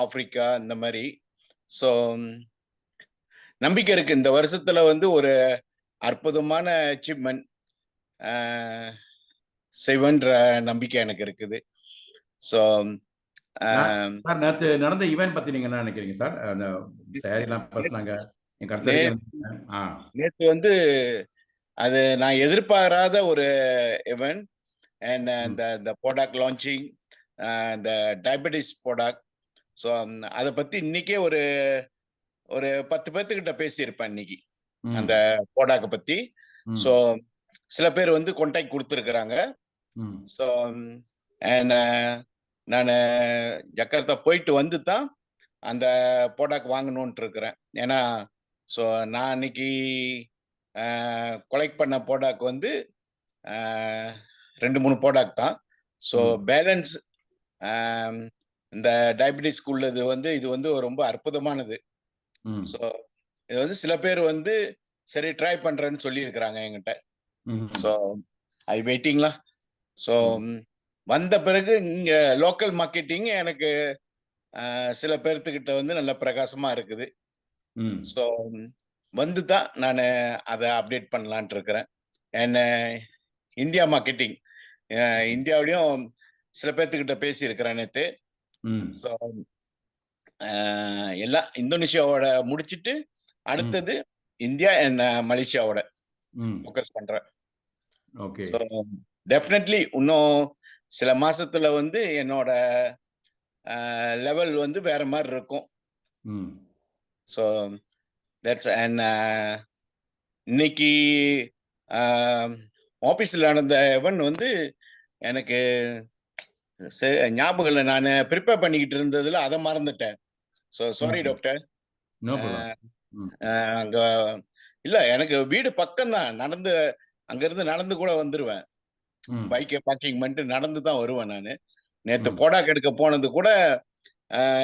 ஆப்பிரிக்கா இந்த மாதிரி. ஸோ நம்பிக்கை இருக்கு இந்த வருஷத்துல வந்து ஒரு அற்புதமான அச்சீவ்மெண்ட் செய்வன்ற நம்பிக்கை எனக்கு இருக்குது. ஸோ நேற்று நடந்த ஈவென்ட் பத்தி நீங்க என்ன நினைக்கிறீங்க சார்? நேற்று வந்து அது நான் எதிர்பாராத ஒரு ஈவென்ட். அண்ட் இந்த ப்ராடக்ட் லான்ச்சிங், இந்த டயபெட்டிஸ் ப்ராடக்ட். ஸோ அதை பத்தி இன்னைக்கே ஒரு 10 பேர்த்துக்கிட்ட பேசியிருப்பேன் இன்னைக்கு அந்த ப்ராடக்ட் பத்தி. ஸோ சில பேர் வந்து கான்டாக்ட் கொடுத்துருக்குறாங்க. ஸோ நான் ஜகார்த்தா போயிட்டு வந்து தான் அந்த ப்ராடக்ட் வாங்கணுன்ட்டு இருக்கிறேன். ஏன்னா ஸோ நான் அன்னைக்கு கொலெக்ட் பண்ண ப்ராடக்ட் வந்து 2-3 ப்ராடக்ட் தான். ஸோ பேலன்ஸ் இந்த டயபெட்டிஸ்க்கு உள்ளது வந்து இது வந்து ரொம்ப அற்புதமானது. ஸோ இது வந்து சில பேர் வந்து சரி ட்ரை பண்றேன்னு சொல்லியிருக்கிறாங்க என்கிட்ட. So I வெயிட்டிங்களா. ஸோ வந்த பிறகு இங்க லோக்கல் மார்க்கெட்டிங் எனக்கு சில பேர்த்துக்கிட்ட வந்து நல்ல பிரகாசமா இருக்குது. ஸோ வந்து தான் நான் அதை அப்டேட் பண்ணலான் இருக்கிறேன். என்ன இந்தியா மார்க்கெட்டிங் இந்தியாவிலையும் சில பேர்த்துக்கிட்ட பேசி இருக்கிறேன் நேற்று. ஸோ எல்லாம் இந்தோனேஷியாவோட முடிச்சுட்டு அடுத்தது இந்தியா அண்ட் மலேசியாவோட ஃபோக்கஸ் பண்றேன். ஓகே. ஸோ டெஃபினெட்லி இன்னும் சில மாசத்துல வந்து என்னோட லெவல் வந்து வேற மாதிரி இருக்கும். ஸோ தட்ஸ் அண்ட் இன்னைக்கு ஆஃபீஸில் நடந்த எவன் வந்து எனக்கு ஞாபகம் இல்லை. நான் ப்ரிப்பேர் பண்ணிக்கிட்டு இருந்ததுல அதை மறந்துட்டேன். So sorry doctor. அங்க இல்ல, எனக்கு வீடு பக்கம் தான், நடந்து அங்கிருந்து நடந்து கூட வந்துருவேன். பைக்கை பார்க்கிங் பண்ணிட்டு நடந்து தான் வருவேன். நான் நேற்று போடாக் எடுக்க போனது கூட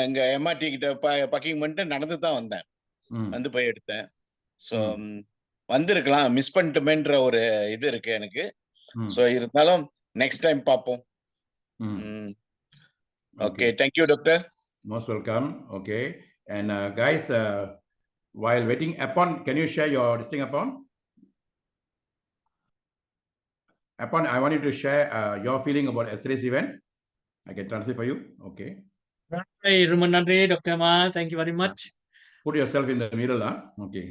இங்க எம்ஆர்டி கிட்ட பார்க்கிங் பண்ணிட்டு நடந்து தான் வந்தேன், வந்து போய் எடுத்தேன். ஸோ வந்திருக்கலாம், மிஸ் பண்ணிட்டுமேன்ற ஒரு இது இருக்கு எனக்கு. ஸோ இருந்தாலும் நெக்ஸ்ட் டைம் பார்ப்போம். Okay, thank you doctor. Most welcome. Okay, and guys, while waiting, Appon, can you share your listing Appon? Appon, I want you to share your feeling about yesterday's event. I can translate for you. Okay. Hey, Rumanandri, Dr. Ma, thank you very much. Put yourself in the middle, huh? Okay.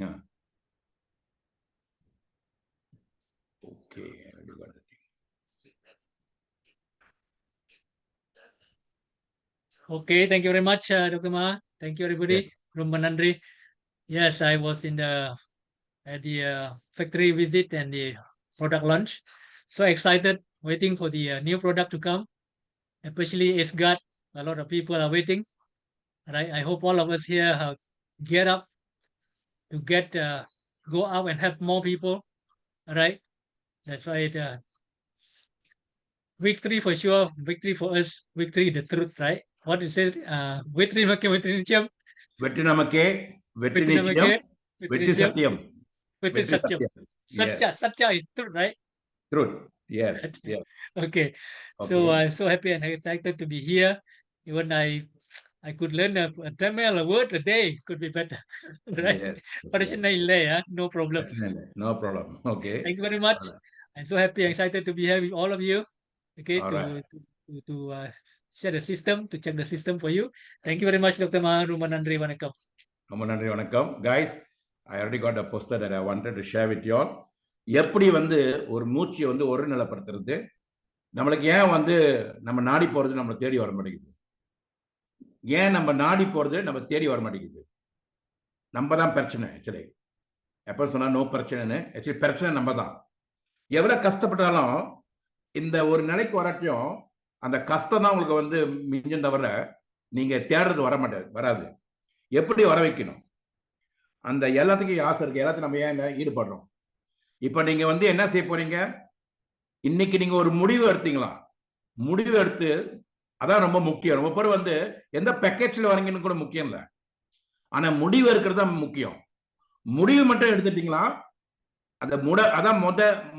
Okay. Okay, thank you very much, Dr. Ma. Thank you, everybody. Yes. Rumanandri. Yes, I was at the factory visit and the product launch. So excited, waiting for the new product to come. Especially SGuard, a lot of people are waiting. Right? I hope all of us here have geared up to go out and help more people. Right? That's why victory for sure, victory for us, victory the truth, right? What is it? Victory namak, victory nicham. Victory namakke, victory nicham, victory satyam. Victory satyam. Satya is truth, right? Truth. Yes. Yes. Okay. So I'm so happy and excited to be here. Even I could learn a Tamil word a day, could be better. Right? Yes. No problem. No problem. Okay. Thank you very much. I'm so happy and excited to be here with all of you. Okay, to share the system, to check the system for you. Thank you very much, Dr. Ma. Rumanandri, vanakkam. Rumanandri, vanakkam. Guys, I already got a poster that I wanted to share with you all. எப்படி வந்து ஒரு மூச்சியை வந்து ஒரு நிலைப்படுத்துறது, நம்மளுக்கு ஏன் வந்து நம்ம நாடி போறது நம்மளை தேடி வர மாட்டேங்குது, ஏன் நம்ம நாடி போறது நம்ம தேடி வர மாட்டேங்குது, நம்ம தான் பிரச்சனை. ஆக்சுவலி எப்போ சொன்னா நோ பிரச்சனைன்னு, ஆக்சுவலி பிரச்சனை நம்ம தான். எவ்வளவு கஷ்டப்பட்டாலும் இந்த ஒரு நிலைக்கு வரட்டும், அந்த கஷ்டம் தான் உங்களுக்கு வந்து மிஞ்சும் தவிர நீங்க தேடுறது வராது. எப்படி வர வைக்கணும், அந்த எல்லாத்துக்கும் ஆசை இருக்கு, எல்லாத்தையும் நம்ம ஏன் ஈடுபடுறோம். இப்ப நீங்க வந்து என்ன செய்ய போறீங்க, இன்னைக்கு நீங்க ஒரு முடிவு எடுத்தீங்களா, முடிவு எடுத்து, அதான் ரொம்ப முக்கியம். ரொம்ப பேர் வந்து எந்த பேக்கேஜ்ல வரீங்கன்னு கூட முக்கியம் இல்லை, ஆனா முடிவு எடுக்கிறது தான் முக்கியம். முடிவு மட்டும் எடுத்துட்டீங்களா, அந்த அதான்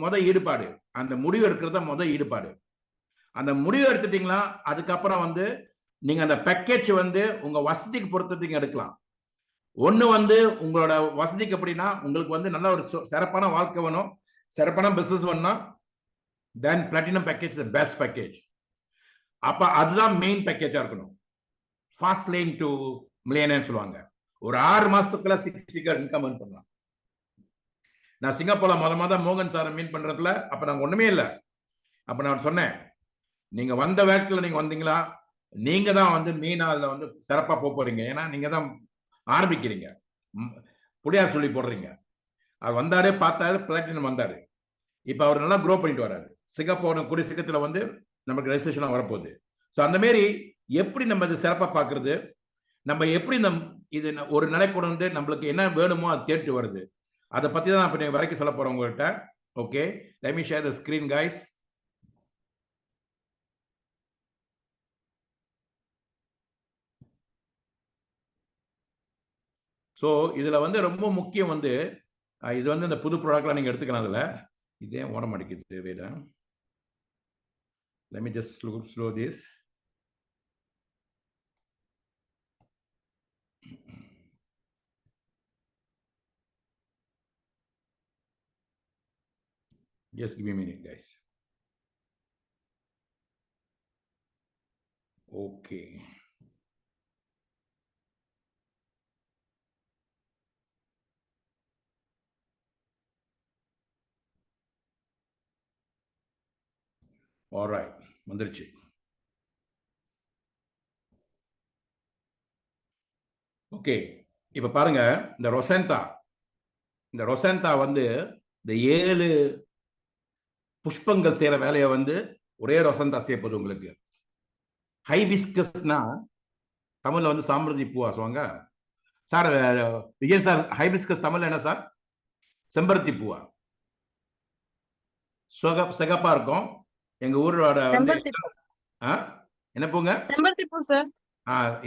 முத ஈடுபாடு. அந்த முடிவு எடுக்கிறது தான் முத ஈடுபாடு. அந்த முடிவு எடுத்துட்டீங்களா, அதுக்கப்புறம் வந்து நீங்க அந்த பேக்கேஜ் வந்து உங்க வசதிக்கு பொறுத்ததுக்கு எடுக்கலாம். ஒண்ணு வந்து உங்களோட வசதிக்கு எப்படின்னா, உங்களுக்கு வந்து நல்ல ஒரு சிறப்பான வாழ்க்கை வேணும், சிறப்பான பிசினஸ் வேணும்னா, then platinum package the best package. அப்ப அதுதான் மெயின் பேக்கேஜா இருக்கணும். ஃபாஸ்ட் லேன் டு மில்லியனர் சொல்லுவாங்க. ஒரு 6 மாசத்துக்குள்ள 6 ஃபிகர் இன்கம் earn பண்ணலாம். நான் சிங்கப்பூர்ல முத மோகன் சாரை மீட் பண்றதுல அப்ப நாங்க ஒண்ணுமே இல்லை. அப்ப நான் சொன்னேன், நீங்க வந்த வேகத்துல நீங்க வந்தீங்களா, நீங்க தான் வந்து மெயினா அதுல வந்து சிறப்பா போறீங்க. ஏன்னா நீங்க தான் ஆரம்பிக்கிறீங்க, புடியார் சொல்லி போடுறீங்க. அவர் வந்தாரு, பார்த்தாரு, பிளாட்டினம் வந்தாரு. இப்ப அவர் நல்லா க்ரோ பண்ணிட்டு வர்றாரு. சிங்கப்பூர் கூடிய சீக்கிரத்துல வந்து நமக்கு ரெஜிஸ்ட்ரேஷன் வரப்போகுது. ஸோ அந்த மாரி எப்படி நம்ம இது சிறப்பா பார்க்கறது, நம்ம எப்படி இது ஒரு நிலை கொண்டு வந்து நம்மளுக்கு என்ன வேணுமோ அது தேடிட்டு வருது, அதை பத்தி தான் இப்ப வரைக்கும் சொல்ல போறோம் உங்கள்கிட்ட. Okay, let me share the screen guys. So இதுல வந்து ரொம்ப முக்கியம் வந்து இது வந்து இந்த புது ப்ராடக்ட்லாம் நீங்க எடுத்துக்கலாம். அதுல இதே ஓட மாட்டேங்குது வேடா. Let me just slow this. Just give me a minute, guys. Okay. All right, வந்துருச்சு. ஓகே, இப்ப பாருங்க, இந்த ரொசென்டா வந்து இந்த 7 புஷ்பங்கள் செய்யற வேலையை வந்து ஒரே ரொசந்தா சேர்ப்பது உங்களுக்கு. ஹைபிஸ்கஸ்னா தமிழ்ல வந்து சாம்பிராணி பூவா சொல்லுவாங்க சார். விஜயன் சார், ஹைபிஸ்கஸ் தமிழ்ல என்ன சார்? செம்பருத்தி பூவா? சிகப்பா இருக்கும். எங்க ஊரோட வந்து என்ன பூங்க? செம்பருத்தி பூ சார்.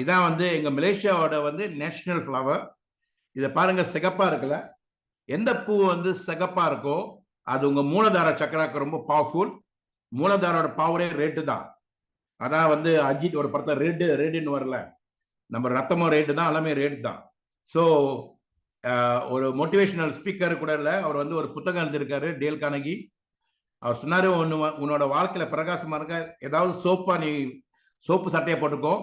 இதான் வந்து எங்க மலேசியாவோட வந்து நேஷனல் ஃப்ளவர். இதை பாருங்க, சிகப்பா இருக்குல்ல. எந்த பூ வந்து சிகப்பா இருக்கோ அது உங்க மூலதார சக்கராக்கு ரொம்ப பவர்ஃபுல். மூலதாரோட பவரே ரேட்டு தான். அதான் வந்து அஜித் ஒரு படத்தை ரேட்டுன்னு வரல, நம்ம ரத்தமும் ரேட்டு தான், எல்லாமே ரேட்டு தான். ஸோ ஒரு மோட்டிவேஷனல் ஸ்பீக்கர் கூட இல்லை, அவர் வந்து ஒரு புத்தகம் எழுதியிருக்காரு, டேல் கார்னகி. அவர் சொன்னாரு, உன்னோட வாழ்க்கையில பிரகாசமா இருக்க ஏதாவது நீ சோப்பு சட்டையை போட்டுக்கோ,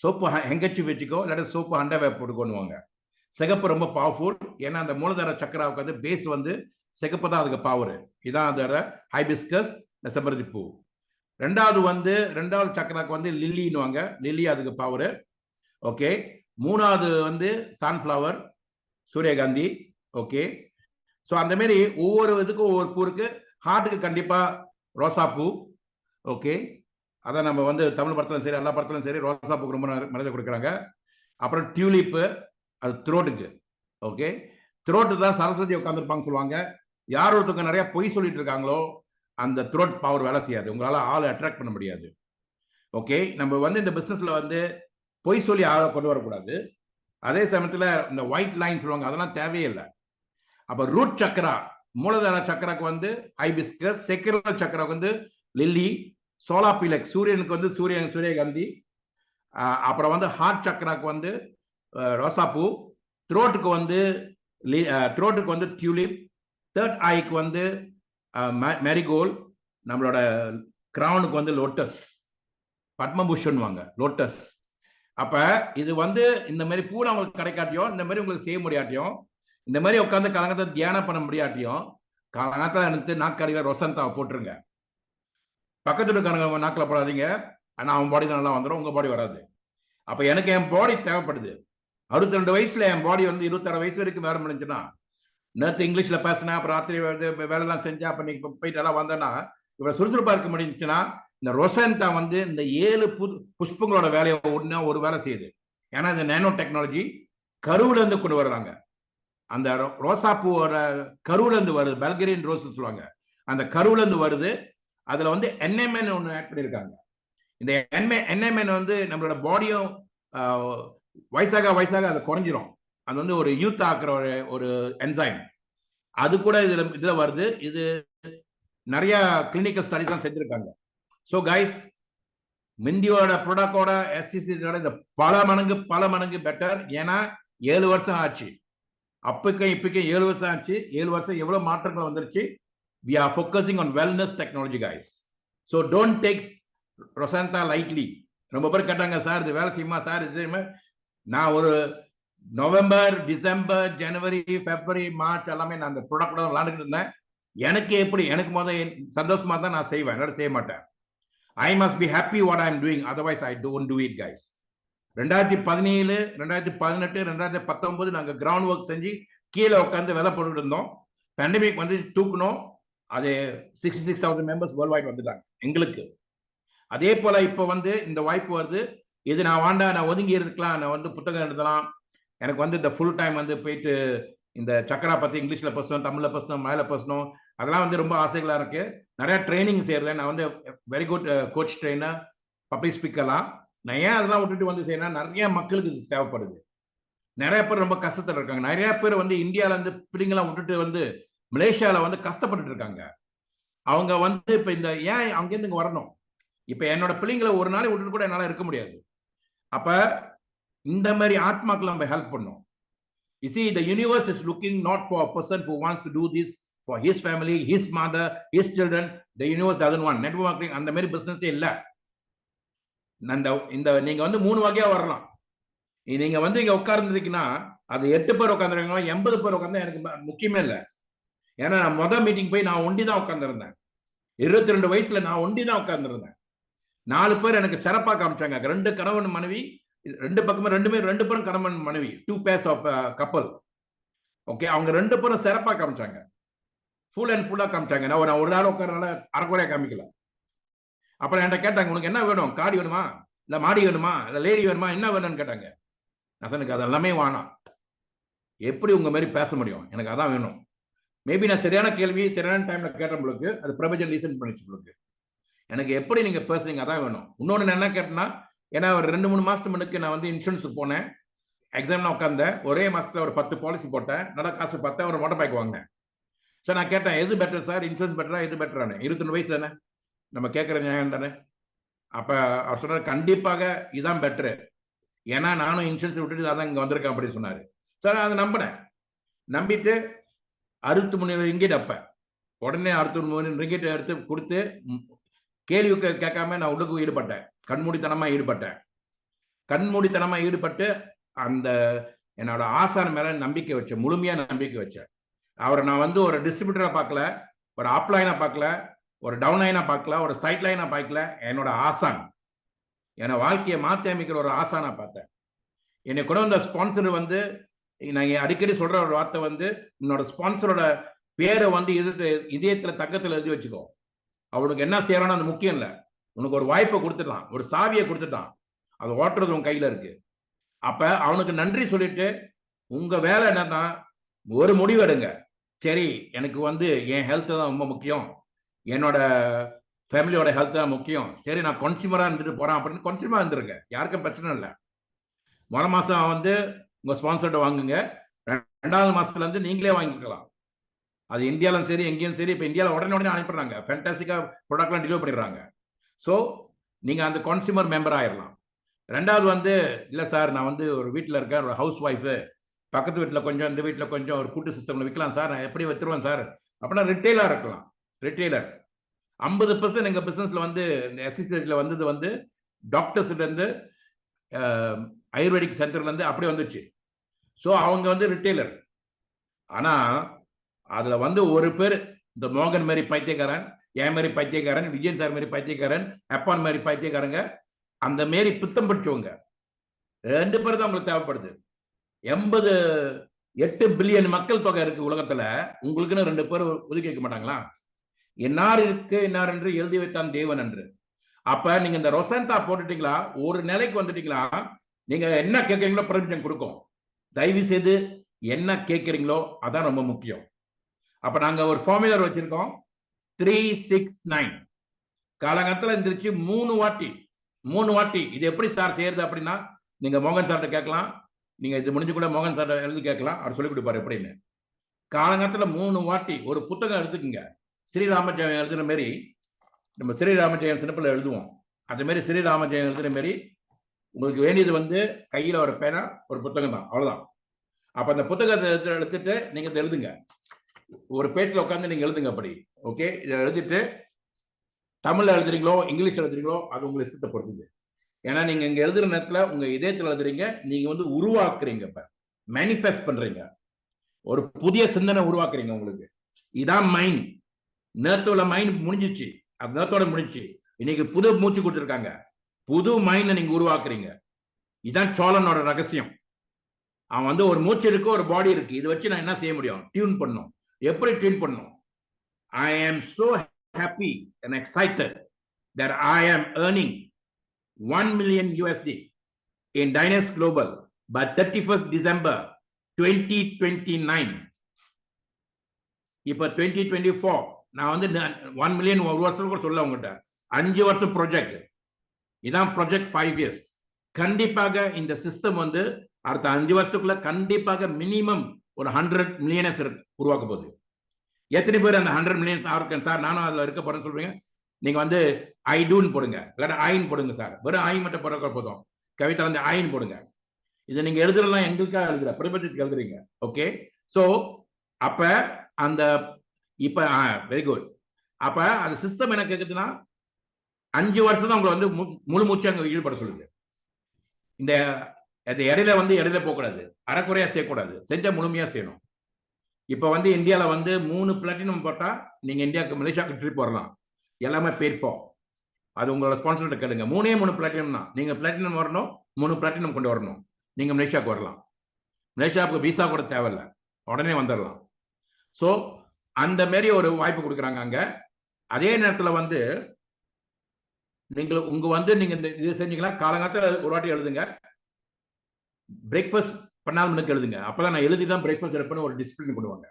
சோப்பு ஹெங்கச்சி வச்சுக்கோ, இல்லாட்டி சோப்பு அண்டவை போட்டுக்கோன்னுவாங்க. சிகப்பு ரொம்ப பவர்ஃபுல். ஏன்னா அந்த மூலதார சக்கராவுக்கு வந்து பேஸ் வந்து சிகப்பு தான், அதுக்கு பவர். இதான் அதோட ஹைபிஸ்கஸ், செம்பருத்தி பூ. ரெண்டாவது சக்கராக்கு வந்து லில்லின்னுவாங்க, லில்லி அதுக்கு பவர். ஓகே. மூணாவது வந்து சன்ஃப்ளவர், சூரியகாந்தி. ஓகே. ஸோ அந்த மாதிரி ஒவ்வொரு இதுக்கும் ஒவ்வொரு பூ இருக்கு. ஹார்ட்டுக்கு கண்டிப்பா ரோசா பூ. ஓகே. அதான் நம்ம வந்து தமிழ் படத்திலும் சரி, எல்லா படத்திலும் சரி, ரோசா பூக்கு ரொம்ப மரியாதை கொடுக்குறாங்க. அப்புறம் டியூலிப்பு, அது த்ரோட்டுக்கு. ஓகே. த்ரோட்டு தான் சரஸ்வதி உட்காந்துருப்பாங்க சொல்லுவாங்க. யார் ஒருத்தவங்க நிறைய பொய் சொல்லிட்டு இருக்காங்களோ அந்த த்ரோட் பவர் வேலை செய்யாது, உங்களால ஆளை அட்ராக்ட் பண்ண முடியாது. ஓகே. நம்ம வந்து இந்த பிசினஸ்ல வந்து பொய் சொல்லி ஆளை கொண்டு வரக்கூடாது. அதே சமயத்துல இந்த ஒயிட் லைன் சொல்லுவாங்க, அதெல்லாம் தேவையில்லை. அப்ப ரூட் சக்கரா, மூலதார சக்கராக்கு வந்து ஹைபிஸ்கஸ், செக்கரல் சக்கராக்கு வந்து லில்லி, சோலாபிலெக்ஸ் சூரியனுக்கு வந்து சூரியகாந்தி, அப்புறம் வந்து ஹார்ட் சக்கராக்கு வந்து ரோசாப்பூ, த்ரோட்டுக்கு வந்து டியூலிப், தேர்ட் ஐக்கு வந்து மேரிகோல்ட், நம்மளோட கிரவுனுக்கு வந்து லோட்டஸ், பத்மபூஷன் வாங்க லோட்டஸ். அப்ப இது வந்து இந்த மாதிரி பூ உங்களுக்கு கிடைக்காட்டியும், இந்த மாதிரி உங்களுக்கு செய்ய முடியாட்டியும், இந்த மாதிரி உட்காந்து கலங்கத்தை தியானம் பண்ண முடியாட்டியும், கலங்கத்தில் எனக்கு நாக்கடியில ரொசந்தாவை போட்டுருங்க. பக்கத்துல இருக்காங்க நாக்கில் போடாதீங்க, ஆனால் அவன் பாடி தான் நல்லா வந்துடும், உங்க பாடி வராது. அப்ப எனக்கு என் பாடி தேவைப்படுது. 62 வயசுல என் பாடி வந்து 26 வயசு வரைக்கும் வேலை முடிஞ்சுன்னா, நேற்று இங்கிலீஷ்ல பேசினேன், அப்புறம் ராத்திரி வேலைலாம் செஞ்சா, அப்ப நீங்க போயிட்டு எல்லாம் வந்தேன்னா இவ்வளவு சுறுசுறுப்பா இருக்க முடிஞ்சுன்னா, இந்த ரொசந்தா வந்து இந்த 7 புஷ்பங்களோட வேலையை ஒரு வேலை செய்யுது. ஏன்னா இந்த நேனோ டெக்னாலஜி கருவுல இருந்து கொண்டு வர்றாங்க. அந்த ரோசா பூவோட கருவுல இருந்து வருது, பல்கேரியன் ரோஸ் சொல்லுவாங்க, அந்த கருவுல இருந்து வருது. அதுல வந்து NMN ஒன்று ஆட் பண்ணியிருக்காங்க. இந்த NMN வந்து நம்மளோட பாடியும் வயசாக அதை குறைஞ்சிரும். அது வந்து ஒரு யூத் ஆக்குற ஒரு என்சைம், அது கூட இதுல வருது. இது நிறைய கிளினிக்கல் ஸ்டடிஸ் எல்லாம் செஞ்சிருக்காங்க. ஸோ கைஸ், மிந்தியோட ப்ராடக்டோட STCயோட இந்த பல மடங்கு பெட்டர். ஏன்னா 7 வருஷம் ஆச்சு, அப்பக்கும் 7 வருஷம் ஆச்சு. 7 வருஷம் எவ்வளவு மாற்றங்கள் வந்துருச்சு. We are focusing on wellness technology, guys. So don't take ரொசந்தா lightly. ரொம்ப பேர் கேட்டாங்க, சார் இது வேலை செய்யுமா சார்? இது நான் ஒரு நவம்பர், டிசம்பர், ஜனவரி, பிப்ரவரி, மார்ச் எல்லாமே நான் அந்த ப்ராடக்ட் விளையாண்டுட்டு இருந்தேன். எனக்கு முதல் சந்தோஷமா தான் நான் செய்வேன், என்னோட செய்ய மாட்டேன். I must be happy what I am doing, otherwise I don't do it, guys. 2017, 2018, 2019 நாங்க கிரவுண்ட் ஒர்க் செஞ்சு கீழே உட்காந்து விதை போட்டுட்டு இருந்தோம். பேண்டமிக் வந்து தூக்கணும். அது 66,000 மெம்பர்ஸ் வேர்ல்ட் வைட் வந்துட்டாங்க எங்களுக்கு. அதே போல இப்ப வந்து இந்த வாய்ப்பு வருது. இது நான் ஒதுங்கி இருக்கலாம், நான் வந்து புத்தகம் எழுதலாம், எனக்கு வந்து இந்த ஃபுல் டைம் வந்து போயிட்டு இந்த சக்கரா பத்தி இங்கிலீஷ்ல பேசணும், தமிழ்ல பேசணும், மலையில பேசணும், அதெல்லாம் வந்து ரொம்ப ஆசைகளா இருக்கு. நிறைய ட்ரைனிங் செய்யறேன். நான் வந்து very good coach trainer, public ஸ்பீக்கர்லாம். நான் ஏன் அதெல்லாம் விட்டுட்டு வந்து செய்யணும், நிறைய மக்களுக்கு இது தேவைப்படுது. நிறைய பேர் ரொம்ப கஷ்டத்துல இருக்காங்க. நிறைய பேர் வந்து இந்தியால இருந்து பிள்ளைங்களாம் விட்டுட்டு வந்து மலேசியால வந்து கஷ்டப்பட்டு இருக்காங்க. அவங்க வந்து இப்ப இந்த ஏன் அங்கேருந்து இங்க வரணும்? இப்ப என்னோட பிள்ளைங்களை ஒரு நாளை விட்டுட்டு கூட என்னால இருக்க முடியாது. அப்ப இந்த மாதிரி ஆத்மாக்கள் நம்ம ஹெல்ப் பண்ணணும். You see, the universe is looking not for a person who wants to do this for his family, his mother, his children. The universe doesn't want network marketing. அந்த மாதிரி பிசினஸே இல்ல. இந்த நீங்க வந்து 3 வகையா வரலாம். நீங்க வந்து இங்க உட்கார்ந்துருக்கீங்கன்னா அது 8 பேர் உட்காந்துருக்கீங்க, 80 பேர் உட்கார்ந்தா எனக்கு முக்கியமே இல்லை. ஏன்னா நான் முதல் மீட்டிங் போய் நான் ஒண்டி தான் உட்கார்ந்துருந்தேன். 22 வயசுல நான் ஒண்டி தான் உட்கார்ந்துருந்தேன். 4 பேர் எனக்கு சிறப்பா காமிச்சாங்க. 2 கணவன் மனைவி, 2 பக்கமும் 2 பேரும் கணவன் மனைவி, 2 pairs of couple. ஓகே, அவங்க 2 பேரும் சிறப்பா காமிச்சாங்க, ஃபுல் அண்ட் ஃபுல்லா காமிச்சாங்க. நான் ஒரு நாள் உட்காரனால அரைக்குறையா காமிக்கல. அப்புறம் என்கிட்ட கேட்டாங்க, உனக்கு என்ன வேணும், காடி வேணுமா இல்ல மாடி வேணுமா இல்ல லேடி வேணுமா, என்ன வேணும்னு கேட்டாங்க. நான் சொன்னேன் அது எல்லாமே வேணாம். எப்படி உங்க மாதிரி பேச முடியும், எனக்கு அதான் வேணும். மேபி நான் சரியான கேள்வி சரியான டைம்ல கேட்டவங்களுக்கு அது பிரபஞ்சம் லீசன் பண்ணிச்சு உங்களுக்கு. எனக்கு எப்படி நீங்க பேசுறீங்க அதான் வேணும். இன்னொன்று நான் என்ன கேட்டேன்னா, ஏன்னா ஒரு 2-3 மாசத்துக்கு முன்னுக்கு நான் வந்து இன்சூரன்ஸுக்கு போனேன், எக்ஸாம்ல உட்காந்தேன், ஒரே மாசத்துல ஒரு 10 பாலிசி போட்டேன், நல்லா காசு பார்த்தேன், ஒரு மோட்டர் பைக் வாங்கினேன். சார் நான் கேட்டேன் எது பெட்டர் சார், இன்சூரன்ஸ் பெட்டரா எது பெட்டரானு? 22 வயசு தானே, நம்ம கேட்குற நியாயம் தானே. அப்ப அவர் சொன்னார் கண்டிப்பாக இதான் பெட்டரு, ஏன்னா நானும் இன்சூரன்ஸ் விட்டுட்டு அதான் இங்க வந்திருக்கேன் அப்படின்னு சொன்னாரு. சார் அதை நம்பினேன். நம்பிட்டு 63 ரிங்கிட் அப்ப உடனே 63 ரிங்கிட் எடுத்து கொடுத்து கேள்வி கேட்காம நான் உள்ளுக்கு ஈடுபட்டேன். கண்மூடித்தனமா ஈடுபட்டு அந்த என்னோட ஆசான் மேல நம்பிக்கை வச்சேன், முழுமையா நம்பிக்கை வச்சேன். அவரை நான் வந்து ஒரு டிஸ்ட்ரிபியூட்டரா பார்க்கல, ஒரு அப்லைனா பார்க்கல, ஒரு டவுன் லைனா பார்க்கல, ஒரு சைட் லைனா பார்க்கல. என்னோட ஆசான், என்னோட வாழ்க்கையை மாற்றி அமைக்கிற ஒரு ஆசானா பார்த்தேன். என்னை கூட வந்த ஸ்பான்சர் வந்து நான் அடிக்கடி சொல்ற ஒரு வார்த்தை வந்து, என்னோட ஸ்பான்சரோட பேரை வந்து இதயத்துல தங்கத்துல எழுதி வச்சுக்கோ. அவனுக்கு என்ன செய்யறானோ அது முக்கியம் இல்லை, உனக்கு ஒரு வாய்ப்பை கொடுத்துட்டான், ஒரு சாவியை கொடுத்துட்டான், அது ஓட்டுறது உன் கையில இருக்கு. அப்ப அவனுக்கு நன்றி சொல்லிட்டு உங்க வேலை என்னன்னா ஒரு முடிவு எடுங்க. சரி, எனக்கு வந்து என் ஹெல்த் தான் ரொம்ப முக்கியம், என்னோட ஃபேமிலியோட ஹெல்த் தான் முக்கியம், சரி நான் கன்சியூமரா இருந்துட்டு போறேன் அப்படின்னு கன்சியூமரா இருந்துருங்க, யாருக்கும் பிரச்சனை இல்லை. முதல் மாசம் வந்து உங்க ஸ்பான்சர்ட்ட வாங்குங்க, 2வது மாசத்துல இருந்து நீங்களே வாங்கிக்கலாம். அது இந்தியாலும் சரி எங்கேயும் சரி. இப்போ இந்தியாவில் உடனே அனுப்பிடுறாங்க, ஃபேண்டாஸ்டிக்கா ப்ராடக்ட்லாம் டெலிவர் பண்ணிடுறாங்க. ஸோ நீங்க அந்த கன்சியூமர் மெம்பர் ஆயிடலாம். 2வது வந்து இல்லை சார் நான் வந்து ஒரு வீட்டில் இருக்கேன், ஒரு ஹவுஸ் ஒய்ஃபு, பக்கத்து வீட்டில் கொஞ்சம் இந்த வீட்டில் கொஞ்சம் ஒரு கூட்டு சிஸ்டம்ல விற்கலாம் சார், நான் எப்படி வித்துருவேன் சார் அப்படின்னா ரிட்டெயிலாக இருக்கலாம். ரிட்டெயிலர் 50% எங்கள் பிஸ்னஸில் வந்து இந்த எஸ்எஸ்டியில் வந்தது வந்து டாக்டர்ஸ்லேருந்து ஆயுர்வேதிக் சென்டர்லேருந்து அப்படி வந்துச்சு. ஸோ அவங்க வந்து ரிட்டெயிலர். ஆனால் அதில் வந்து ஒரு பேர் இந்த மோகன் மாதிரி பைத்தியக்காரன், என் மாதிரி பைத்தியக்காரன், விஜயன் சார் மாதிரி பைத்தியக்காரன், அப்பான் மாதிரி பைத்தியக்காரங்க, அந்த மாரி பித்தம் பிடிச்சவங்க 2 பேர் தான் உங்களுக்கு தேவைப்படுது. 88 பில்லியன் மக்கள் தொகை இருக்கு உலகத்துல, உங்களுக்குன்னு 2 பேர் ஒதுக்கி வைக்க மாட்டாங்களா? என்னார் இருக்கு என்னார் என்று எழுதி வைத்தான் தேவன் என்று. அப்ப நீங்க இந்த ரொசந்தா போட்டுட்டீங்களா, ஒரு நிலைக்கு வந்துட்டீங்களா, நீங்க என்ன கேட்கறீங்களோ பிரபஞ்சம் கொடுக்கும். தயவு செய்து என்ன கேட்கறீங்களோ அதான் ரொம்ப முக்கியம். அப்ப நாங்க ஒரு ஃபார்முலா வச்சிருக்கோம் 369. காலங்கத்துல எந்திரிச்சு 3 வாட்டி இது எப்படி சார் செய்யறது அப்படின்னா நீங்க மோகன் சார்ட்ட கேட்கலாம். நீங்க இது முடிஞ்சு கூட மோகன் சார் எழுதி கேட்கலாம், அவர் சொல்லிக் கொடுப்பாரு எப்படின்னு. காலங்கத்துல 3 வாட்டி ஒரு புத்தகம் எடுத்துக்கங்க. ஸ்ரீராமஜெயம் எழுதுற மாதிரி நம்ம ஸ்ரீராமஜெயம் சின்னப்பில் எழுதுவோம், அது மாதிரி ஸ்ரீராமஜெயம் எழுதுற மாதிரி உங்களுக்கு வேண்டியது வந்து கையில ஒரு பேனா ஒரு புத்தகம் தான், அவ்வளவுதான். அப்ப அந்த புத்தகத்தை எடுத்துட்டு நீங்க இதை எழுதுங்க, ஒரு பேஜ்ல உட்காந்து நீங்க எழுதுங்க அப்படி. ஓகே, இதை எழுதிட்டு தமிழ்ல எழுதுறீங்களோ இங்கிலீஷ்ல எழுதுறீங்களோ அது உங்க இஷ்டத்தை பொறுத்தது. ஏன்னா நீங்க இங்க எழுதுற நேரத்துல உங்க இதயத்துல எழுதுறீங்க, நீங்க வந்து உருவாக்குறீங்க, இப்ப மேனிஃபெஸ்ட் பண்றீங்க, ஒரு புதிய சிந்தனை உருவாக்குறீங்க. உங்களுக்கு இதான் மைண்ட். நேரத்தோட மைண்ட் முடிஞ்சிச்சு, அது நேரத்தோட முடிஞ்சிச்சு. இன்னைக்கு புது மூச்சு கொடுத்துருக்காங்க, புது மைண்ட நீங்க உருவாக்குறீங்க. இதான் சோழனோட ரகசியம். அவன் வந்து ஒரு மூச்சு இருக்கு, ஒரு பாடி இருக்கு, இதை வச்சு நான் என்ன செய்ய முடியும், டியூன் பண்ணும். எப்படி டியூன் பண்ணும்? I am so happy and excited that I am earning $1 million in Dynas Global by 31st December 2029. இப்ப 2024 நான் வந்து 1 million ஒரு வருஷம் கூட சொல்ல உங்ககிட்ட, 5 வருஷம் ப்ராஜெக்ட். இதான் ப்ராஜெக்ட் 5 years. கண்டிப்பாக இந்த சிஸ்டம் வந்து அடுத்த 5 வருஷத்துக்குள்ள கண்டிப்பாக மினிமம் ஒரு 100 மில்லியனர்ஸ் உருவாக்க போகுது. எத்தனை பேர் அந்த 100 மில்லியன்ஸ் ஆர்கன் சார் நானும் அதுல இருக்க போறேன்னு சொல்றீங்க? நீங்க வந்து ஐ டூன்னு போடுங்க, இல்லாட்ட ஐன் போடுங்க சார். வெறும் ஐ மட்டும் போடுற போதும். கவிதா வந்து ஐன் போடுங்க. இதை நீங்க எழுதுறலாம், எங்களுக்காக எழுதுற பிரபஞ்சத்துக்கு எழுதுறீங்க. ஓகே, சோ அப்ப அந்த இப்ப வெரி குட். அப்ப அந்த சிஸ்டம் என்ன கேக்குதுன்னா 5 வருஷம் தான் உங்களை வந்து முழு மூச்சு அங்க ஈடுபட சொல்லுது. இந்த இடையில வந்து இடையில போகக்கூடாது, அரைக்குறையா செய்யக்கூடாது, செஞ்சா முழுமையா செய்யணும். இப்ப வந்து இந்தியால வந்து 3 பிளாட்டினம் போட்டா நீங்க இந்தியாவுக்கு மலேசியாவுக்கு ட்ரிப் வரலாம், எல்லாமே பேட் ஃபார். அது உங்களோட ஸ்பான்சர்கிட்ட கேளுங்க. 3 பிளாட்டினம் தான். நீங்க பிளாட்டினம் வரணும், 3 பிளாட்டினம் கொண்டு வரணும், நீங்க மலேசியாவுக்கு வரலாம். மலேசியாவுக்கு விசா கூட தேவையில்லை, உடனே வந்துடலாம். ஸோ அந்த மாரி ஒரு வாய்ப்பு கொடுக்குறாங்க அங்க. அதே நேரத்தில் வந்து நீங்கள் நீங்க இந்த இது செஞ்சீங்களா, காலங்காலத்துல ஒரு வாட்டி எழுதுங்க. பிரேக்ஃபாஸ்ட் பண்ணாத எழுதுங்க. அப்பதான் நான் எழுதி தான் பிரேக்ஃபாஸ்ட் எடுப்பேன்னு ஒரு டிசிப்ளின் கொண்டு வாங்க.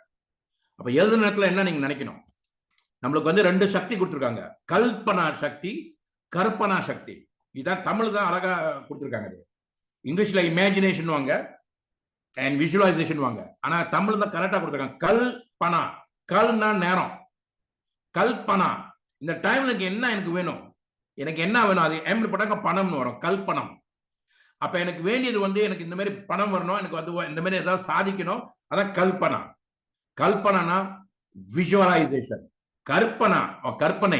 அப்ப எழுதுன நேரத்துல என்ன நீங்க நினைக்கணும், நம்மளுக்கு 2 சக்தி கொடுத்துருக்காங்க, கல்பனா சக்தி, கற்பனா சக்தி. இதான் தமிழ் தான் அழகா கொடுத்துருக்காங்க. இங்கிலீஷ்ல இமேஜினேஷன் வாங்க அண்ட் விஷுவலைசேஷன் வாங்க. ஆனா தமிழ் தான் கரெக்டா கொடுத்துருக்காங்க. கல்பனா, கல்னா நேரம், கல்பனா. இந்த டைம்ல எனக்கு வேணும், எனக்கு என்ன வேணும், அது எம் போட்டாங்க பணம்னு வரும், கல்பனம். அப்ப எனக்கு வேண்டியது எனக்கு இந்த மாதிரி பணம் வரணும், எனக்கு இந்த மாதிரி ஏதாவது சாதிக்கணும், அதான் கல்பனா. கல்பனா விஷுவலைசேஷன். கற்பனா கற்பனை,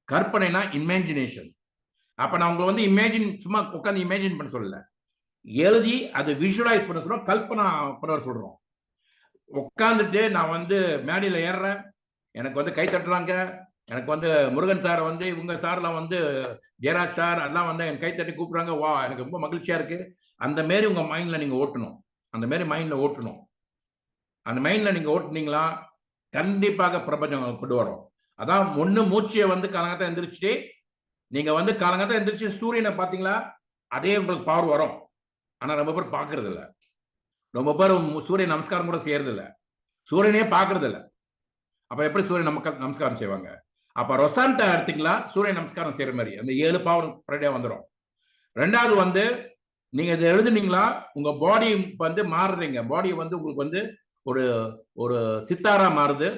கற்பனைனா இமேஜினேஷன். அப்ப நான் உங்களை இமேஜின் சும்மா உட்காந்து இமேஜின் பண்ண சொல்லல, எழுதி அதை விஷுவலைஸ் பண்ண சொல்றோம், கல்பனா பண்ண சொல்றோம். உட்காந்துட்டு நான் மேடையில ஏறுறேன், எனக்கு கை தட்டுறாங்க, எனக்கு முருகன் சார் இவங்க சார்லாம் ஜெயராஜ் சார் எல்லாம் என் கை தட்டி கூப்பிடுறாங்க, வா எனக்கு ரொம்ப மகிழ்ச்சியா இருக்கு. அந்த மாரி உங்க மைண்ட்ல நீங்க ஓட்டணும், அந்த மாதிரி மைண்ட்ல ஓட்டணும். அந்த மைண்ட்ல நீங்க ஓட்டுனீங்களா கண்டிப்பாக பிரபஞ்சம் கொண்டு வரும். அதான் ஒண்ணு மூச்சியை காலங்கத்தை எந்திரிச்சுட்டு நீங்க காலங்கத்தை எந்திரிச்சு சூரியனை பாத்தீங்களா, அதே உங்களுக்கு பவர் வரும். ஆனா ரொம்ப பேர் பாக்குறது இல்ல, ரொம்ப பேர் சூரியன் நமஸ்காரம் கூட செய்யறது இல்ல, சூரியனே பாக்குறது இல்ல. அப்ப எப்படி சூரியன் நமக்கு நமஸ்காரம் செய்வாங்க? அப்ப ரொசான்டா எடுத்தீங்களா, சூரியன் நமஸ்காரம் செய்யற மாதிரி அந்த 7 பவர் ஃப்ரைடே வந்துடும். ரெண்டாவது நீங்க இதை எழுதுனீங்களா, உங்க பாடி மாறுறீங்க. பாடி உங்களுக்கு ஒரு ஒரு சித்தாரா மாறுது,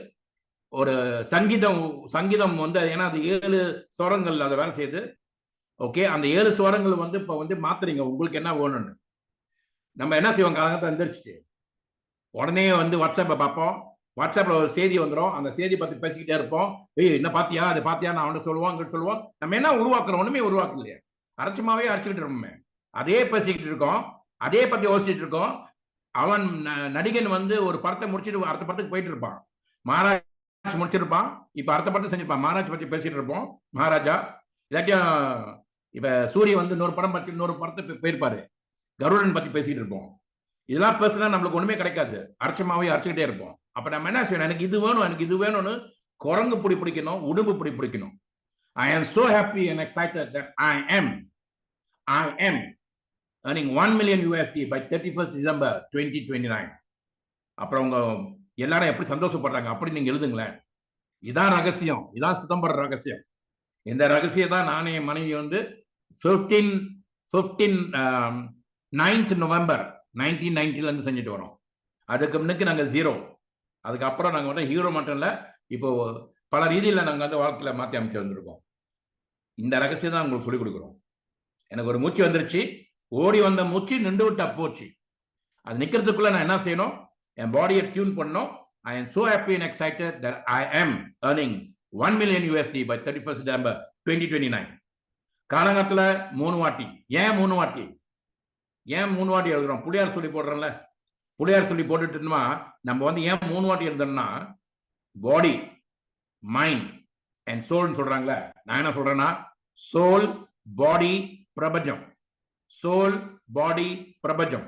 ஒரு சங்கீதம் ஏன்னா அது 7 ஸ்வரங்கள் அதை வேலை செய்யுது. ஓகே, அந்த 7 ஸ்வரங்கள் இப்ப மாத்துறீங்க உங்களுக்கு என்ன வேணும்னு. நம்ம என்ன செய்வோம், காலங்கத்தை எந்திரிச்சுட்டு உடனே வாட்ஸ்அப்பை பார்ப்போம், வாட்ஸ்அப்ல ஒரு செய்தி வந்துடும், அந்த செய்தி பத்தி பேசிக்கிட்டே இருப்போம். ஏய் என்ன பாத்தியா, அது பாத்தியா, நான் அவனை சொல்லுவோம் இங்கிட்டு சொல்லுவோம். நம்ம என்ன உருவாக்குறோம், ஒண்ணுமே உருவாக்க இல்லையா, அரைச்சமாவே அரைச்சுக்கிட்டு இருப்போமே, அதே பேசிக்கிட்டு இருக்கோம், அதே பத்தி யோசிச்சுட்டு இருக்கோம். அவன் நடிகன் ஒரு படத்தை முடிச்சுட்டு அடுத்த படத்துக்கு போயிட்டு இருப்பான், மகாராஜ் முடிச்சிருப்பான், இப்ப அடுத்த படத்தை செஞ்சிருப்பான், மகாராஜ் பத்தி பேசிட்டு இருப்போம், மகாராஜா. இல்லாட்டியும் இப்ப சூரிய இன்னொரு படம் பத்தி இன்னொரு படத்தை போயிருப்பாரு, கருடன் பத்தி பேசிட்டு இருப்போம். இதெல்லாம் பேசுனா நம்மளுக்கு ஒண்ணுமே கிடைக்காது, அரைச்சமாவே அரைச்சுக்கிட்டே இருப்போம். அப்ப நம்ம என்ன செய்யணும், எனக்கு இது வேணும், எனக்கு இது வேணும்னு குரங்கு பிடிக்கணும், உடும்பு பிடிக்கணும். I am so happy and excited that I am earning $1 million by 31st December 2029. அப்புறம் உங்க எல்லாரும் எப்படி சந்தோஷப்படுறாங்க அப்படி நீங்க எழுதுங்களேன். இதான் ரகசியம், இதான் சிதம்பரம் ரகசியம். இந்த ரகசியம் தான் நானே என் மனைவி 9th November 1990 இருந்து செஞ்சுட்டு வரோம். அதுக்கு முன்னுக்கு நாங்க 0. அதுக்கப்புறம் நாங்க ஹீரோ மட்டும் இல்ல, இப்போ பல ரீதியில நாங்க வாழ்க்கையில மாத்தி அமைச்சு வந்திருக்கோம். இந்த ரகசியம் தான் உங்களுக்கு சொல்லிக் கொடுக்குறோம். எனக்கு ஒரு மூச்சு வந்துருச்சு, ஓடி வந்த மூச்சு நின்று விட்டா போச்சு. அது நிக்கிறதுக்குள்ள நான் என்ன செய்யணும், என் பாடியை டியூன் பண்ணணும். I am so happy and excited that I am earning $1 million by 31st December 2029. காலங்கத்துல 3 வாட்டி. ஏன் 3 வாட்டி? ஏன் 3 வாட்டி எழுதுறோம்? புளியார் சொல்லி போடுறோம்ல, புளியார் சொல்லி போட்டுட்டுமா நம்ம ஏன் 3 வாட்டி எழுதுறோம்னா, பாடி, மைண்ட் அண்ட் சோல்னு சொல்றாங்களே, நான் என்ன சொல்றேன்னா சோல், பாடி, பிரபஞ்சம். சோல், பாடி, பிரபஞ்சம்.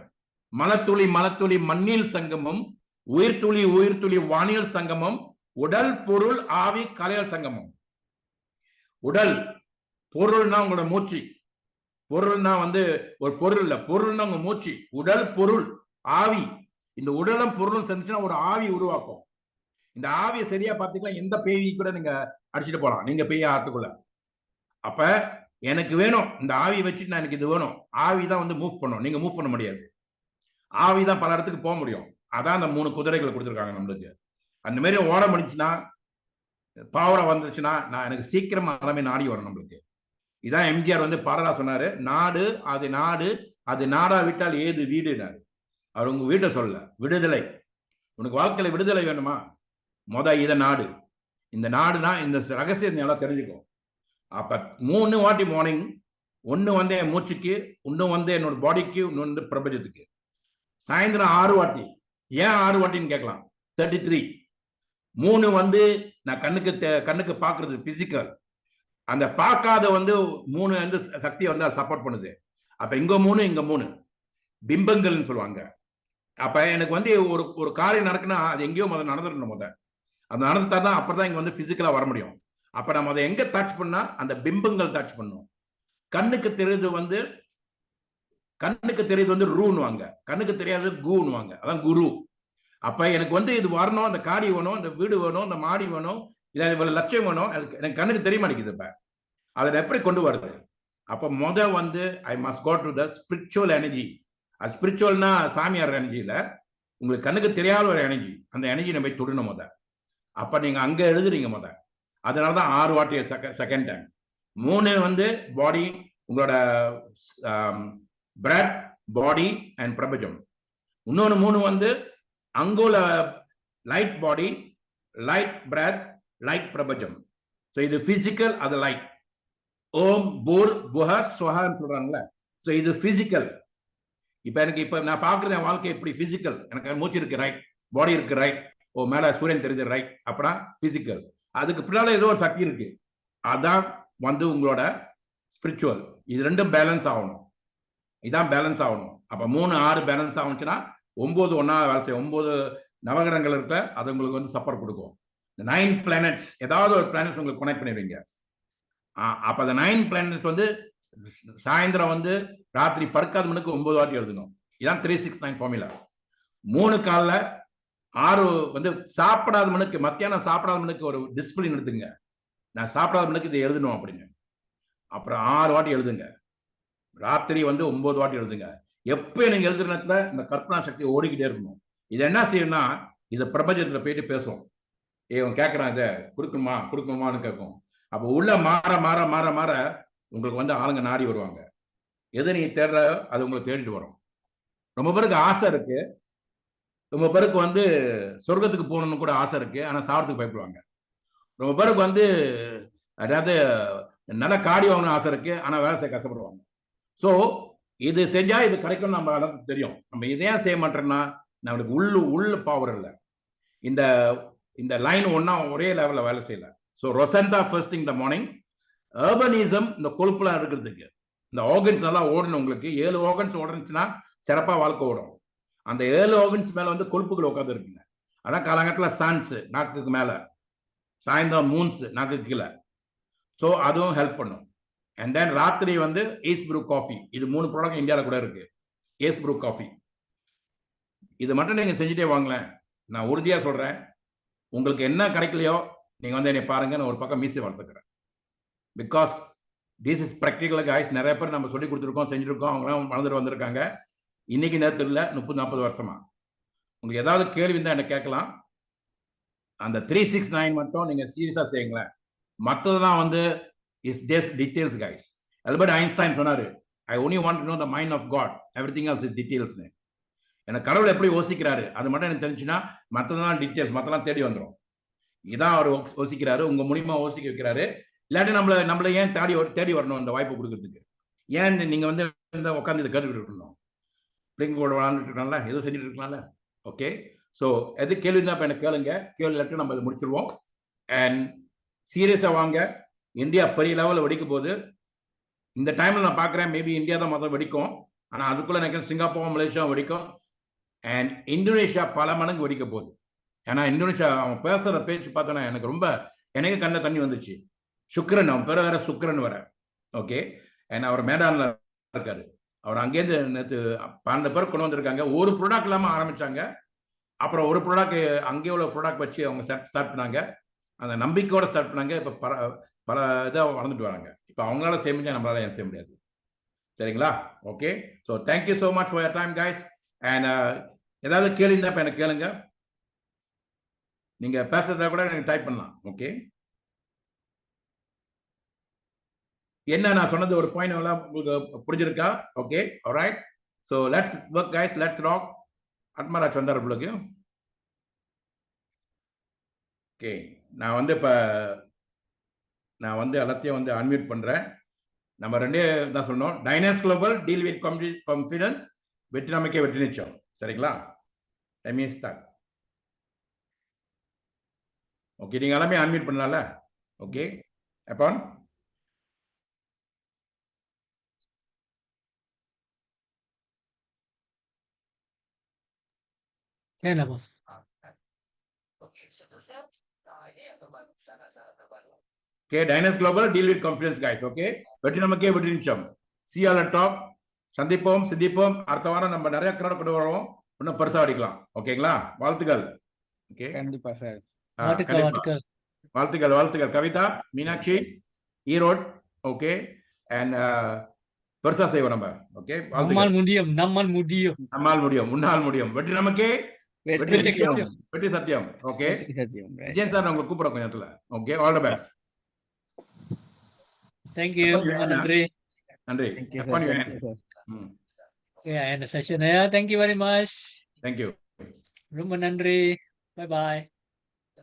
மலத்துளி மலத்துளி மண்ணில் சங்கமம், உயிர்த்துளி உயிர்த்துளி வானியல் சங்கமம், உடல் பொருள் ஆவி கலையல் சங்கமம். உடல் பொருள்னா உங்களோட மூச்சு, பொருள்னா ஒரு பொருள் இல்ல, பொருள்னா உங்க மூச்சு. உடல் பொருள் ஆவி, இந்த உடலும் பொருளும் சேர்ந்துச்சுன்னா ஒரு ஆவி உருவாக்கும். இந்த ஆவியை சரியா பார்த்துக்கலாம், எந்த பேய் கூட நீங்க அடிச்சுட்டு போலாம், நீங்க பேய் ஆத்துக்குள்ள. அப்ப எனக்கு வேணும் இந்த ஆவியை வச்சுட்டு, நான் எனக்கு இது வேணும். ஆவி தான் மூவ் பண்ணும், நீங்க மூவ் பண்ண முடியாது. ஆவி தான் பல இடத்துக்கு போக முடியும். அதான் அந்த 3 குதிரைகளை கொடுத்துருக்காங்க நம்மளுக்கு. அந்த மாதிரி ஓட முடிச்சுன்னா, பவரை வந்துச்சுன்னா, நான் எனக்கு சீக்கிரமா எல்லாமே நாடி வரும் நம்மளுக்கு. இதான் எம்ஜிஆர் பாரதா சொன்னாரு, நாடு அது நாடு, அது நாடா விட்டால் ஏது வீடுனாரு. அவர் உங்க வீட்டை சொல்ல, விடுதலை. உனக்கு வாழ்க்கையில விடுதலை வேணுமா, இத நாடு. இந்த நாடுனா இந்த ரகசியம் எல்லாம் தெரிஞ்சுக்கும். அப்ப 3 வாட்டி மார்னிங், ஒன்னு என் மூச்சுக்கு, இன்னும் என்னோட பாடிக்கு, இன்னொன்று பிரபஞ்சத்துக்கு. சாயந்தரம் 6 வாட்டி. ஏன் 6 வாட்டின்னு கேட்கலாம். 33. 3 நான் கண்ணுக்கு பாக்குறது பிசிக்கல். அந்த பார்க்காத 3 சக்தியை சப்போர்ட் பண்ணுது. அப்ப இங்க 3 இங்க 3 பிம்பங்கள்னு சொல்லுவாங்க. அப்ப எனக்கு ஒரு காரியம் நடக்குன்னா அது எங்கேயோ முதல்ல நடந்துடணும். அது நடந்துட்டா தான் அப்புறம் தான் இங்க பிசிக்கலா வர முடியும். அப்ப நம்ம அதை எங்க டச் பண்ணா அந்த பிம்பங்கள் டச் பண்ணும். கண்ணுக்கு தெரியுது வந்து ரூன்னுவாங்க, கண்ணுக்கு தெரியாது கூன்னுவாங்க, அதான் குரு. அப்ப எனக்கு வந்து இது வரணும், அந்த காடி வேணும், இந்த வீடு வேணும், இந்த மாடி வேணும், இல்ல இவ்வளவு லட்சியம் வேணும், எனக்கு கண்ணுக்கு தெரிய மாட்டேங்குது. இப்ப அதை எப்படி கொண்டு வருது? அப்ப வந்து I must go to the spiritual energy. அது ஸ்பிரிச்சுவல்னா சாமியார் எனர்ஜி இல்ல, உங்களுக்கு கண்ணுக்கு தெரியாத ஒரு எனர்ஜி. அந்த எனர்ஜி நம்ம போய் தொடணும் அப்ப நீங்க அங்க எழுதுறீங்க அதனாலதான் 6 வாட்டி செகண்ட் டைம். 3 வந்து பாடி, உங்களோட பிரெத், பாடி அண்ட் பிரபஞ்சம். இன்னொன்னு 3 வந்து அங்கோல லைட் பாடி, லைட் பிரெத், லைட் பிரபஞ்சம். ஸோ இது பிசிக்கல், அது லைட். ஓம் பூர் புஹ ஸ்வஹான்னு சொல்றாங்கல்ல, ஸோ இது பிசிக்கல். இப்ப நான் பாக்குறது என் வாழ்க்கை எப்படி பிசிக்கல், எனக்கு மூச்சு இருக்கு ரைட், பாடி இருக்கு ரைட், மேல சூரியன் தெரியுது ரைட், அப்பனா பிசிக்கல். அதுக்கு பின்னால ஏதோ ஒரு சக்தி இருக்கு, அதான் வந்து உங்களோட ஸ்பிரிச்சுவல். இது ரெண்டும் பேலன்ஸ் ஆகணும், இதான் பேலன்ஸ் ஆகணும். அப்ப 3, 6 பேலன்ஸ் ஆகுச்சுன்னா 9 ஒன்னா வேலை செய்யும். 9 நவகிரகங்கள் இருக்க, அது உங்களுக்கு வந்து சப்போர்ட் கொடுக்கும். 9 பிளானட்ஸ், ஏதாவது ஒரு பிளானட்ஸ் உங்களுக்கு கனெக்ட் பண்ணிடுவீங்க. அப்ப அந்த 9 பிளானட்ஸ் வந்து சாயந்தரம் வந்து ராத்திரி படுக்காத மணிக்கு 9 வாட்டி எழுதணும். இதான் 369 ஃபார்முலா. 3 காலில் 6 வந்து சாப்பிடாத மணிக்கு, மத்தியானம் சாப்பிடாத மணிக்கு ஒரு டிசிப்ளின் எடுத்துங்க, நான் சாப்பிடாத மணிக்கு இதை எழுதணும் அப்படின்னு. அப்புறம் 6 வாட்டி எழுதுங்க. ராத்திரி வந்து 9 வாட்டி எழுதுங்க. எப்ப நீங்க எழுதுற நேரத்துல இந்த கற்பனா சக்தி ஓடிக்கிட்டே இருக்கணும். இது என்ன செய்யணும்னா, இதை பிரபஞ்சத்துல போயிட்டு பேசும். இவன் கேட்கறான், இதை கொடுக்கணுமான்னு கேட்கும். அப்போ உள்ள மாற மாற மாற மாற உங்களுக்கு வந்து ஆளுங்க நாடி வருவாங்க. எது நீ தேடுற அது உங்களுக்கு தேடிட்டு வரும். ரொம்ப பேருக்கு ஆசை இருக்கு, ரொம்ப பேருக்கு வந்து சொர்க்கத்துக்கு போகணும்னு கூட ஆசை இருக்கு, ஆனா சாப்பிட்றதுக்கு பயப்படுவாங்க. ரொம்ப பேருக்கு வந்து அதாவது நல்ல காடி வாங்கணும்னு ஆசை இருக்கு, ஆனா வேலை செய்ய கஷ்டப்படுவாங்க. ஸோ இது செஞ்சா இது கிடைக்கும், நம்ம அளவுக்கு தெரியும். நம்ம இதையா செய்ய மாட்டோம்னா நம்மளுக்கு உள்ள பவர் இல்லை. இந்த இந்த லைன் ஒன்னா ஒரே லெவலில் வேலை செய்யல. ஸோ ரொசண்டா ஃபர்ஸ்ட் திங் த மார்னிங். அர்பனிசம், இந்த கொழுப்புலாம் இருக்கிறதுக்கு இந்த ஆர்கன்ஸ் நல்லா ஓடணும். உங்களுக்கு 7 ஆர்கன்ஸ் ஓடுனுச்சுன்னா சிறப்பா வாழ்க்கை ஓடும். அந்த 7 ஆர்கன்ஸ் மேல வந்து கொழுப்புகள் உட்காந்து இருக்குங்க. அதான் காலங்கத்தில் சன்ஸ் நாக்குக்கு மேல, சாயந்தரம் மூன்ஸ் நாக்குக்கு கீழே. ஸோ அதுவும் ஹெல்ப் பண்ணும். அண்ட் தென் ராத்திரி வந்து ஏஸ் ப்ரூ காஃபி. இது 3 ப்ராடக்ட் இந்தியாவில் கூட இருக்கு. ஏஸ் ப்ரூ காஃபி இது மட்டும் நீங்க செஞ்சுட்டே வாங்கலேன், நான் உறுதியா சொல்றேன், உங்களுக்கு என்ன கிடைக்கலையோ நீங்க வந்து என்னை பாருங்க, நான் ஒரு பக்கம் மீசி வளர்த்துக்கிறேன். Because this is practical guys. நிறைய பேர் நம்ம சொல்லி கொடுத்துருக்கோம், செஞ்சிருக்கோம், அவங்களாம் வளர்ந்துட்டு வந்திருக்காங்க. இன்னைக்கு நேரத்தில் இல்லை, 30-40 வருஷமா. உங்களுக்கு ஏதாவது கேள்வி இருந்தால் என்ன கேட்கலாம். அந்த 369 மட்டும் நீங்க சீரியஸா செய்யுங்களேன். மற்றதெல்லாம் வந்து is just details guys. Albert Einstein சொன்னாரு, I only want to know the mind of God, everything else is டீடைல்ஸ்னு. எனக்கு கடவுள் எப்படி யோசிக்கிறாரு அது மட்டும் எனக்கு தெரிஞ்சுன்னா மற்றதெல்லாம் டீடைல்ஸ், மற்றெல்லாம் தேடி வந்துடும். இதான் அவர் யோசிக்கிறாரு, உங்க மூலியமா யோசிக்க வைக்கிறாரு. இல்லாட்டி நம்மள ஏன் தேடி வரணும் இந்த வாய்ப்பு கொடுக்கறதுக்கு? ஏன் நீங்க வந்து உட்காந்து இதை கேட்டுக்கிட்டு இருக்கணும்? பிள்ளைங்க கூட விளாண்டுட்டு இருக்கலாம்ல, எதுவும் செஞ்சுட்டு இருக்கலாம்ல. ஓகே, ஸோ எது கேள்வி தான் இப்போ எனக்கு கேளுங்க. கேள்வி இல்லாட்டி நம்ம இதை முடிச்சிருவோம். அண்ட் சீரியஸாக வாங்க. இந்தியா பெரிய லெவலில் வெடிக்க போகுது. இந்த டைமில் நான் பார்க்குறேன், மேபி இந்தியா தான் மொத்தம் வெடிக்கும். ஆனால் அதுக்குள்ளே நினைக்கிறேன் சிங்கப்பூர், மலேசியா வெடிக்கும். அண்ட் இந்தோனேஷியா பல மடங்கு வெடிக்க போகுது. ஏன்னா இந்தோனேஷியா அவன் பேசுகிற பேச்சு பார்த்தோன்னா எனக்கு கண்ணில் தண்ணி வந்துச்சு. சுக்ரன், அவன் பேர் வேற சுக்ரன் வர. ஓகே, அண்ட் அவர் மேடானில் இருக்காரு. அவர் அங்கேருந்து நேற்று 12 பேர் கொண்டு வந்திருக்காங்க. ஒரு ப்ராடக்ட் இல்லாமல் ஆரம்பிச்சாங்க. அப்புறம் ஒரு ப்ராடக்ட் அங்கே உள்ள ப்ராடக்ட் வச்சு அவங்க ஸ்டார்ட் பண்ணாங்க. அந்த நம்பிக்கையோட ஸ்டார்ட் பண்ணாங்க. இப்போ பல இதாக வளர்ந்துட்டு வராங்க. இப்போ அவங்களால செய்ய முடியாது, நம்மளால ஏன் செய்ய முடியாது? சரிங்களா? Okay, so thank you so much for your time guys. And ஏதாவது கேள்வி இருந்தால் இப்போ எனக்கு கேளுங்க. நீங்கள் பேசுறதா கூட எனக்கு டைப் பண்ணலாம். ஓகே, என்ன நான் சொன்னது ஒரு பாயிண்ட் எல்லாம் உங்களுக்கு புரிஞ்சிருக்கா? Okay, alright. So let's work guys, let's rock. Atmaraj வந்தார் உங்களுக்கு. ஓகே, நான் வந்து எல்லாத்தையும் வந்து அன்மியூட் பண்றேன். நம்ம ரெண்டே தான் சொன்னோம், டைனஸ் குளோபல் டீல் வித் கான்ஃபிடன்ஸ், வெற்றி நமக்கே வெற்றி நிச்சயம். சரிங்களா? ஐ மீன் ஸ்டார்ட். ஓகே, நீங்க எல்லாமே அன்மியூட் பண்ணலாம்ல? Okay, upon Kena bos. Okay, Dynasty Global, deal with confidence, guys. Okay, வெற்றி நமக்கே வெற்றி நிச்சயம். See you all at top. சந்திப்போம் சிந்திப்போம். அடுத்த வாரம் நம்ம நிறைய கிரௌட் கொண்டு வருவோம். இன்னும் பெருசா அடிக்கலாம். ஓகேங்களா? வாழ்த்துக்கள். ஓகே, கண்டிப்பா சார். வாழ்த்துக்கள். கவிதா, மீனாட்சி, ஈரோட். ஓகே, அண்ட் பெருசா செய்வோம் நம்ம. ஓகே, நம்மால் முடியும். உன்னால் முடியும். வெற்றி நமக்கே வெற்றி வெற்றி சத்தியம். ஓகே, சத்தியம். விஜயன் சார் உங்களுக்கு கூப்பிட கொஞ்ச நேரத்துல. Okay, all the best. Thank you. நன்றி. Thank you, sir. Thank you, sir. Okay, I end the session here. Thank you very much. Thank you. ரொம்ப நன்றி. Bye bye.